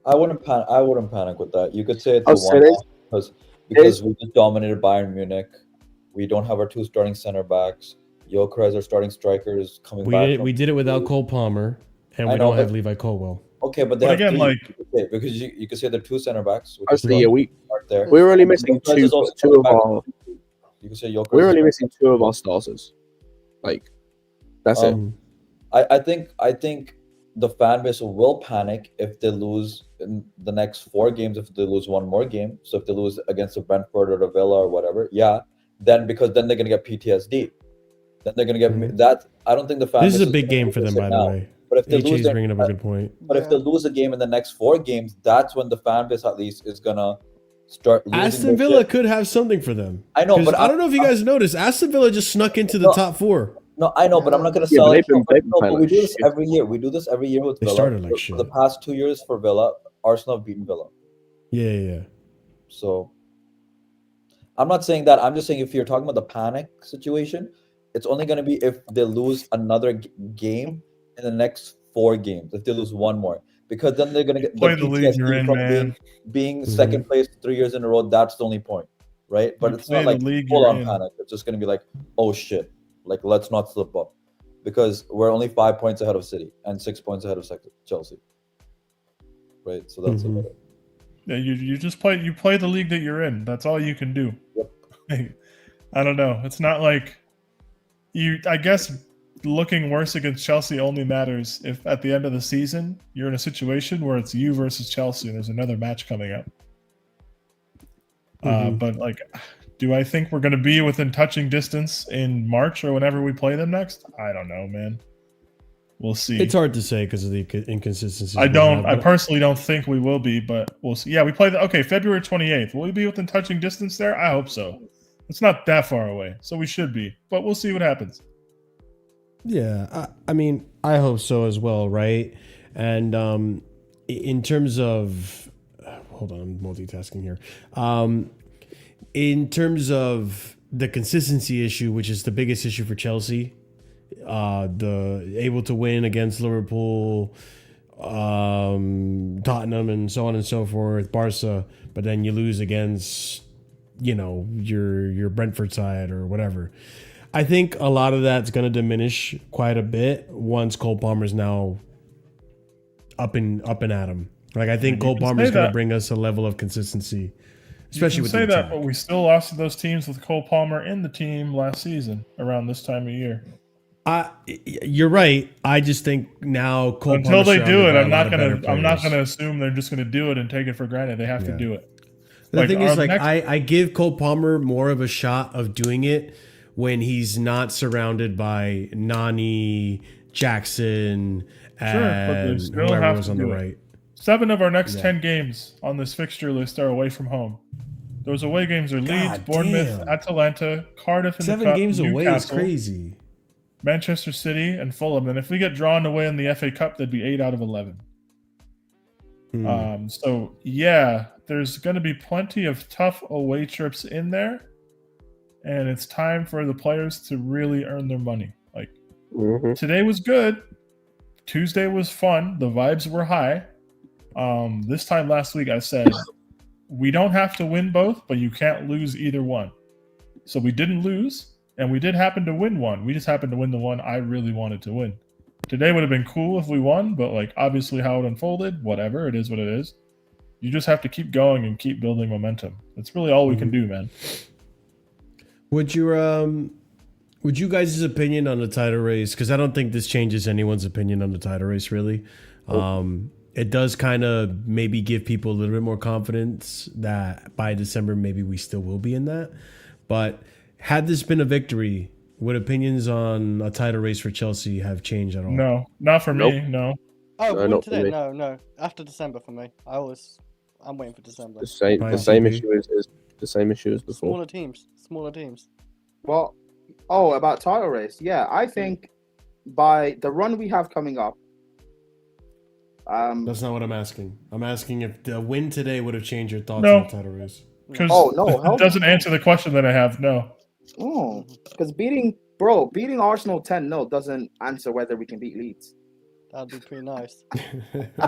S6: I wouldn't panic with that. You could say it's
S4: I'll
S6: a
S4: say
S6: one
S4: this.
S6: because we just dominated Bayern Munich. We don't have our 2 starting center backs. Gyökeres, our starting striker, is coming back.
S1: We did it without Cole Palmer, and
S6: I
S1: we
S6: know,
S1: don't have
S6: but-
S1: Levi Colwell.
S6: Okay, but they have
S11: again,
S6: 3,
S11: like,
S6: okay, because you could say they're 2 center backs. Which
S4: Actually,
S6: is
S4: yeah, we
S6: aren't there.
S4: we're only missing
S6: Gyökeres
S4: two
S6: is also
S4: of
S6: coming
S4: our.
S6: back. You could say Gyökeres
S4: We're
S6: is
S4: only
S6: back.
S4: missing 2 of our starters. Like, that's it.
S6: I think the fan base will panic if they lose in the next 4 games. If they lose one more game, so if they lose against the Brentford or the Villa or whatever, then because then they're gonna get PTSD. Then they're gonna get that. I don't think the fan.
S1: This is
S6: base
S1: a big
S6: gonna
S1: game
S6: do
S1: for them,
S6: this
S1: by the
S6: now.
S1: way.
S6: But if they
S1: HA
S6: lose,
S1: is bringing up a good point.
S6: But if they lose a game in the next 4 games, that's when the fan base at least is gonna start losing.
S1: Aston
S6: their
S1: Villa
S6: shit.
S1: could have something for them.
S6: I know,
S1: 'Cause
S6: but
S1: I don't know if you guys noticed. Aston Villa just snuck into the top 4.
S6: No, I know, but I'm not gonna
S4: Yeah,
S6: sell
S4: but
S6: it.
S4: they've been
S6: No,
S4: playing
S6: but we
S4: like
S6: do this
S4: shit.
S6: every year. We do this every year with
S1: They
S6: Villa.
S1: started like
S6: for
S1: shit.
S6: the past 2 years for Villa, Arsenal have beaten Villa.
S1: Yeah.
S6: So I'm not saying that. I'm just saying if you're talking about the panic situation, it's only going to be if they lose another game in the next 4 games. If they lose one more, because then they're going to get
S11: Play the league you're in,
S6: from
S11: man.
S6: being second place 3 years in a row. That's the only point, right? But
S11: You
S6: it's
S11: play
S6: not
S11: the
S6: like
S11: league
S6: full
S11: you're
S6: on
S11: in.
S6: panic. It's just going to be like, oh shit, like let's not slip up, because we're only 5 points ahead of City and 6 points ahead of Chelsea, right? So that's about it.
S11: Yeah, you just play the league that you're in. That's all you can do.
S6: Yep.
S11: I don't know. It's not like I guess looking worse against Chelsea only matters if at the end of the season you're in a situation where it's you versus Chelsea and there's another match coming up. But like, do I think we're going to be within touching distance in March or whenever we play them next? I don't know, man. We'll see.
S1: It's hard to say because of the inconsistencies.
S11: I personally don't think we will be, but we'll see. Yeah, we play February 28th. Will we be within touching distance there? I hope so. It's not that far away, so we should be, but we'll see what happens.
S1: Yeah, I mean, I hope so as well, right? And in terms of, hold on, I'm multitasking here. In terms of the consistency issue, which is the biggest issue for Chelsea, the able to win against Liverpool, Tottenham, and so on and so forth, Barca, but then you lose against, your Brentford side or whatever. I think a lot of that's going to diminish quite a bit once Cole Palmer's now up and at him. Like, I think Cole Palmer's going to bring us a level of consistency, especially with the attack.
S11: But we still lost to those teams with Cole Palmer in the team last season around this time of year.
S1: You're right. I just think now Cole
S11: until
S1: Palmer's
S11: they do it,
S1: surrounded
S11: I'm
S1: by a
S11: not
S1: lot of
S11: gonna.
S1: better
S11: I'm not
S1: players.
S11: gonna assume they're just gonna do it and take it for granted. They have to do it.
S1: The thing is, I give Cole Palmer more of a shot of doing it when he's not surrounded by Nani, Jackson, and whoever was on the right.
S11: 7 of our next 10 games on this fixture list are away from home. Those away games are Leeds, Bournemouth,
S1: damn.
S11: Atalanta, Cardiff in
S1: 7
S11: the cup,
S1: games away is
S11: Newcastle,
S1: crazy.
S11: Manchester City, and Fulham. And if we get drawn away in the FA Cup, that'd be 8 out of 11. So yeah, there's going to be plenty of tough away trips in there, and it's time for the players to really earn their money. Like today was good, Tuesday was fun, the vibes were high. This time last week I said we don't have to win both, but you can't lose either one. So we didn't lose, and we did happen to win one. We just happened to win the one I really wanted to win. Today would have been cool if we won, but like obviously how it unfolded, whatever, it is what it is. You just have to keep going and keep building momentum. That's really all we can do, man.
S1: Would you guys' opinion on the title race? Because I don't think this changes anyone's opinion on the title race, really. It does kind of maybe give people a little bit more confidence that by December maybe we still will be in that. But had this been a victory, would opinions on a title race for Chelsea have changed at all?
S11: No, not for me. No.
S5: Oh,
S4: No,
S5: win
S4: not for
S5: today?
S4: me.
S5: No. After December for me. I'm waiting for December.
S4: The same issue is the same issue as before.
S5: Smaller teams.
S10: Well, about title race. Yeah, I think by the run we have coming up.
S1: That's not what I'm asking. I'm asking if the win today would have changed your thoughts
S11: No.
S1: on the title race.
S11: Because
S10: no,
S11: it doesn't answer the question that I have. No.
S10: Because beating Bro, beating Arsenal 10-0 doesn't answer whether we can beat Leeds.
S5: That'd be pretty nice.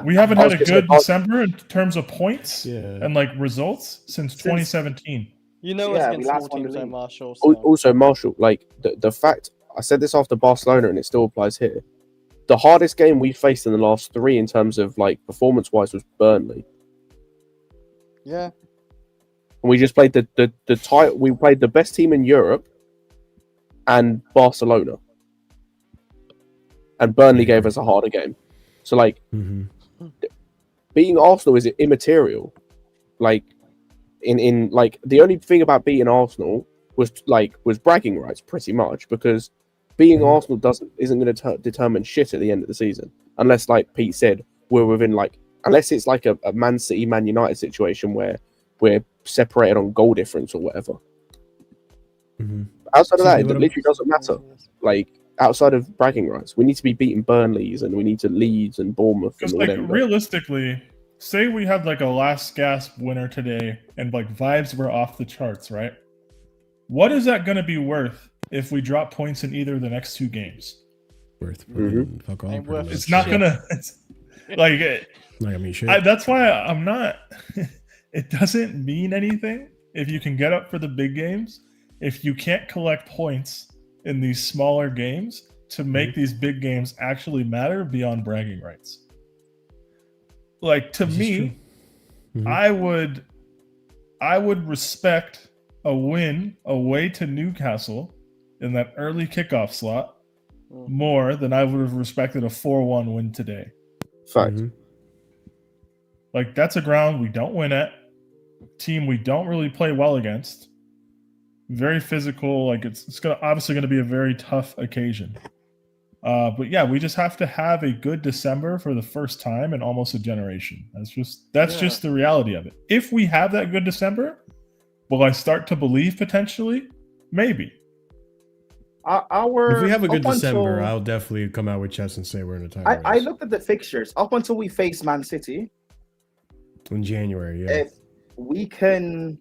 S11: We haven't
S4: I
S11: had
S4: was
S11: a
S4: gonna say,
S11: good December in terms of points
S1: Yeah.
S11: and like results since 2017.
S5: You know it's
S10: Yeah, we
S5: against small
S10: last won the
S5: teams, though,
S10: league.
S5: Marshall. So.
S4: Also, Marshall, like the fact I said this after Barcelona, and it still applies here. The hardest game we faced in the last 3 in terms of like performance-wise was Burnley,
S5: Yeah.
S4: and we just played we played the best team in Europe, and Barcelona, and Burnley gave us a harder game. So like, beating Arsenal is immaterial. Like, in like the only thing about beating Arsenal was bragging rights, pretty much, because beating Arsenal isn't going to determine shit at the end of the season, unless, like Pete said, we're within unless it's like a Man City, Man United situation where we're separated on goal difference or whatever. Outside of that, it literally doesn't matter. Like, outside of bragging rights, we need to be beating Burnleys and we need to Leeds and Bournemouth.
S11: Because
S4: and
S11: like
S4: whatever.
S11: realistically, say we had like a last gasp winner today and like vibes were off the charts, right? What is that going to be worth if we drop points in either of the next 2 games?
S1: Worth fuck all.
S5: Ain't worth
S1: pretty
S11: It's
S1: much.
S11: not gonna. It's, like
S1: Like, I mean, shit.
S11: that's why I'm not. It doesn't mean anything if you can get up for the big games. If you can't collect points in these smaller games to make these big games actually matter beyond bragging rights. Like, to me, I would respect a win away to Newcastle in that early kickoff slot more than I would have respected a 4-1 win today.
S4: Fact.
S11: Like, that's a ground we don't win at, team we don't really play well against. Very physical. Like, it's obviously going to be a very tough occasion. But yeah, we just have to have a good December for the first time in almost a generation. That's just the reality of it. If we have that good December, will I start to believe potentially? Maybe.
S1: If we have a good December, I'll definitely come out with chest and say we're in a title race.
S10: I looked at the fixtures up until we face Man City.
S1: In January, yeah.
S10: If we can,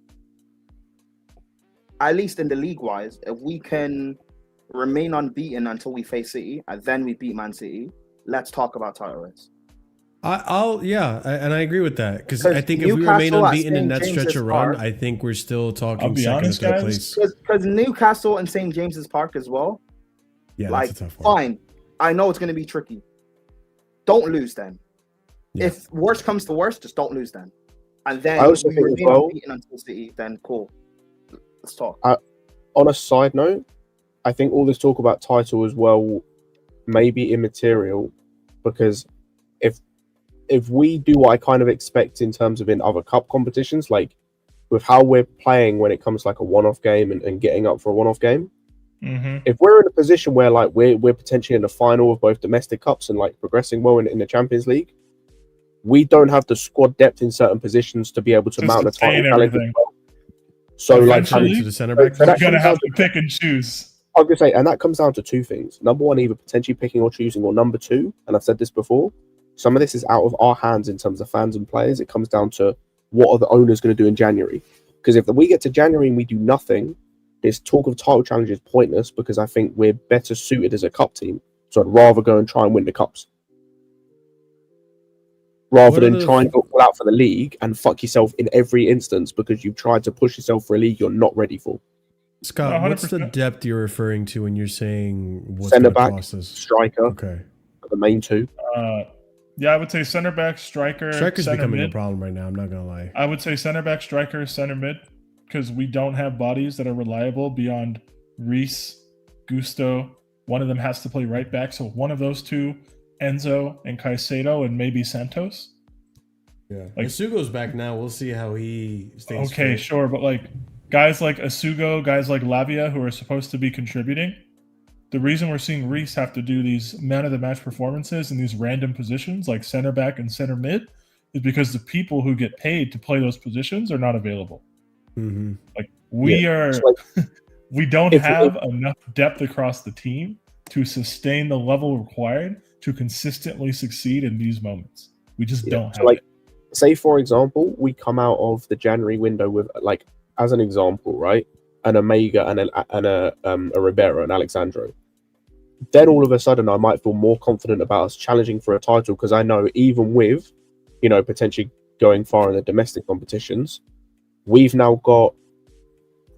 S10: at least in the league-wise, if we can remain unbeaten until we face City, and then we beat Man City, let's talk about title race.
S1: And I agree with that, because I think if we remain unbeaten in that stretch of run, I think we're still talking second or third place.
S10: Because Newcastle and St. James's Park as well.
S1: Yeah,
S10: like,
S1: that's a tough one.
S10: fine. I know it's going to be tricky. Don't lose then.
S1: Yeah.
S10: If worst comes to worst, just don't lose then. And then
S4: I also
S10: we
S4: think as
S10: remain
S4: well,
S10: unbeaten until City, then cool. Let's talk.
S4: On a side note, I think all this talk about title as well may be immaterial, because if we do what I kind of expect in terms of in other cup competitions, like with how we're playing when it comes to like a one-off game and getting up for a one-off game, if we're in a position where like we're potentially in the final of both domestic cups and like progressing well in the Champions League, we don't have the squad depth in certain positions to be able to mount a title challenge as well. So like,
S1: to the center back,
S11: you're gonna have to pick and choose.
S4: I was gonna say, and that comes down to 2 things. Number one, either potentially picking or choosing, or number 2, and I've said this before, some of this is out of our hands in terms of fans and players. It comes down to what are the owners going to do in January. Because if we get to January and we do nothing, this talk of title challenge is pointless, because I think we're better suited as a cup team. So I'd rather go and try and win the cups, rather than try and go all out for the league and fuck yourself in every instance because you've tried to push yourself for a league you're not ready for.
S1: Scott, what's the depth you're referring to when you're saying what's
S4: Centre
S1: gonna
S4: back,
S1: cost us?
S4: striker.
S1: Okay.
S4: The main 2.
S11: Yeah, I would say center back, striker.
S1: Striker's
S11: center
S1: becoming
S11: mid.
S1: a problem right now. I'm not gonna lie.
S11: I would say center back, striker, center mid, because we don't have bodies that are reliable beyond Reese, Gusto. One of them has to play right back, so one of those 2, Enzo and Kaisedo, and maybe Santos.
S1: Yeah, like Asugo's back now. We'll see how he stays.
S11: Okay,
S1: fit.
S11: sure, but like guys like Asugo, guys like Lavia, who are supposed to be contributing. The reason we're seeing Reese have to do these man of the match performances in these random positions like center back and center mid is because the people who get paid to play those positions are not available. Like we we don't have enough depth across the team to sustain the level required to consistently succeed in these moments. We just don't have it.
S4: Say for example, we come out of the January window with, like, as an example, right? an Omega, and a Ribeiro and Alexandro, then all of a sudden I might feel more confident about us challenging for a title, because I know even with, potentially going far in the domestic competitions, we've now got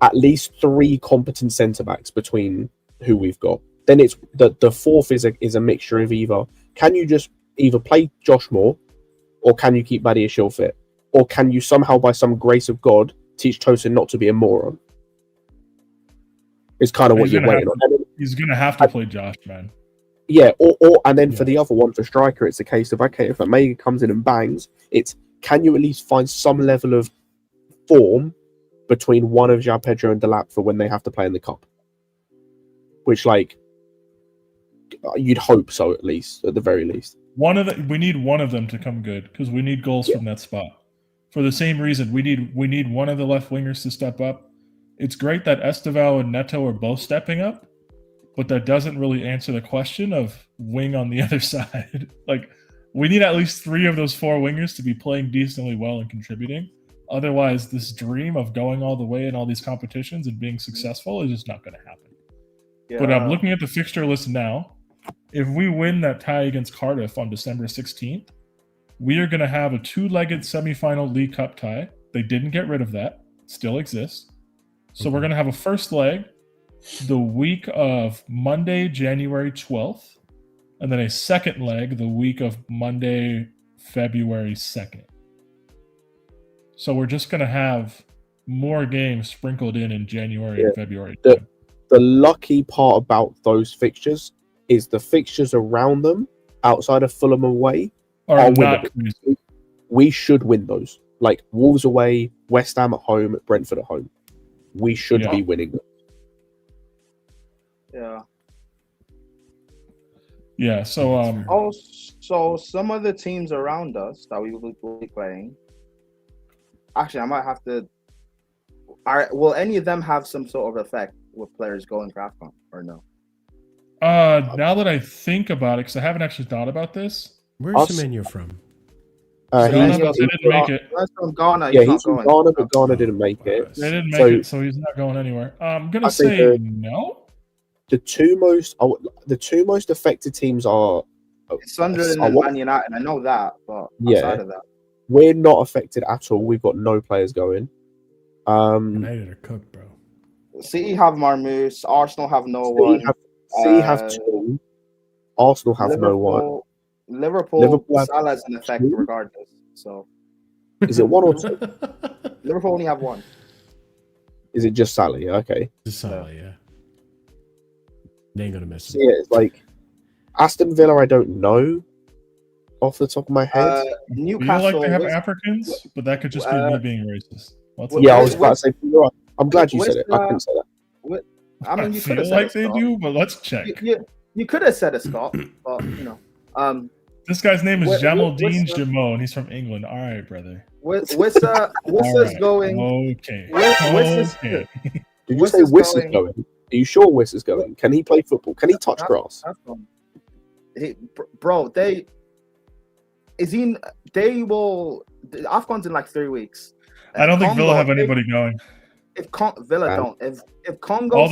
S4: at least 3 competent centre backs between who we've got. Then it's the fourth is a mixture of either can you just either play Josh Moore, or can you keep Badiashile fit, or can you somehow by some grace of God teach Tosin not to be a moron? It's kind of what you're waiting on.
S11: He's gonna have to play Josh, man.
S4: Yeah, and then for the other one, for striker, it's a case of, okay, if Omega comes in and bangs, it's can you at least find some level of form between one of João Pedro and Delap for when they have to play in the cup, which you'd hope so, at the very least.
S11: We need one of them to come good, because we need goals from that spot. For the same reason, we need one of the left wingers to step up. It's great that Esteval and Neto are both stepping up, but that doesn't really answer the question of wing on the other side. We need at least 3 of those 4 wingers to be playing decently well and contributing. Otherwise, this dream of going all the way in all these competitions and being successful is just not going to happen.
S10: Yeah.
S11: But I'm looking at the fixture list now. If we win that tie against Cardiff on December 16th, we are going to have a 2-legged semifinal League Cup tie. They didn't get rid of that. It still exists. So we're going to have a first leg the week of Monday, January 12th, and then a second leg the week of Monday, February 2nd. So we're just going to have more games sprinkled in January and February.
S4: The lucky part about those fixtures is the fixtures around them, outside of Fulham away, are winnable. We should win those. Like Wolves away, West Ham at home, Brentford at home. We should be winning them.
S10: Yeah.
S11: Yeah, so
S10: so some of the teams around us that we will be playing. Actually, I might have to. Will any of them have some sort of effect with players going for AFCON or no?
S11: Now that I think about it, because I haven't actually thought about this.
S1: Where's the menu from?
S11: They didn't make it.
S10: That's from Ghana.
S4: Yeah, he's from Ghana, but Ghana didn't make it.
S11: They didn't make it, so he's not going anywhere. I'm gonna say no.
S4: The two most affected teams are
S10: Sunderland and Man United. I know that, but outside of that,
S4: we're not affected at all. We've got no players going.
S1: United are cooked, bro.
S10: City have Marmoush. Arsenal have no one.
S4: City have 2. Arsenal have no one.
S10: Liverpool Salah's in effect regardless. So
S4: is it 1 or 2?
S10: Liverpool only have 1.
S4: Is it just Salah? Yeah, okay.
S1: Just Salah, yeah. They ain't gonna miss him.
S4: Yeah, it's like Aston Villa. I don't know off the top of my head.
S10: Newcastle.
S11: I feel like they have Africans, but that could just be me being racist.
S4: I was about to say. I'm glad you said it. I couldn't say that.
S10: I mean, you could have
S11: said like they do, but let's check.
S10: You could have said it, Scott, but
S11: This guy's name is Jamaldine Jamon. He's from England. All right, brother.
S10: Wissa's going.
S11: Okay.
S4: Did you say Wiss is going? Are you sure Wiss is going? Can he play football? Can he touch grass?
S10: Bro, they will. The AFCON's in like 3 weeks.
S11: I don't think Villa have anybody going.
S10: If Villa don't, if Congo,
S11: all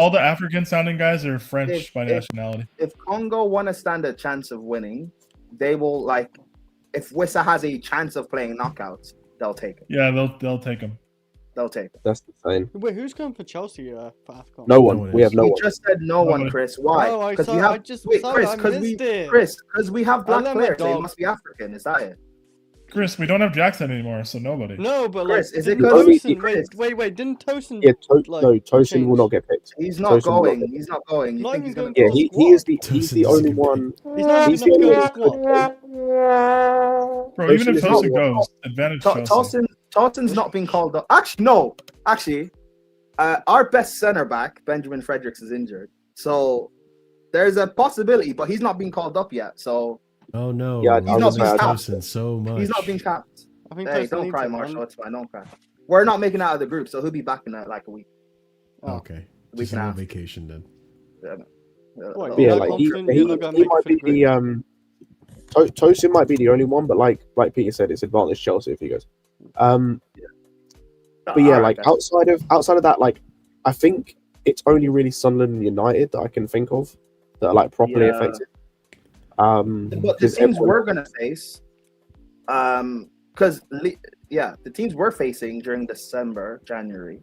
S11: the African sounding guys are French by nationality.
S10: If Congo want to stand a chance of winning, they will like. If Wissa has a chance of playing knockouts, they'll take it.
S11: Yeah, they'll take him.
S10: They'll take it.
S4: That's insane.
S5: Wait, who's going for Chelsea for AFCON?
S4: No one. We have no one.
S10: You just said no one, Chris. Why? Because we have. Because we have black players. They must be African. Is that it?
S11: Chris, we don't have Jackson anymore, so nobody.
S5: No, but
S10: Chris,
S5: like,
S10: is it
S5: Tosin? Wait, didn't Tosin?
S4: Yeah, Tosin will not get picked.
S10: He's not going. He's not going. You think he's going?
S4: Yeah, he is the only one.
S5: He's the only squad.
S11: Bro, even if Tosin goes, advantage Chelsea.
S10: Tosin's not being called up. Actually, no. Actually, our best center back, Benjamin Fredericks, is injured. So there's a possibility, but he's not being called up yet. So.
S1: Oh no!
S10: Yeah, he's not being
S1: capped. So much.
S10: He's not being capped.
S5: I think
S10: hey, don't cry, Marshall. It's fine. Don't cry. We're not making it out of the group, so he'll be back in like a week.
S1: Okay. Just on vacation then.
S4: Yeah, like he might be the Tosin might be the only one, but like Peter said, it's advantage Chelsea if he goes. But yeah, like outside of that, like I think it's only really Sunderland and United that I can think of that are like properly affected.
S10: But the teams we're gonna face, because the teams we're facing during December, January.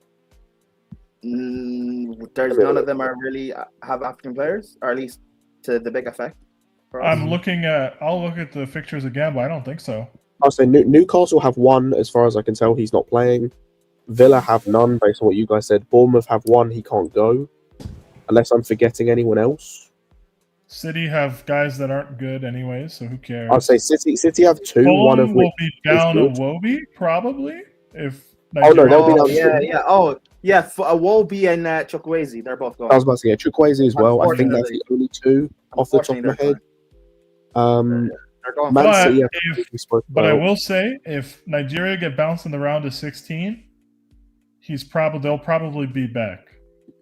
S10: There's none of them are really have African players, or at least to the big effect.
S11: I'll look at the fixtures again, but I don't think so.
S4: I'll say Newcastle have one, as far as I can tell. He's not playing. Villa have none, based on what you guys said. Bournemouth have one. He can't go, unless I'm forgetting anyone else.
S11: City have guys that aren't good anyways, so who cares?
S4: I'll say City have two.
S11: Fulham
S4: one of which
S11: will be down
S4: is
S11: a
S4: good.
S11: Wobie, probably. If
S4: They'll be down.
S10: Iwobi and Chukwueze, they're both gone.
S4: I was about to say Chukwueze as well. I think that's the only two off the top of my head. Man City,
S11: but I will say, if Nigeria get bounced in the round of 16, they'll probably be back.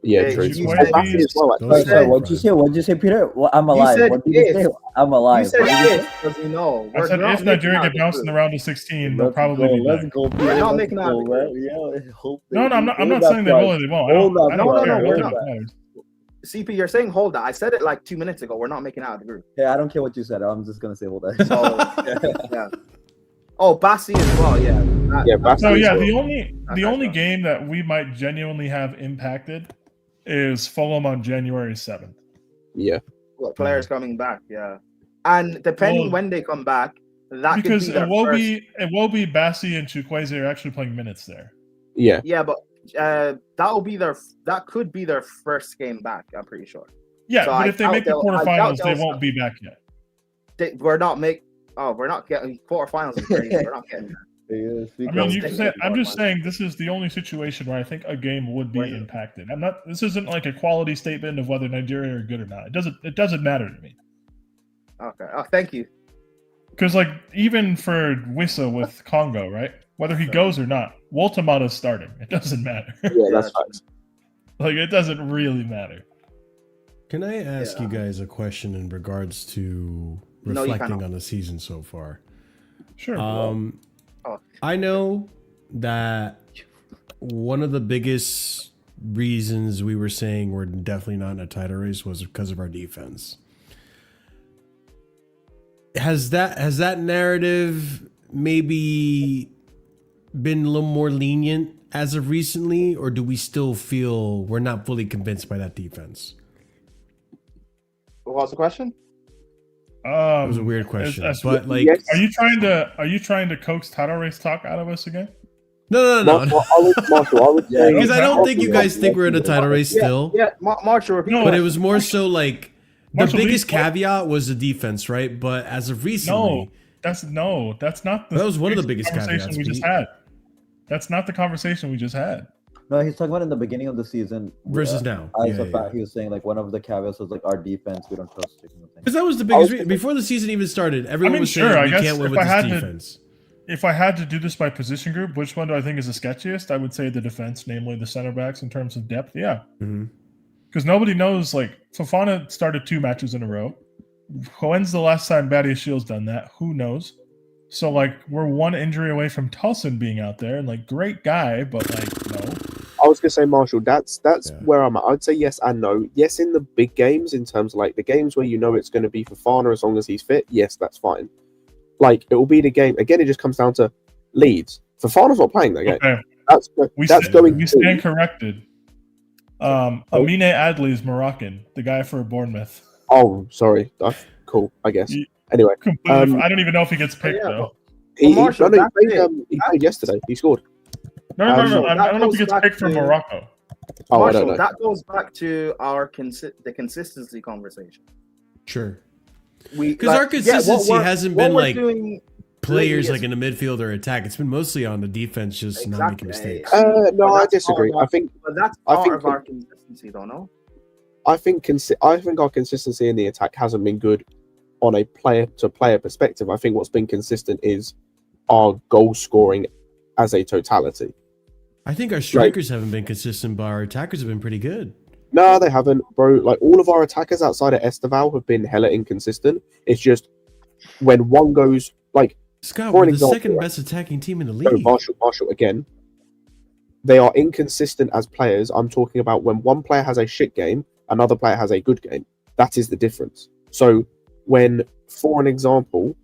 S4: Yeah, true.
S2: What'd you say, Peter? Well, I'm alive. What did you say? I'm alive.
S10: You said if, because you know.
S11: I said if Nigeria get bounced in the round of 16, they'll probably be back.
S10: We're not making out.
S11: No, I'm not saying they will or they won't. I don't care.
S10: We're not. CP, you're saying hold that. I said it like 2 minutes ago. We're not making out of the group.
S2: Yeah, I don't care what you said. I'm just gonna say hold that.
S10: So, yeah. Oh, Bassi as well. Yeah.
S11: The only game that we might genuinely have impacted is Fulham on January 7th.
S4: Yeah.
S10: Well, players coming back, yeah. And depending when they come back, that
S11: because
S10: could be
S11: it will be Bassi and Chukwueze are actually playing minutes there.
S4: Yeah.
S10: Yeah, but that could be their first game back, I'm pretty sure.
S11: Yeah, but if they make the quarterfinals, they won't be back yet.
S10: We're not getting quarterfinals. We're not getting that.
S11: I'm just saying this is the only situation where I think a game would be impacted. This isn't like a quality statement of whether Nigeria are good or not. It doesn't matter to me.
S10: Okay. Oh, thank you.
S11: Because even for Wissa with Congo, right? Whether he goes or not, Waltamata's starting. It doesn't matter.
S4: Yeah, that's facts.
S11: It doesn't really matter.
S1: Can I ask you guys a question in regards to reflecting on the season so far?
S11: Sure.
S1: I know that one of the biggest reasons we were saying we're definitely not in a title race was because of our defense. Has that narrative maybe been a little more lenient as of recently, or do we still feel we're not fully convinced by that defense?
S10: What was the question?
S1: It was a weird question, but
S11: are you trying to coax title race talk out of us again?
S1: No. Because I don't think you guys think we're in a title race still.
S10: Yeah, Marshall, repeat.
S1: But it was more so like the biggest caveat was the defense, right? But as of recently,
S11: that's not.
S1: That was one of the biggest caveats
S11: we just had. That's not the conversation we just had.
S2: No, he's talking about in the beginning of the season
S1: versus now.
S2: He was saying one of the caveats was our defense. We don't trust it.
S1: Because that was the biggest reason. Before the season even started, everyone was saying we can't win with this defense.
S11: If I had to do this by position group, which one do I think is the sketchiest? I would say the defense, namely the center backs in terms of depth. Yeah. Because nobody knows. Fofana started 2 matches in a row. When's the last time Badia Shields done that? Who knows? So we're 1 injury away from Tulson being out there, and great guy, but no.
S4: I was gonna say, Marshall, that's where I'm at. I'd say yes and no. Yes, in the big games, in terms of the games where it's going to be Fofana as long as he's fit. Yes, that's fine. It will be the game again. It just comes down to Leeds. Fofana's not playing that game.
S11: Okay. We stand corrected. Amine Adli is Moroccan, the guy for Bournemouth.
S4: Oh, sorry. That's cool. I guess. Anyway,
S11: I don't even know if he gets picked though.
S4: He played yesterday. He scored.
S11: No. I don't know if he gets picked from Morocco.
S4: Oh, I don't know.
S10: That goes back to the consistency conversation.
S1: Sure. Because our consistency hasn't been players in the midfield or attack. It's been mostly on the defense, just not making mistakes.
S4: No, I disagree. I think
S10: that's part of our consistency, though. No.
S4: I think our consistency in the attack hasn't been good on a player-to-player perspective. I think what's been consistent is our goal scoring as a totality.
S1: I think our strikers haven't been consistent, but our attackers have been pretty good.
S4: No, they haven't, bro. All of our attackers outside of Esteval have been hella inconsistent. It's just when one goes
S1: Scott, we're the second best attacking team in the league.
S4: Marshall again. they are inconsistent as players. I'm talking about when one player has a shit game, another player has a good game. That is the difference. So when, for an example,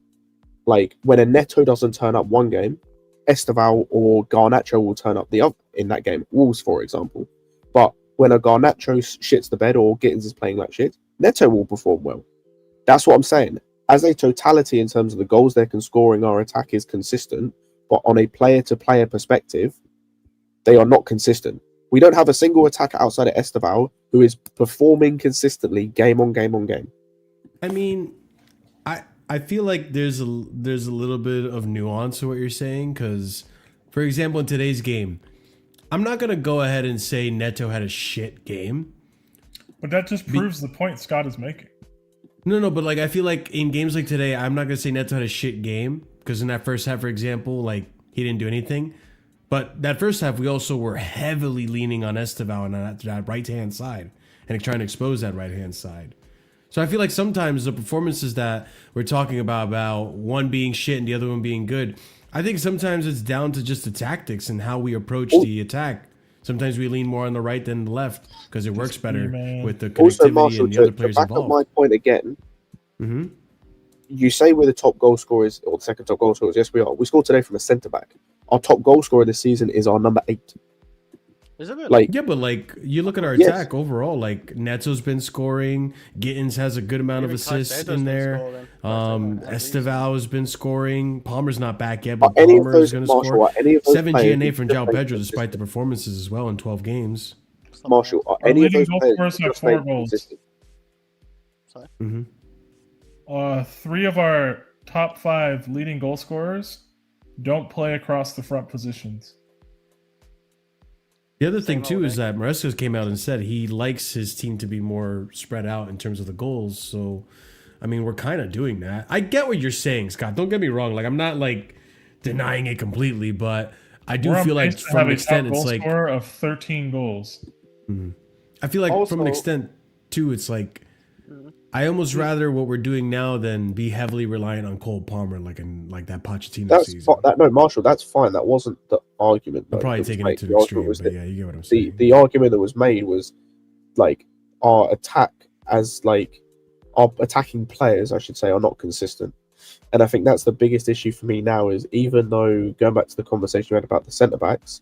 S4: like when a Neto doesn't turn up one game, Esteval or Garnacho will turn up the other in that game. Wolves, for example. But when a Garnacho shits the bed or Gittins is playing like shit, Neto will perform well. That's what I'm saying. As a totality, in terms of the goals they can scoring, our attack is consistent. But on a player-to-player perspective, they are not consistent. We don't have a single attacker outside of Esteval who is performing consistently game on game on game.
S1: I mean, I feel like there's a little bit of nuance to what you're saying, because, for example, in today's game, I'm not gonna go ahead and say Neto had a shit game,
S11: but that just proves the point Scott is making.
S1: No, but like I feel like in games like today, I'm not gonna say Neto had a shit game, because in that first half, for example, like he didn't do anything. But that first half, we also were heavily leaning on Esteval on that right-hand side and trying to expose that right-hand side. So I feel like sometimes the performances that we're talking about one being shit and the other one being good, I think sometimes it's down to just the tactics and how we approach the attack. Sometimes we lean more on the right than the left because it works better with the connectivity
S4: also, Marshall,
S1: and the other players
S4: to back
S1: involved.
S4: up my point again, you say we're the top goal scorers or the second top goal scorers. Yes, we are. We scored today from a centre-back. Our top goal scorer this season is our number 8.
S5: Is it really?
S4: Like,
S1: yeah, but like you look at our attack overall, like Neto's been scoring, Gittins has a good amount of assists in there. Esteval has been scoring. Palmer's not back yet, but Palmer is going to score. 7 GNA from João Pedro, despite the performances as well in 12 games.
S4: Marshall, are
S11: Our
S4: any of
S11: leading
S4: those
S11: goal
S4: players
S11: scorers have
S4: just
S11: 4
S4: made
S11: goals.
S4: consistent?
S5: Sorry.
S11: 3 of our top 5 leading goal scorers don't play across the front positions.
S1: The other thing too is that Maresca came out and said he likes his team to be more spread out in terms of the goals. So, I mean, we're kind of doing that. I get what you're saying, Scott. Don't get me wrong. Like, I'm not like denying it completely, but I do feel like from an extent, it's like
S11: score of 13 goals.
S1: I feel like
S10: Also-
S1: from an extent too, it's like I almost rather what we're doing now than be heavily reliant on Cole Palmer, like in like that Pochettino season.
S4: No, Marshall, that's fine. That wasn't the argument.
S1: I'm probably taking it to the extreme, but yeah, you get what I'm saying.
S4: The argument that was made was like our attack as like our attacking players, I should say, are not consistent. And I think that's the biggest issue for me now is even though, going back to the conversation we had about the centre-backs,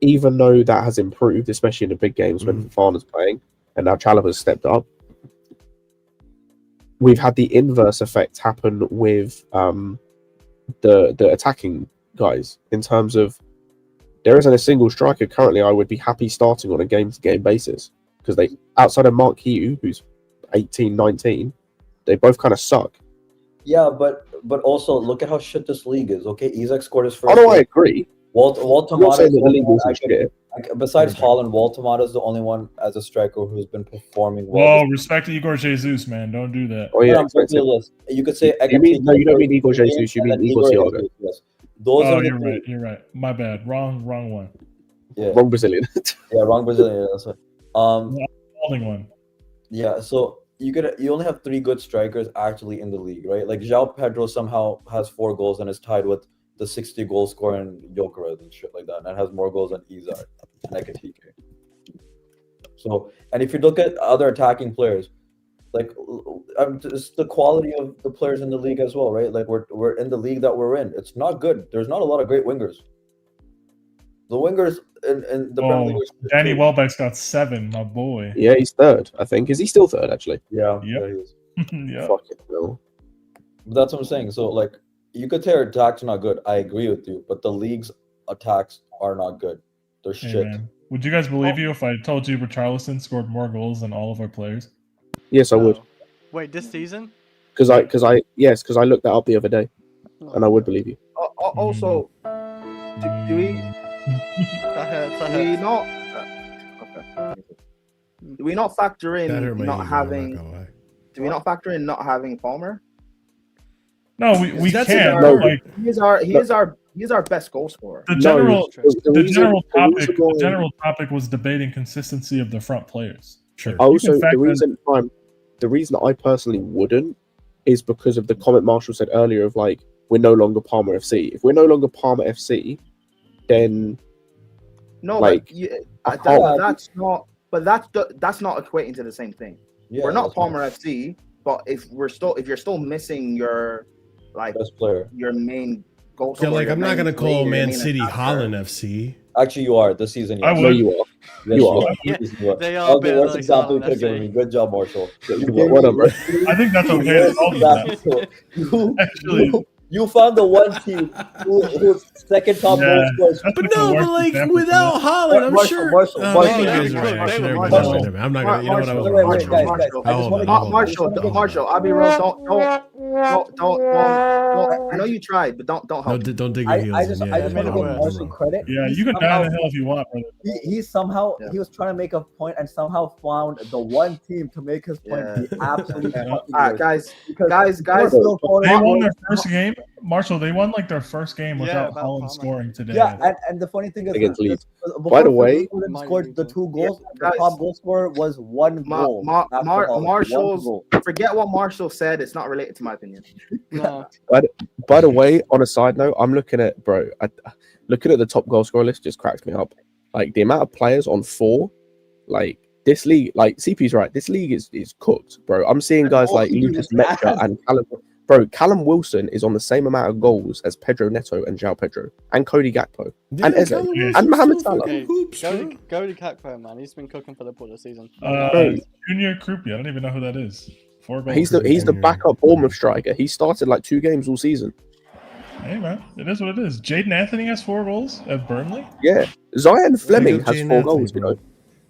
S4: even though that has improved, especially in the big games when Fafana's playing and now Chalobah's stepped up, we've had the inverse effect happen with the attacking guys in terms of there isn't a single striker currently I would be happy starting on a game-to-game basis because they, outside of Mark Hugh, who's 18, 19, they both kind of suck.
S6: Yeah, but also look at how shit this league is. Okay, Isaac scored his first.
S4: Oh no, I agree.
S6: Walt
S4: I'm not saying that the league
S6: Tomato,
S4: isn't shit.
S6: besides Holland, Walt Tomato is the only one as a striker who's been performing well.
S11: Whoa, respect to Igor Jesus, man. Don't do that.
S4: Oh yeah,
S6: you could say
S4: you mean no, you don't mean Igor Jesus, you mean Igor Thiago.
S6: Yes. Those
S11: oh,
S6: are
S11: you're right. You're right. My bad. Wrong one.
S6: Yeah.
S4: Wrong Brazilian.
S6: Yeah, wrong Brazilian. That's right.
S11: Holding one.
S6: Yeah, so you only have 3 good strikers actually in the league, right? Like João Pedro somehow has 4 goals and is tied with the 60 goal scorer in Jokeres and shit like that, and has more goals than Izar and Ekatike. So, and if you look at other attacking players, like it's the quality of the players in the league as well, right? Like we're in the league that we're in. It's not good. There's not a lot of great wingers. The wingers in the Premier League.
S11: Danny Welbeck's got 7, my boy.
S4: Yeah, he's 3rd, I think. Is he still 3rd, actually?
S6: Yeah.
S11: Yep.
S6: Yeah, he is.
S11: Yeah.
S4: Fuck it, no.
S6: That's what I'm saying. So, like, you could say our attacks are not good. I agree with you, but the league's attacks are not good. They're shit.
S11: Man. Would you guys believe you if I told you Richarlison scored more goals than all of our players?
S4: Yes, I would.
S5: Wait, this season?
S4: Because I looked that up the other day, and I would believe you.
S10: Also, do we not? Okay. Do we not factor in not having? Do we not factor in not having Palmer?
S11: No, we can.
S10: No,
S11: like,
S10: he's our best goal scorer.
S11: The general topic was debating consistency of the front players.
S1: Sure.
S4: Also, the reason I personally wouldn't is because of the comment Marshall said earlier of like we're no longer Palmer FC. If we're no longer Palmer FC, then
S10: No,
S4: Like,
S10: that's not. But that's not equating to the same thing.
S6: Yeah,
S10: we're not
S6: that's
S10: Palmer FC, but if you're still missing your
S6: best player,
S10: your main goal
S1: Yeah,
S10: scorer.
S1: like
S10: your
S1: I'm not
S10: main
S1: gonna call
S10: leader, your
S1: Man
S10: main
S1: City
S10: attacker.
S1: Holland FC.
S6: Actually, you are this season.
S11: I
S6: Yes.
S11: would.
S4: you are.
S6: Yes,
S4: You are.
S6: You are.
S5: They
S6: That
S5: are
S6: was the
S5: better
S6: worst
S5: than
S6: example you
S5: Holland
S6: could have given
S5: FC.
S6: me. Good job, Marshall. You
S4: What up, bro?
S11: I think that's okay to call them that. Actually,
S6: you found the one team whose second top goal
S11: Yeah,
S6: scorer.
S11: that's
S1: But
S11: like the
S1: no, but
S11: worst
S1: like
S11: example for
S1: without
S11: that.
S1: Holland, I'm
S6: Marshall,
S1: sure.
S6: Marshall,
S1: no,
S6: Marshall,
S1: you guys are right.
S5: they
S1: Actually,
S5: were
S1: never mind.
S5: Marshall.
S1: Never mind. I'm not gonna. You know what? I was
S6: Wait,
S1: wrong.
S6: wait, guys. I just want to
S10: Marshall, I'll be real. Don't. I know you tried, but don't help.
S1: Don't dig your
S6: I
S1: heels
S6: just
S1: in.
S6: want to give
S1: I'm
S6: Marshall
S1: wrong.
S6: credit.
S11: Yeah,
S6: He
S11: you can die
S6: somehow-
S11: on the hill if you want, brother.
S6: He somehow he was trying to make a point and somehow found the one team to make his point be absolutely fucking
S10: All right,
S6: worse.
S10: guys.
S11: They won their first game, Marshall. They won like their first game
S5: Yeah,
S11: without
S5: about
S11: Holland
S5: Palmer.
S11: scoring today.
S6: Yeah, and the funny thing is,
S4: Against Leeds.
S6: before
S4: the way-
S6: Holland scored the 2 goals,
S10: guys.
S6: the top goal scorer was 1 goal. after Holland.
S10: Marshall's.
S6: 1 goal.
S10: Forget what Marshall said. It's not related to my opinion.
S5: No.
S4: By the way, on a side note, I'm looking at looking at the top goal scorer list just cracks me up. Like the amount of players on 4, like this league, like CP's right. This league is cooked, bro. I'm seeing guys like Lucas Mecha and Callum Wilson is on the same amount of goals as Pedro Neto and João Pedro and Cody Gakpo and Eze and Mohamed Salah.
S5: Okay, go to Kakpo, man. He's been cooking for the Liverpool this season.
S11: Junior Krupi. I don't even know who that is. 4 goals.
S4: He's the backup Bournemouth striker. He started like 2 games all season.
S11: Hey man, it is what it is. Jaden Anthony has 4 goals at Burnley.
S4: Yeah, Zion Fleming has 4 goals. You know,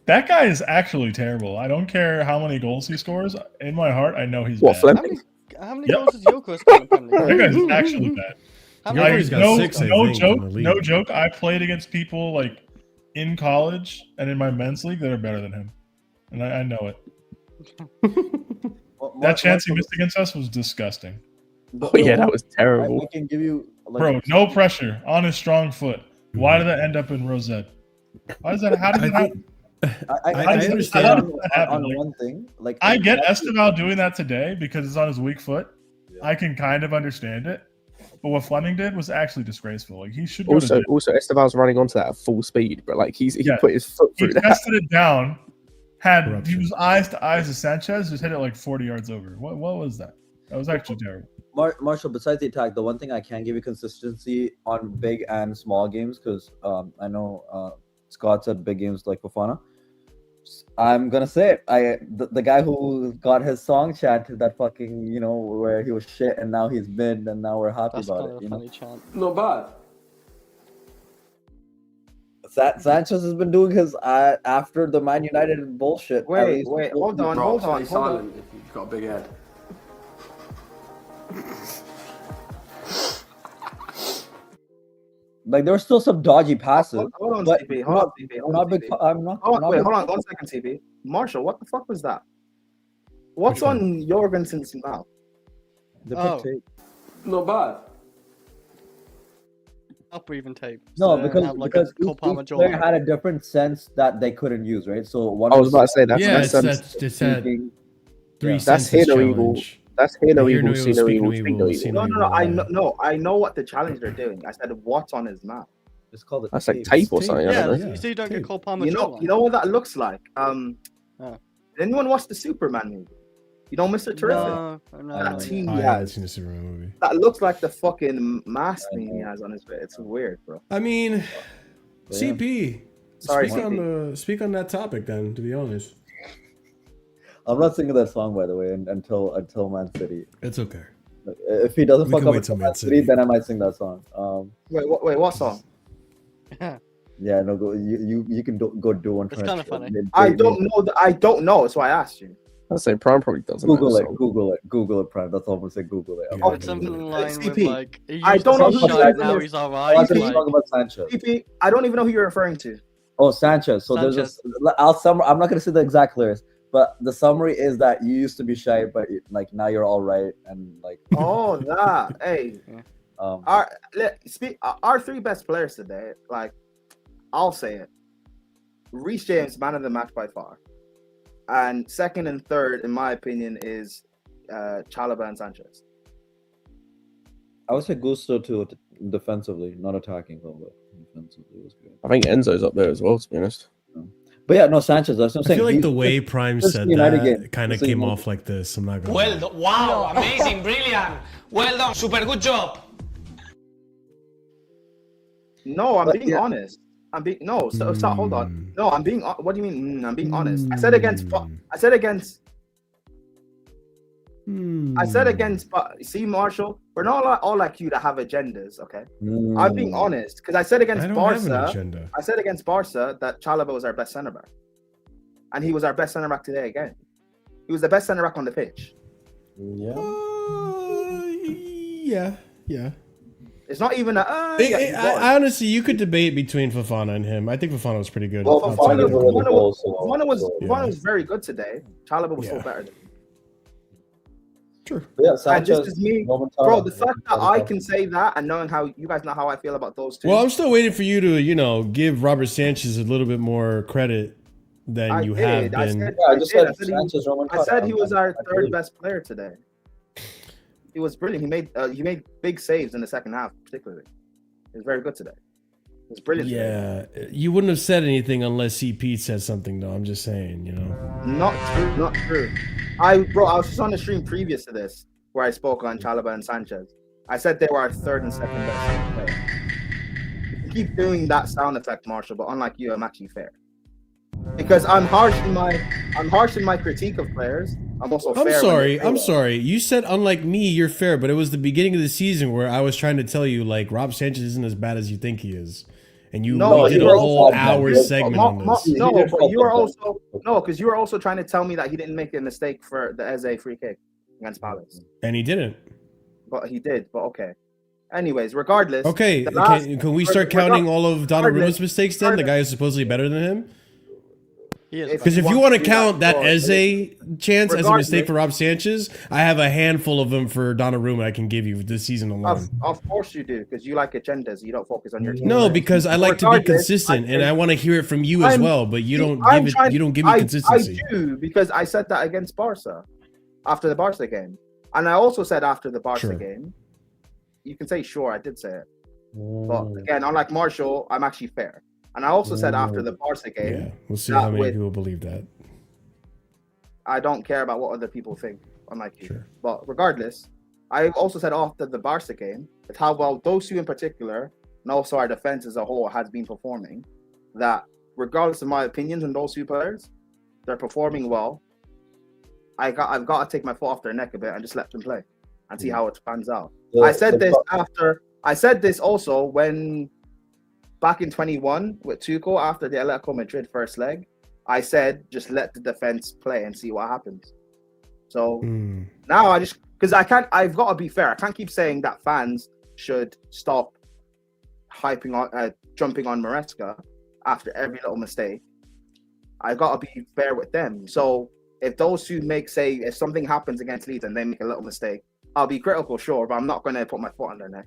S11: that guy is actually terrible. I don't care how many goals he scores. In my heart, I know he's
S4: what
S11: bad.
S4: Fleming?
S5: How many goals has Yoko scored in the Premier League?
S11: That guy's actually bad.
S1: Yoko's got 6, I think, in the league.
S11: No joke. I played against people like in college and in my men's league that are better than him, and I know it. That chance he missed against us was disgusting.
S4: Oh yeah, that was terrible.
S6: I can give you,
S11: Bro, no pressure on his strong foot. Why did that end up in Rosette? Why does that? How did that happen?
S6: I
S1: understand
S6: on one thing. Like
S11: I get Esteval doing that today because it's on his weak foot. I can kind of understand it, but what Fleming did was actually disgraceful. Like he should go
S4: Also,
S11: to
S4: Esteval's running onto that at full speed, but like he
S11: Yeah.
S4: put his foot
S11: he
S4: through that.
S11: tested it down. He was eyes to eyes with Sanchez, just hit it like 40 yards over. What was that? That was actually terrible.
S6: Marshall, besides the attack, the one thing I can give you consistency on big and small games, because I know Scott said big games like Fofana. I'm gonna say it. The guy who got his song chanted that fucking, where he was shit and now he's mid and now we're happy
S5: That's
S6: about
S5: kind
S6: it.
S5: of a funny chant.
S3: Not bad.
S6: Sanchez has been doing his after the Man United bullshit.
S10: Wait, hold on.
S3: Stay silent if you've got a big head.
S6: Like there were still some dodgy passes.
S10: Hold on,
S6: but
S10: CP. Hold on, CP. Hold on, CP. Hold on 1 second, CP. Marshall, what the fuck was that? What's on Jorgensen's mouth?
S6: The pit tape.
S3: Not bad.
S5: Up breathing tape.
S6: No,
S5: So
S6: because
S5: like a
S6: each player had a different sense that they couldn't use, right? So one.
S4: I was about to say that.
S1: Yeah,
S4: that's
S1: it's that 3
S4: that's
S1: senses
S4: hear no
S1: challenge.
S4: evil. That's hear no
S1: Hear
S4: evil,
S1: no
S4: see
S1: evil,
S4: no
S1: speak
S4: evil,
S1: no
S4: speak
S1: evil,
S4: no
S1: see
S4: evil.
S10: No. I know what the challenge they're doing. I said what's on his mouth.
S6: It's called a
S4: That's like tape or something. I
S5: Yeah,
S4: don't know.
S5: you see, you don't get called Palmer.
S10: You know what that looks like? Did anyone watch the Superman movie? You know, Mr. Terrific. That team he
S1: I haven't
S10: has.
S1: seen the Superman movie.
S10: That looks like the fucking mask thing he has on his face. It's weird, bro.
S1: I mean, CP.
S10: Sorry,
S1: speak on that topic then. To be honest,
S6: I'm not singing that song, by the way, until Man City.
S1: it's okay.
S6: If he doesn't
S1: We
S6: fuck
S1: can
S6: up
S1: wait
S6: until
S1: till
S6: Man
S1: Man
S6: City,
S1: City.
S6: then I might sing that song.
S10: Wait, what song?
S6: Yeah, no, go. You can go do one.
S5: It's kind of funny.
S10: I don't know. I don't know. That's why I asked you.
S4: I'd say Prime probably doesn't.
S6: Google it, Prime. That's all I'm gonna say. Google it.
S5: Oh, it's something in line with
S10: CP,
S5: like.
S10: I don't know who
S5: shine,
S10: you're
S5: now
S10: referring
S5: he's
S10: to.
S5: alright.
S6: I was
S5: Like,
S6: talking about Sanchez.
S10: CP, I don't even know who you're referring to.
S6: Oh, Sanchez. So there's this. I'm not gonna say the exact lyrics, but the summary is that you used to be shy, but like now you're all right, and like.
S10: Oh, that. Hey. Our 3 best players today. Like, I'll say it. Reese James, man of the match by far, and second and third, in my opinion, is Chalobah and Sanchez.
S6: I would say Gusto too defensively, not attacking though. But defensively was good.
S4: I think Enzo's up there as well, to be honest.
S6: But yeah, no, Sanchez. That's what I'm
S1: I
S6: saying.
S1: feel like the way Prime said that kind of came off like this. I'm not gonna.
S7: Well done. Wow, amazing, brilliant. Well done, super good job.
S10: No, I'm being honest. Stop. Hold on. No, I'm being. What do you mean? I'm being honest. I said against. See, Marshall, we're not all like you that have agendas, okay? I'm being honest because I said against Barca. I said against Barca that Chalaba was our best centre back, and he was our best centre back today again. He was the best centre back on the pitch.
S1: Yeah.
S10: It's not even
S1: I honestly, you could debate between Fofana and him. I think Fofana was pretty good.
S10: Well, Fofana was very good today. Chalaba was still better than him.
S1: Sure.
S6: Yeah,
S10: and this is me, bro. The fact that I can say that and knowing how you guys know how I feel about those two.
S1: Well, I'm still waiting for you to, give Robert Sanchez a little bit more credit than you have been.
S10: I said he was our third best player today. He was brilliant. He made big saves in the second half, particularly. He was very good today. It was brilliant.
S1: Yeah, you wouldn't have said anything unless CP said something, though. I'm just saying,
S10: Not true. I was just on the stream previous to this where I spoke on Chalaba and Sanchez. I said they were our third and second best player. You keep doing that sound effect, Marshall, but unlike you, I'm actually fair. Because I'm harsh in my critique of players. I'm also fair.
S1: I'm sorry. You said unlike me, you're fair, but it was the beginning of the season where I was trying to tell you like Rob Sanchez isn't as bad as you think he is. And you did a whole hour segment on this.
S10: But you were also because you were also trying to tell me that he didn't make a mistake for the Eze free kick against Palace.
S1: And he didn't.
S10: But he did. But okay. Anyways, regardless.
S1: Okay, can we start counting all of Donnarumma's mistakes then? The guy is supposedly better than him? Because if you want to count that Eze chance as a mistake for Rob Sanchez, I have a handful of them for Donnarumma I can give you this season alone.
S10: Of course you do, because you like agendas. You don't focus on your team.
S1: No, because I like to be consistent, and I want to hear it from you as well. But you don't give me consistency.
S10: I do, because I said that against Barca after the Barca game, and I also said after the Barca game. You can say sure, I did say it, but again, unlike Marshall, I'm actually fair. And I also said after the Barca game.
S1: Yeah, we'll see how many people believe that.
S10: I don't care about what other people think, unlike you.
S1: Sure.
S10: But regardless, I also said after the Barca game that how well those two in particular, and also our defense as a whole, has been performing. That regardless of my opinions on those two players, they're performing well. I've got to take my foot off their neck a bit and just let them play and see how it pans out. I said this also when. Back in 21 with Tuchel after the Atletico Madrid first leg, I said just let the defense play and see what happens. So now I've got to be fair. I can't keep saying that fans should stop jumping on Maresca after every little mistake. I've got to be fair with them. So if those two if something happens against Leeds and they make a little mistake, I'll be critical, sure, but I'm not going to put my foot on their neck.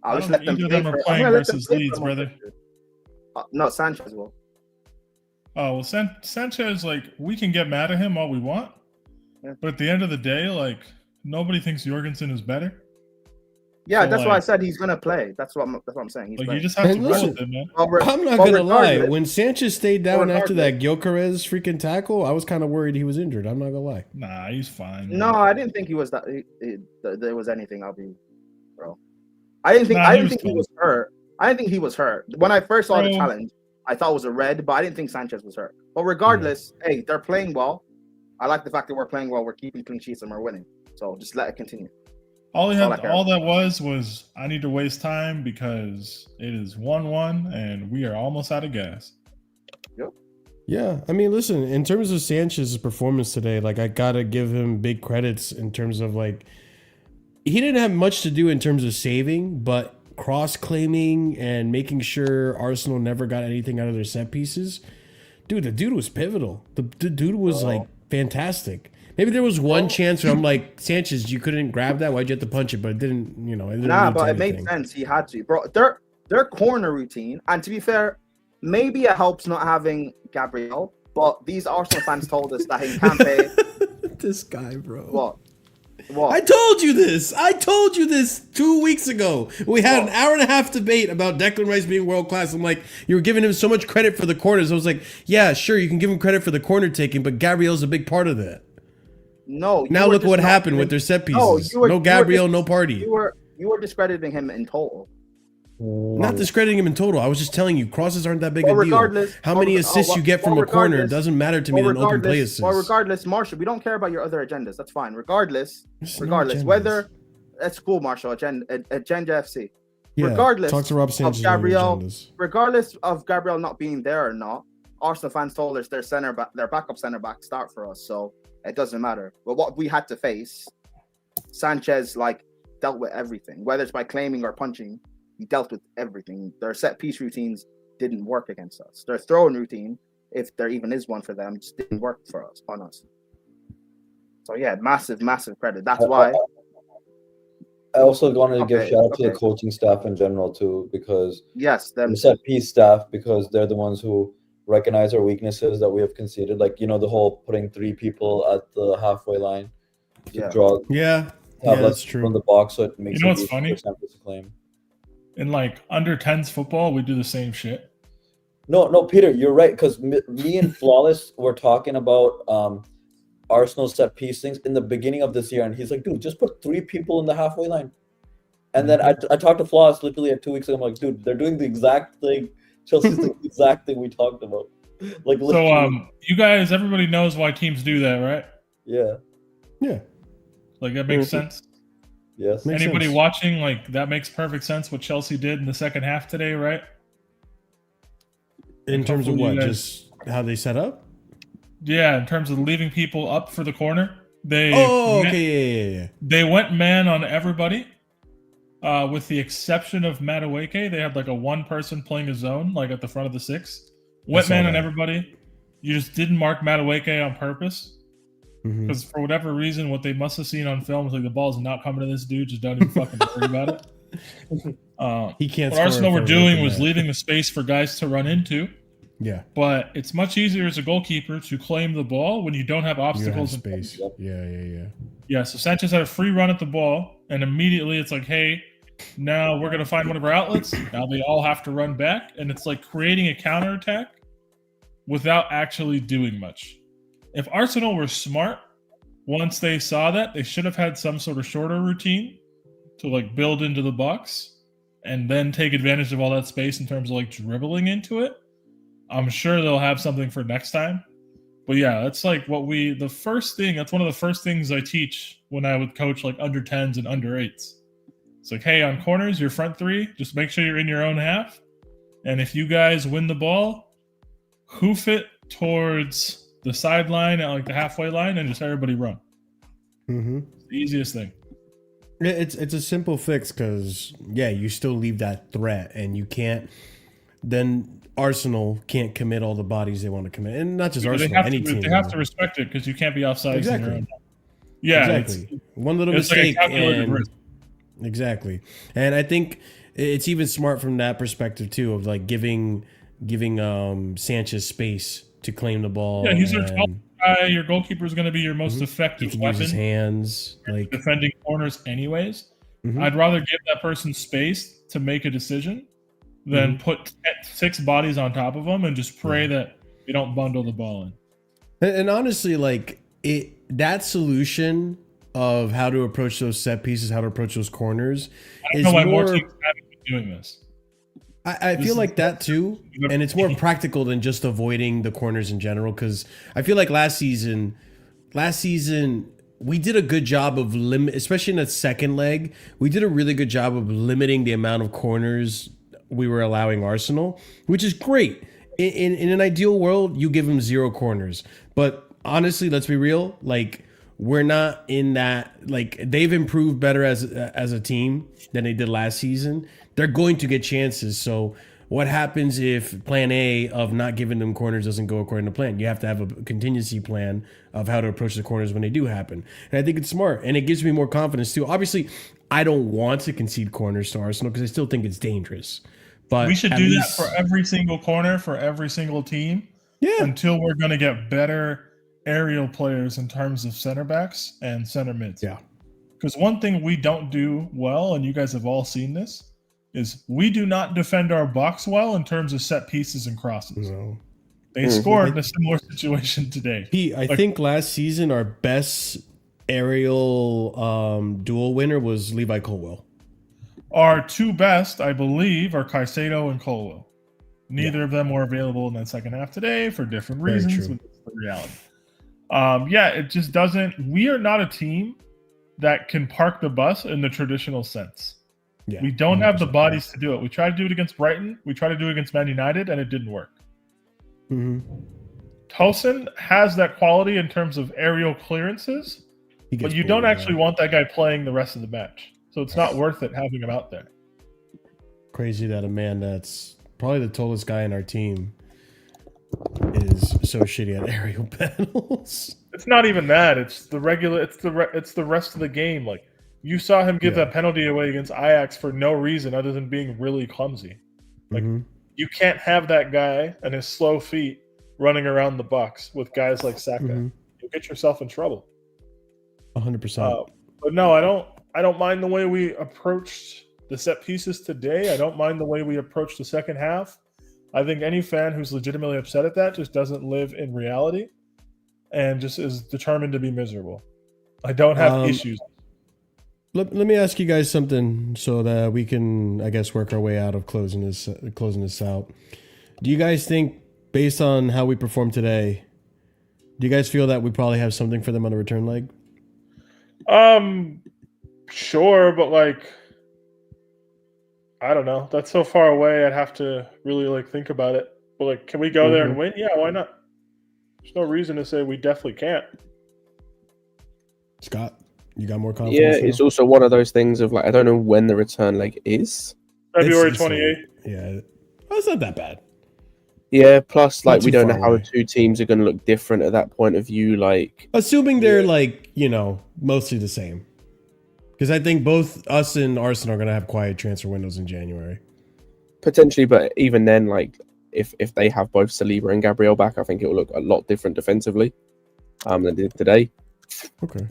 S10: I'll just let them play for
S11: playing versus Leeds, brother.
S10: No, Sanchez will.
S11: Oh, well, Sanchez, we can get mad at him all we want, but at the end of the day, nobody thinks Jorgensen is better.
S10: Yeah, so, that's why I said he's gonna play. That's what I'm saying.
S11: You just have to roll with it, man.
S1: I'm not gonna lie. When Sanchez stayed down after that Gyökeres freaking tackle, I was kind of worried he was injured. I'm not gonna lie.
S11: Nah, he's fine. Man.
S10: No, I didn't think he was that. There was anything. I didn't think he was hurt. I didn't think he was hurt. When I first saw the challenge, I thought it was a red, but I didn't think Sanchez was hurt. But regardless, hey, they're playing well. I like the fact that we're playing well. We're keeping clean sheets and we're winning. So just let it continue.
S11: All that was I need to waste time because it is 1-1 and we are almost out of gas.
S10: Yep.
S1: Yeah, I mean, listen, in terms of Sanchez's performance today, I gotta give him big credits in terms of he didn't have much to do in terms of saving, but cross-claiming and making sure Arsenal never got anything out of their set pieces. Dude, the dude was pivotal. The dude was fantastic. Maybe there was one chance where I'm like, Sanchez, you couldn't grab that. Why'd you have to punch it? But it didn't, it didn't
S10: but it made sense. He had to. Bro, their corner routine, and to be fair, maybe it helps not having Gabriel, but these Arsenal fans told us that he can't pay.
S1: This guy, bro.
S10: What? What?
S1: I told you this. I told you this 2 weeks ago. We had an hour and a half debate about Declan Rice being world class. I'm like, you were giving him so much credit for the corners. I was like, yeah, sure, you can give him credit for the corner taking, but Gabriel's a big part of that.
S10: No.
S1: Now look what happened with their set pieces. No Gabriel, no Party.
S10: You were discrediting him in total.
S1: Not discrediting him in total. I was just telling you, crosses aren't that big a deal. How many assists you get from a corner doesn't matter to me than open play assists.
S10: Well, regardless, Marshall, we don't care about your other agendas. That's fine. Regardless, whether that's cool, Marshall, Agenda FC.
S1: Yeah,
S10: regardless
S1: talk to Rob Sanchez
S10: of Gabriel, regardless of Gabriel not being there or not, Arsenal fans told us their backup center back start for us, so it doesn't matter. But what we had to face, Sanchez dealt with everything, whether it's by claiming or punching. He dealt with everything. Their set piece routines didn't work against us. Their throwing routine, if there even is one for them, just didn't work on us. So yeah, massive credit. That's why.
S6: I also wanted to give shout out to the coaching staff in general too, because
S10: the
S6: set piece staff, because they're the ones who recognize our weaknesses that we have conceded. The whole putting 3 people at the halfway line to draw.
S1: That's true.
S6: From the box, so it makes
S11: what's funny? Claim. In under 10s football, we do the same shit.
S6: No, Peter, you're right. Because me and Flawless were talking about Arsenal set piece things in the beginning of this year, and he's like, "Dude, just put 3 people in the halfway line." And then I talked to Flawless literally 2 weeks ago. I'm like, "Dude, they're doing the exact thing. Chelsea's doing the exact thing we talked about."
S11: So, you guys, everybody knows why teams do that, right?
S6: Yeah.
S11: That makes sense.
S6: Yes.
S11: Anybody watching, that makes perfect sense what Chelsea did in the second half today, right?
S1: In terms of what? Just how they set up?
S11: Yeah, in terms of leaving people up for the corner. They went man on everybody, with the exception of Madueke. They had a one person playing a zone, at the front of the 6. Went man on everybody. You just didn't mark Madueke on purpose. Because for whatever reason, what they must have seen on film was the ball's not coming to this dude. Just don't even fucking worry about it.
S1: He can't.
S11: What Arsenal were doing was leaving the space for guys to run into.
S1: Yeah.
S11: But it's much easier as a goalkeeper to claim the ball when you don't have obstacles in
S1: space.
S11: Yeah. So Sanchez had a free run at the ball, and immediately it's hey, now we're gonna find one of our outlets. Now they all have to run back, and it's creating a counterattack without actually doing much. If Arsenal were smart, once they saw that, they should have had some sort of shorter routine to build into the box and then take advantage of all that space in terms of dribbling into it. I'm sure they'll have something for next time. But yeah, that's that's one of the first things I teach when I would coach under 10s and under 8s. It's hey, on corners, your front 3, just make sure you're in your own half. And if you guys win the ball, hoof it towards the sideline at the halfway line and just everybody run. It's the easiest thing.
S1: It's a simple fix because you still leave that threat, and you can't. Then Arsenal can't commit all the bodies they want to commit, and not just Arsenal. Any team.
S11: They have to respect it because you can't be offside.
S1: Exactly.
S11: Exactly.
S1: One little mistake. Exactly, and I think it's even smart from that perspective too, of giving Sanchez space to claim the ball.
S11: Yeah, he's your top guy. Your goalkeeper is going to be your most effective
S1: he can
S11: weapon.
S1: Use his hands,
S11: defending corners, anyways. I'd rather give that person space to make a decision than put 6 bodies on top of them and just pray that they don't bundle the ball in.
S1: And honestly, that solution of how to approach those set pieces, how to approach those corners,
S11: I don't know why more teams haven't been doing this.
S1: I feel like that too, and it's more practical than just avoiding the corners in general. Because I feel like last season we did a good job of especially in that second leg, we did a really good job of limiting the amount of corners we were allowing Arsenal, which is great. In an ideal world, you give them 0 corners, but honestly, let's be real, we're not in that. They've improved better as a team than they did last season. They're going to get chances. So what happens if plan A of not giving them corners doesn't go according to plan? You have to have a contingency plan of how to approach the corners when they do happen. And I think it's smart, and it gives me more confidence too. Obviously, I don't want to concede corners to Arsenal because I still think it's dangerous. But
S11: we should do that for every single corner, for every single team.
S1: Yeah.
S11: Until we're going to get better aerial players in terms of center backs and center mids.
S1: Yeah.
S11: Because one thing we don't do well, and you guys have all seen this, is we do not defend our box well in terms of set pieces and crosses.
S1: No.
S11: They scored in a similar situation today.
S1: I think last season our best aerial duel winner was Levi Colwell.
S11: Our two best, I believe, are Caicedo and Colwell. Neither of them were available in that second half today for different reasons. But it's the reality. It just doesn't. We are not a team that can park the bus in the traditional sense. Yeah, we don't have the bodies to do it. We tried to do it against Brighton. We tried to do it against Man United, and it didn't work. Tosin has that quality in terms of aerial clearances, but you don't actually want that guy playing the rest of the match. So it's not worth it having him out there.
S1: Crazy that a man that's probably the tallest guy in our team is so shitty at aerial battles.
S11: It's not even that. It's the regular. It's the rest of the game. Like you saw him give that penalty away against Ajax for no reason other than being really clumsy. Like you can't have that guy and his slow feet running around the box with guys like Saka. You'll get yourself in trouble.
S1: 100%.
S11: But no, I don't mind the way we approached the set pieces today. I don't mind the way we approached the second half. I think any fan who's legitimately upset at that just doesn't live in reality and just is determined to be miserable. I don't have issues.
S1: Let me ask you guys something so that we can, I guess, work our way out of closing this out. Do you guys think, based on how we performed today, do you guys feel that we probably have something for them on the return leg?
S11: Sure, but like, I don't know. That's so far away. I'd have to really think about it. But like, can we go there and win? Yeah, why not? There's no reason to say we definitely can't.
S1: Scott, you got more confidence?
S4: Yeah, it's also one of those things of I don't know when the return leg is.
S11: February 28th.
S1: Yeah, that's not that bad.
S4: Yeah, plus we don't know how the two teams are going to look different at that point of view.
S1: Assuming they're mostly the same. Because I think both us and Arsenal are going to have quiet transfer windows in January.
S4: Potentially, but even then, if they have both Saliba and Gabriel back, I think it will look a lot different defensively than it did today.
S1: Okay.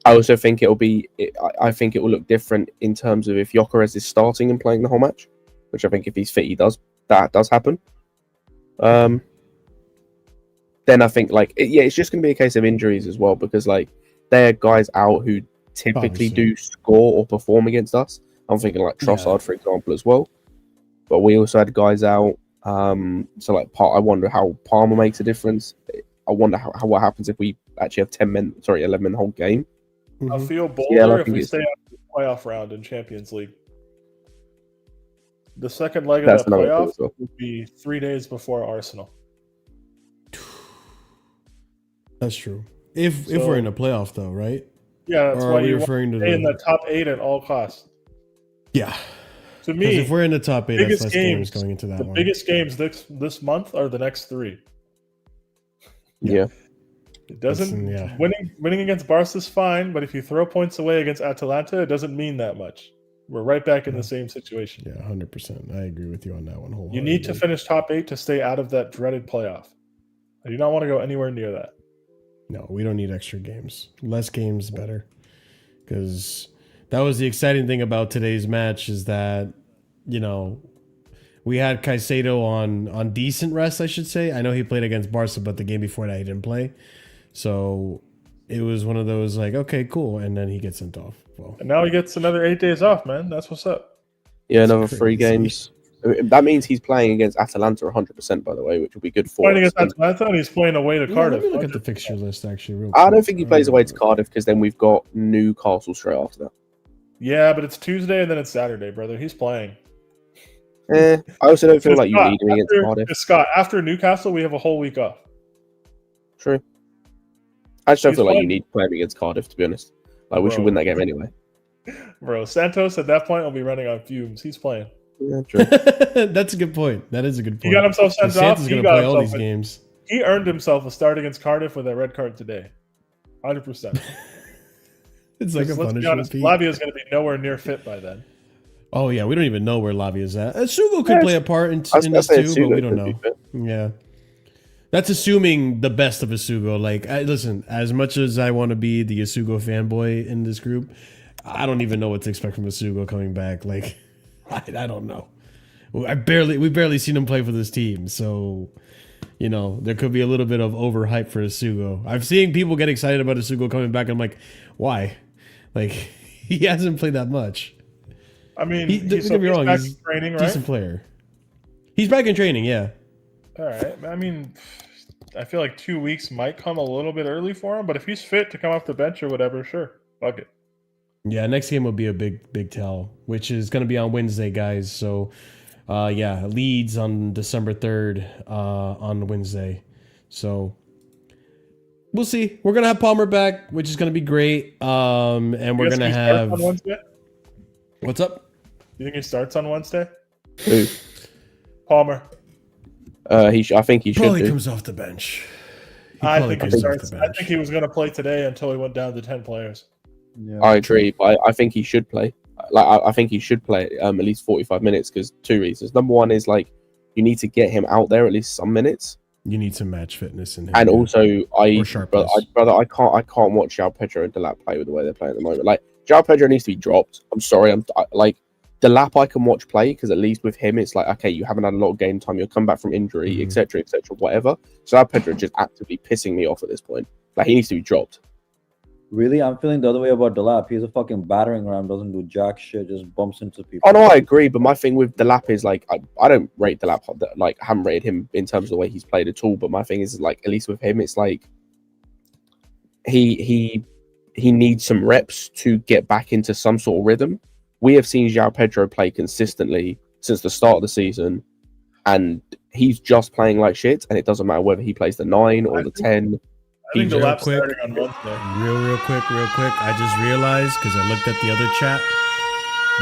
S4: I also think I think it will look different in terms of if Gyökeres is starting and playing the whole match, which I think if he's fit, that does happen. Then I think it's just going to be a case of injuries as well, because there are guys out who typically do score or perform against us. I'm thinking Trossard, for example, as well. But we also had guys out. I wonder how Palmer makes a difference. I wonder what happens if we actually have 11 men the whole game.
S11: I feel bolder if we stay out of the playoff round in Champions League. The second leg of that playoff would be 3 days before Arsenal.
S1: That's true. If we're in a playoff, though, right?
S11: Yeah, that's why you're referring to in the top 8 at all costs.
S1: Yeah.
S11: To me,
S1: if we're in the top 8, that's less games going into that one.
S11: The biggest games this month are the next 3.
S4: Yeah.
S11: It doesn't. Winning against Barca is fine, but if you throw points away against Atalanta, it doesn't mean that much. We're right back in the same situation.
S1: Yeah, 100%. I agree with you on that one.
S11: You need to finish top 8 to stay out of that dreaded playoff. I do not want to go anywhere near that.
S1: No, we don't need extra games. Less games, better. Because that was the exciting thing about today's match is that, we had Caicedo on decent rest, I should say. I know he played against Barca, but the game before that he didn't play. So it was one of those okay, cool. And then he gets sent off. Well,
S11: and now he gets another 8 days off, man. That's what's up.
S4: Yeah, another 3 games. That means he's playing against Atalanta 100%, by the way, which will be good for
S11: us. Playing against Atalanta, and he's playing away to Cardiff.
S1: Let me look at the fixture list, actually, real quick.
S4: I don't think he plays away to Cardiff, because then we've got Newcastle straight after that.
S11: Yeah, but it's Tuesday and then it's Saturday, brother. He's playing.
S4: I also don't feel like you need him against Cardiff.
S11: Scott, after Newcastle, we have a whole week off.
S4: True. I just don't feel like you need to play him against Cardiff, to be honest. We should win that game anyway.
S11: Bro, Santos at that point will be running on fumes. He's playing.
S4: Yeah, true.
S1: That's a good point. That is a good point.
S11: He got himself sent off.
S1: Santos going to play all these games.
S11: He earned himself a start against Cardiff with a red card today. 100%.
S1: It's like a punishment.
S11: Lavia's going to be nowhere near fit by then.
S1: Oh, yeah. We don't even know where Lavia's at. Sugo could play a part in this too, but we don't know. Yeah. That's assuming the best of Asugo. Like, listen, as much as I want to be the Asugo fanboy in this group, I don't even know what to expect from Asugo coming back. Like, I don't know. We've barely seen him play for this team, so you know there could be a little bit of overhype for Asugo. I've seen people get excited about Asugo coming back. And I'm like, why? Like, he hasn't played that much.
S11: I mean,
S1: don't get me wrong, he's
S11: training,
S1: a decent player. He's back in training, yeah.
S11: All right. I mean, I feel like 2 weeks might come a little bit early for him, but if he's fit to come off the bench or whatever, sure, fuck it.
S1: Yeah, next game will be a big tell, which is going to be on Wednesday, guys. So, yeah, Leeds on December 3rd on Wednesday. So, we'll see. We're going to have Palmer back, which is going to be great. And we're going to have...
S11: On Wednesday?
S1: What's up?
S11: You think he starts on Wednesday?
S4: Who?
S11: Palmer.
S4: I think he should.
S1: Probably comes off the bench.
S11: I think he starts. I think he was going to play today until he went down to 10 players.
S4: Yeah. I agree, but I think he should play. Like, I think he should play at least 45 minutes because 2 reasons. Number one is like you need to get him out there at least some minutes.
S1: You need some match fitness in him.
S4: And also, I can't watch João Pedro and Delap play with the way they're playing at the moment. Like João Pedro needs to be dropped. I'm sorry, like Delap I can watch play because at least with him it's like, okay, you haven't had a lot of game time, you'll come back from injury, etc., whatever. So João Pedro just actively pissing me off at this point. Like he needs to be dropped.
S6: Really, I'm feeling the other way about Delap. He's a fucking battering ram, doesn't do jack shit, just bumps into people.
S4: Oh no, I agree, but my thing with Delap is like I don't rate Delap, like I haven't rated him in terms of the way he's played at all. But my thing is like at least with him, it's like he needs some reps to get back into some sort of rhythm. We have seen João Pedro play consistently since the start of the season, and he's just playing like shit. And it doesn't matter whether he plays the 9 or the 10.
S11: I think
S1: real
S11: quick, starting on Wednesday.
S1: Real quick. I just realized because I looked at the other chat.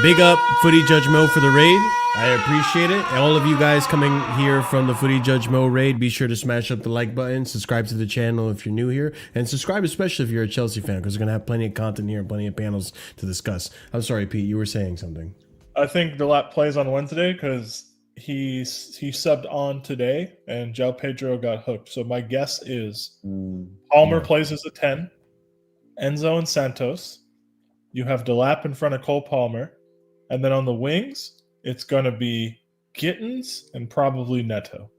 S1: Big up Footy Judge Mo for the raid. I appreciate it. And all of you guys coming here from the Footy Judge Mo raid, be sure to smash up the like button, subscribe to the channel if you're new here, and subscribe especially if you're a Chelsea fan because we're going to have plenty of content here and plenty of panels to discuss. I'm sorry, Pete, you were saying something.
S11: I think Delap plays on Wednesday because he subbed on today and João Pedro got hooked. So my guess is Palmer plays as a 10, Enzo and Santos. You have Delap in front of Cole Palmer. And then on the wings, it's going to be Gittins and probably Neto.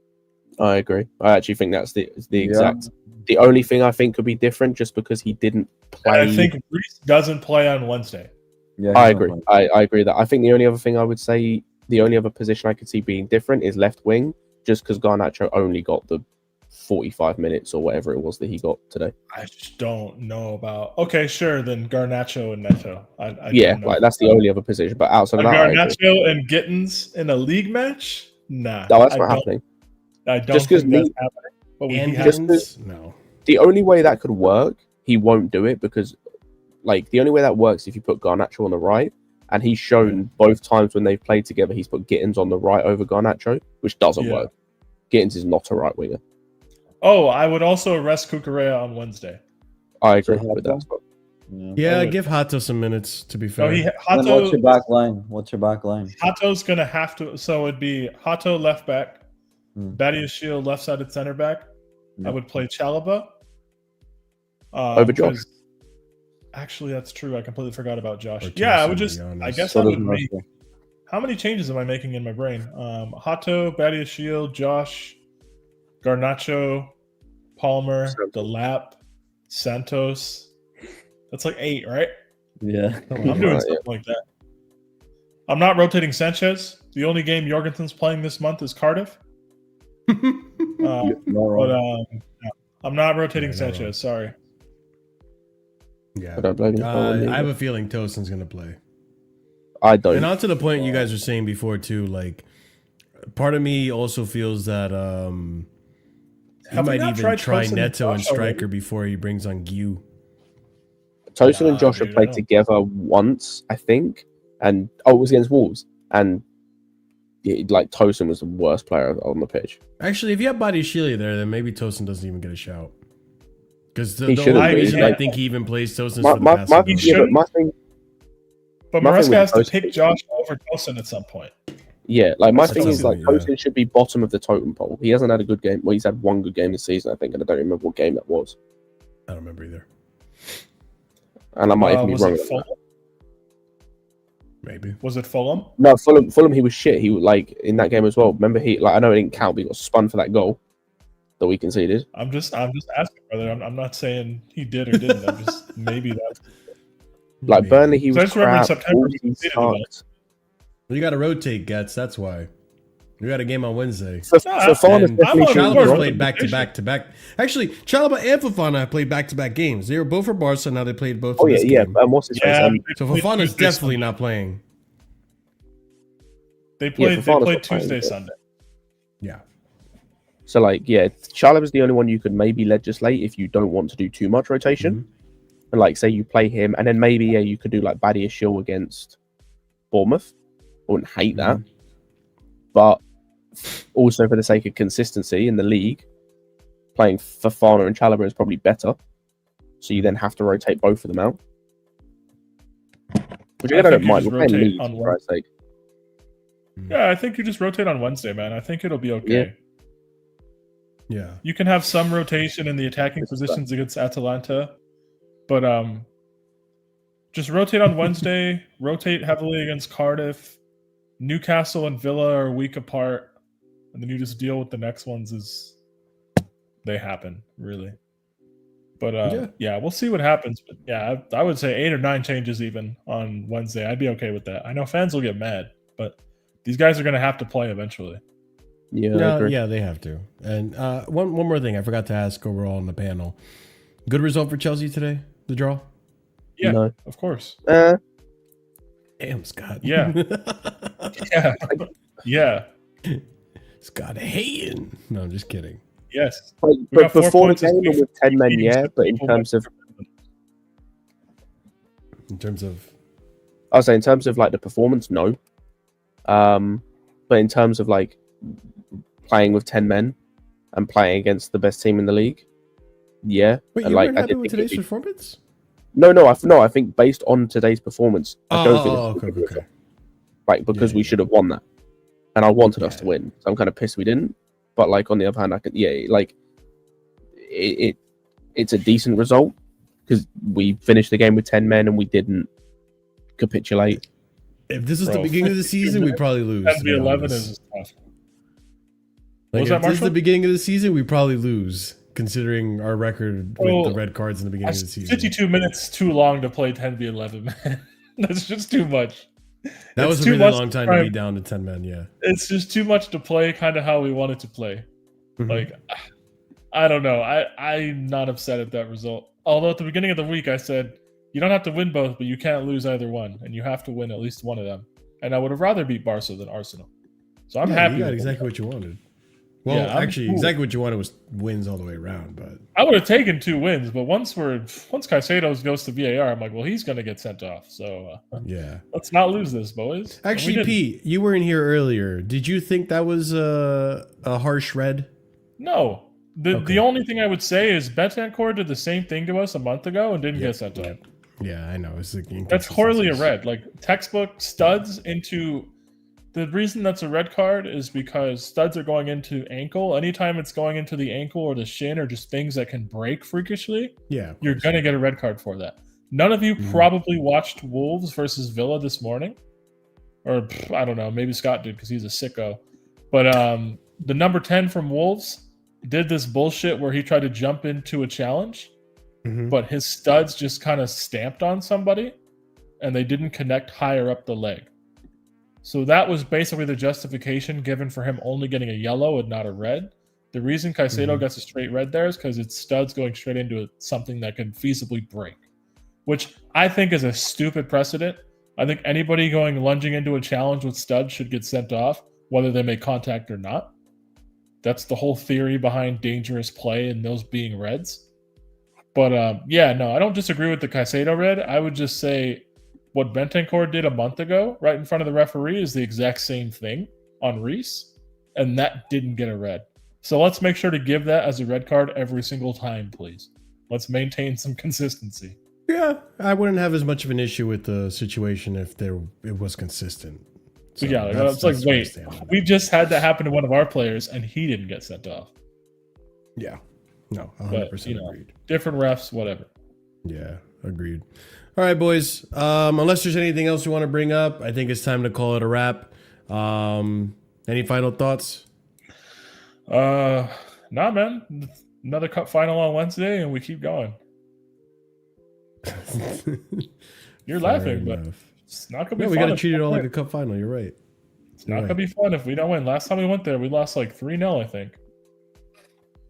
S4: I agree. I actually think that's the exact... The only thing I think could be different just because he didn't play...
S11: And I think Reese doesn't play on Wednesday.
S4: Yeah, I agree. I agree that. I think the only other thing I would say, the only other position I could see being different is left wing, just because Garnacho only got the 45 minutes or whatever it was that he got today.
S11: I just don't know about... Okay, sure, then Garnacho and Neto. I
S4: yeah,
S11: don't know.
S4: like that's the only other position. But outside of that,
S11: Garnacho and Gittins in a league match? Nah.
S4: No, that's not happening.
S11: I don't think that's happening. But
S1: no.
S4: The only way that could work, he won't do it because, like, the only way that works is if you put Garnacho on the right, and he's shown both times when they've played together, he's put Gittins on the right over Garnacho, which doesn't work. Gittins is not a right winger.
S11: Oh, I would also arrest Cucurella on Wednesday.
S4: I agree with that.
S1: Yeah, give Hato some minutes, to be fair.
S6: What's your back line?
S11: Hato's going to have to... So it'd be Hato left back, Badiashile left-sided center back. I would play Chalobah.
S4: Over Josh.
S11: Actually, that's true. I completely forgot about Josh. Yeah, I would just... I guess I would make... How many changes am I making in my brain? Hato, Badiashile, Josh... Garnacho, Palmer, Delap, Santos. That's like 8, right?
S6: Yeah.
S11: I'm doing something like that. I'm not rotating Sanchez. The only game Jorgensen's playing this month is Cardiff. I'm not rotating Sanchez. Sorry.
S1: Yeah. I have a feeling Tosin's going to play.
S4: I don't.
S1: And on to the point you guys were saying before, too, like, part of me also feels that... he might even try Neto and Striker before he brings on Gu.
S4: Tosin and Josh have played together once, I think, and it was against Wolves, and like Tosin was the worst player on the pitch.
S1: Actually, if you have Badiashile there, then maybe Tosin doesn't even get a shout. Because the only reason I think he even plays Tosin is for the past.
S11: But Maresca has to pick Josh over Tosin at some point.
S4: Yeah, like my
S1: That's
S4: thing is like
S1: yeah.
S4: Kaicedo should be bottom of the totem pole. He hasn't had a good game. Well, he's had one good game this season, I think, and I don't remember what game that was.
S1: I don't remember either.
S4: And I might even be
S11: was
S4: wrong.
S11: it Fulham?
S1: Maybe.
S11: Was it Fulham?
S4: No, Fulham. He was shit. He like in that game as well. Remember, he like I know it didn't count, but he got spun for that goal that we conceded.
S11: I'm just asking, brother. I'm not saying he did or didn't. I'm just maybe that's
S4: like
S1: maybe.
S4: Burnley. He
S11: So I
S4: was
S11: just remember in
S4: crap.
S11: September
S4: He
S11: he conceded a goal.
S4: sucked.
S1: You got to rotate, Gets. That's why. We got a game on Wednesday.
S4: Fofana's
S1: And
S4: definitely
S1: Chalobah's
S4: good.
S1: played back to back to back. Actually, Chalobah and Fofana have played back to back games. They were both for Barca. Now they played both.
S4: Oh
S1: in
S4: yeah,
S1: this
S4: yeah.
S1: game.
S4: What's his
S11: Yeah,
S4: face?
S1: So Fofana's definitely not playing.
S11: They played.
S4: Fofana's
S11: They
S4: not
S11: played
S4: playing,
S11: Tuesday,
S4: but-
S11: Sunday.
S1: Yeah.
S4: So like, yeah, Chalobah's the only one you could maybe legislate if you don't want to do too much rotation. And like, say you play him, and then maybe you could do like Badia Shill against Bournemouth. I wouldn't hate that, but also for the sake of consistency in the league, playing Fofana and Chalobah is probably better. So you then have to rotate both of them out. Which I don't mind. We're playing Leeds, for Christ's sake.
S11: Yeah, I think you just rotate on Wednesday, man. I think it'll be okay.
S1: Yeah.
S11: You can have some rotation in the attacking positions against Atalanta, but just rotate on Wednesday. Rotate heavily against Cardiff. Newcastle and Villa are a week apart, and then you just deal with the next ones as they happen, really. But yeah, we'll see what happens. But yeah, I would say 8 or 9 changes even on Wednesday. I'd be okay with that. I know fans will get mad, but these guys are going to have to play eventually.
S4: Yeah,
S1: Yeah, they have to. And one more thing I forgot to ask overall on the panel. Good result for Chelsea today, the draw?
S11: Yeah,
S4: No.
S11: of course.
S1: Damn, Scott.
S11: Yeah. Yeah. Yeah.
S1: Scott hating. No, I'm just kidding.
S11: Yes.
S4: Like,
S11: We
S4: but
S11: got 4
S4: before the
S11: points this
S4: game
S11: week
S4: and with
S11: for
S4: 10 men,
S11: beating
S4: yeah.
S11: some
S4: But in
S11: people
S4: terms of, I was saying in terms of like the performance, no. But in terms of like playing with 10 men and playing against the best team in the league, yeah.
S1: Wait,
S4: and
S1: you
S4: like
S1: weren't
S4: I
S1: happy
S4: did
S1: with
S4: think it'd
S1: today's
S4: be-
S1: performance?
S4: No, I think based on today's performance, I don't think
S1: Oh,
S4: it's a good
S1: okay.
S4: result. Like because we should have won that, and I wanted us to win. So I'm kind of pissed we didn't. But like on the other hand, I could like it's a decent result because we finished the game with 10 men and we didn't capitulate.
S1: If this was the beginning of the season, we'd probably lose. to be
S11: 10v11
S1: honest.
S11: is tough.
S1: Like,
S11: was
S1: if
S11: that,
S1: this is the
S11: Marshall?
S1: beginning of the season, we probably lose, considering our record with the red cards in the beginning of the season.
S11: 52 minutes too long to play 10v11, man. That's just too much.
S1: That
S11: It's
S1: was a
S11: too
S1: really
S11: much
S1: long time
S11: try-
S1: to be down to 10 men, yeah.
S11: It's just too much to play kind of how we wanted to play.
S1: Mhm.
S11: Like, I don't know. I'm not upset at that result. Although at the beginning of the week, I said, you don't have to win both, but you can't lose either one. And you have to win at least one of them. And I would have rather beat Barca than Arsenal. So I'm
S1: Yeah,
S11: happy.
S1: You got
S11: with
S1: exactly
S11: it.
S1: what you wanted. Well,
S11: Yeah, I'm
S1: actually,
S11: cool.
S1: exactly what you wanted was wins all the way around, but
S11: I would have taken 2 wins, but once Caicedo goes to VAR, I'm like, well, he's going to get sent off. So
S1: yeah.
S11: let's not lose this, boys. And we
S1: Actually,
S11: didn't.
S1: Pete, you were in here earlier. Did you think that was a harsh red?
S11: No. The only thing I would say is Betancourt did the same thing to us a month ago and didn't get sent off.
S1: Yeah, I know. It's like
S11: That's clearly a red. Like textbook studs into. The reason that's a red card is because studs are going into ankle. Anytime it's going into the ankle or the shin or just things that can break freakishly,
S1: Yeah,
S11: you're going to get a red card for that. None of you probably watched Wolves versus Villa this morning. Or, I don't know, maybe Scott did because he's a sicko. But the number 10 from Wolves did this bullshit where he tried to jump into a challenge, but his studs just kind of stamped on somebody and they didn't connect higher up the leg. So that was basically the justification given for him only getting a yellow and not a red. The reason Caicedo gets a straight red there is because it's studs going straight into something that can feasibly break, which I think is a stupid precedent. I think anybody lunging into a challenge with studs should get sent off, whether they make contact or not. That's the whole theory behind dangerous play and those being reds. But yeah, no, I don't disagree with the Caicedo red. I would just say what Betancourt did a month ago, right in front of the referee, is the exact same thing on Reese, and that didn't get a red. So let's make sure to give that as a red card every single time, please. Let's maintain some consistency.
S1: Yeah, I wouldn't have as much of an issue with the situation if it was consistent.
S11: So yeah, it's like, wait, we just had that happen to one of our players, and he didn't get sent off.
S1: Yeah, no, 100% agreed.
S11: Different refs, whatever.
S1: Yeah, agreed. All right, boys. Unless there's anything else you want to bring up, I think it's time to call it a wrap. Any final thoughts?
S11: Nah, man. Another cup final on Wednesday, and we keep going. You're laughing, but it's not gonna be fun.
S1: We gotta treat it all like a cup final. You're right.
S11: It's not gonna be fun if we don't win. Last time we went there, we lost like 3-0, I think.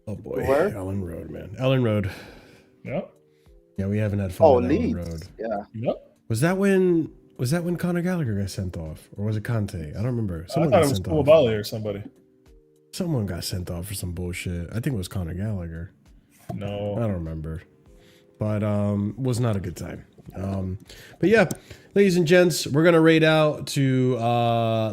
S1: Oh boy, Ellen Road, man. Ellen Road.
S11: Yep.
S1: Yeah, we haven't had fun at Ellen Road.
S10: Yeah.
S11: Yep.
S1: Was that when Conor Gallagher got sent off, or was it Conte? I don't remember.
S11: I thought it was Koulibaly or somebody.
S1: Someone got sent off for some bullshit. I think it was Conor Gallagher.
S11: No,
S1: I don't remember. But was not a good time. But yeah, ladies and gents, we're gonna raid out to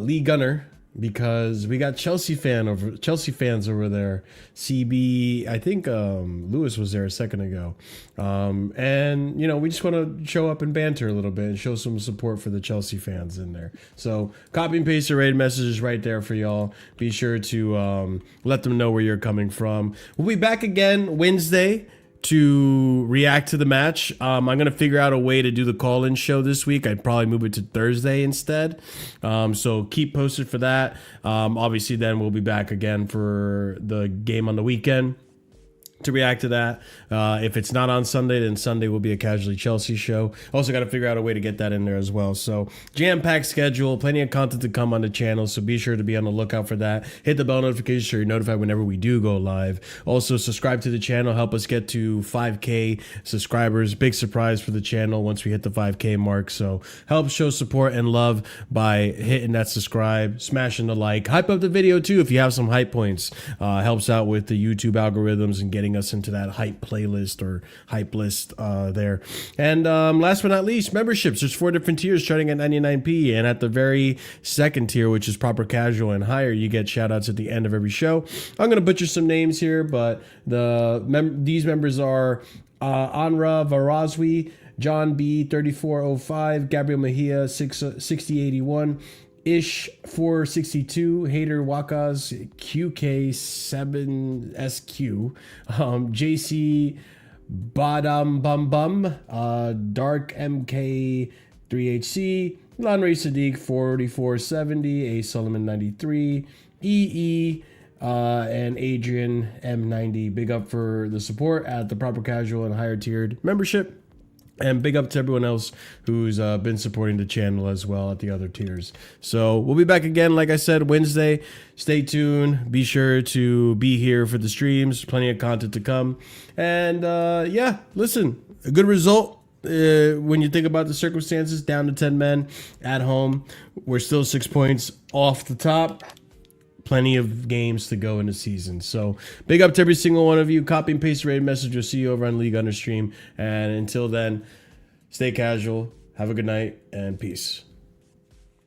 S1: Lee Gunner because we got Chelsea fans over there. CB, I think Lewis was there a second ago. And you know, we just want to show up and banter a little bit and show some support for the Chelsea fans in there. So copy and paste the raid messages right there for y'all. Be sure to let them know where you're coming from. We'll be back again Wednesday to react to the match. I'm going to figure out a way to do the call-in show this week. I'd probably move it to Thursday instead. So keep posted for that. Obviously, then we'll be back again for the game on the weekend to react to that. If it's not on Sunday, then Sunday will be a Casually Chelsea show. Also got to figure out a way to get that in there as well. So jam-packed schedule, plenty of content to come on the channel, so be sure to be on the lookout for that. Hit the bell notification so you're notified whenever we do go live. Also subscribe to the channel, help us get to 5K subscribers. Big surprise for the channel once we hit the 5K mark. So help show support and love by hitting that subscribe, smashing the like, hype up the video too if you have some hype points. Helps out with the YouTube algorithms and getting us into that hype playlist or hype list there. And last but not least, memberships. There's 4 different tiers starting at 99p, and at the very second tier, which is proper casual and higher, you get shout outs at the end of every show. I'm going to butcher some names here, but these members are Anra Varazwi, John B 3405, Gabriel Mejia 6081, Ish 462, Hater Wakas QK7SQ, JC Badam Bum Bum, Dark MK 3HC, Lanray Sadiq 4470, A Solomon 93, EE, and Adrian M90. Big up for the support at the proper casual and higher tiered membership. And big up to everyone else who's been supporting the channel as well at the other tiers. So we'll be back again, like I said, Wednesday. Stay tuned. Be sure to be here for the streams. Plenty of content to come. And yeah, listen, a good result. When you think about the circumstances, down to 10 men at home. We're still 6 points off the top. Plenty of games to go in the season. So big up to every single one of you. Copy and paste the raid message. We'll see you over on League Under Stream. And until then, stay casual. Have a good night and peace.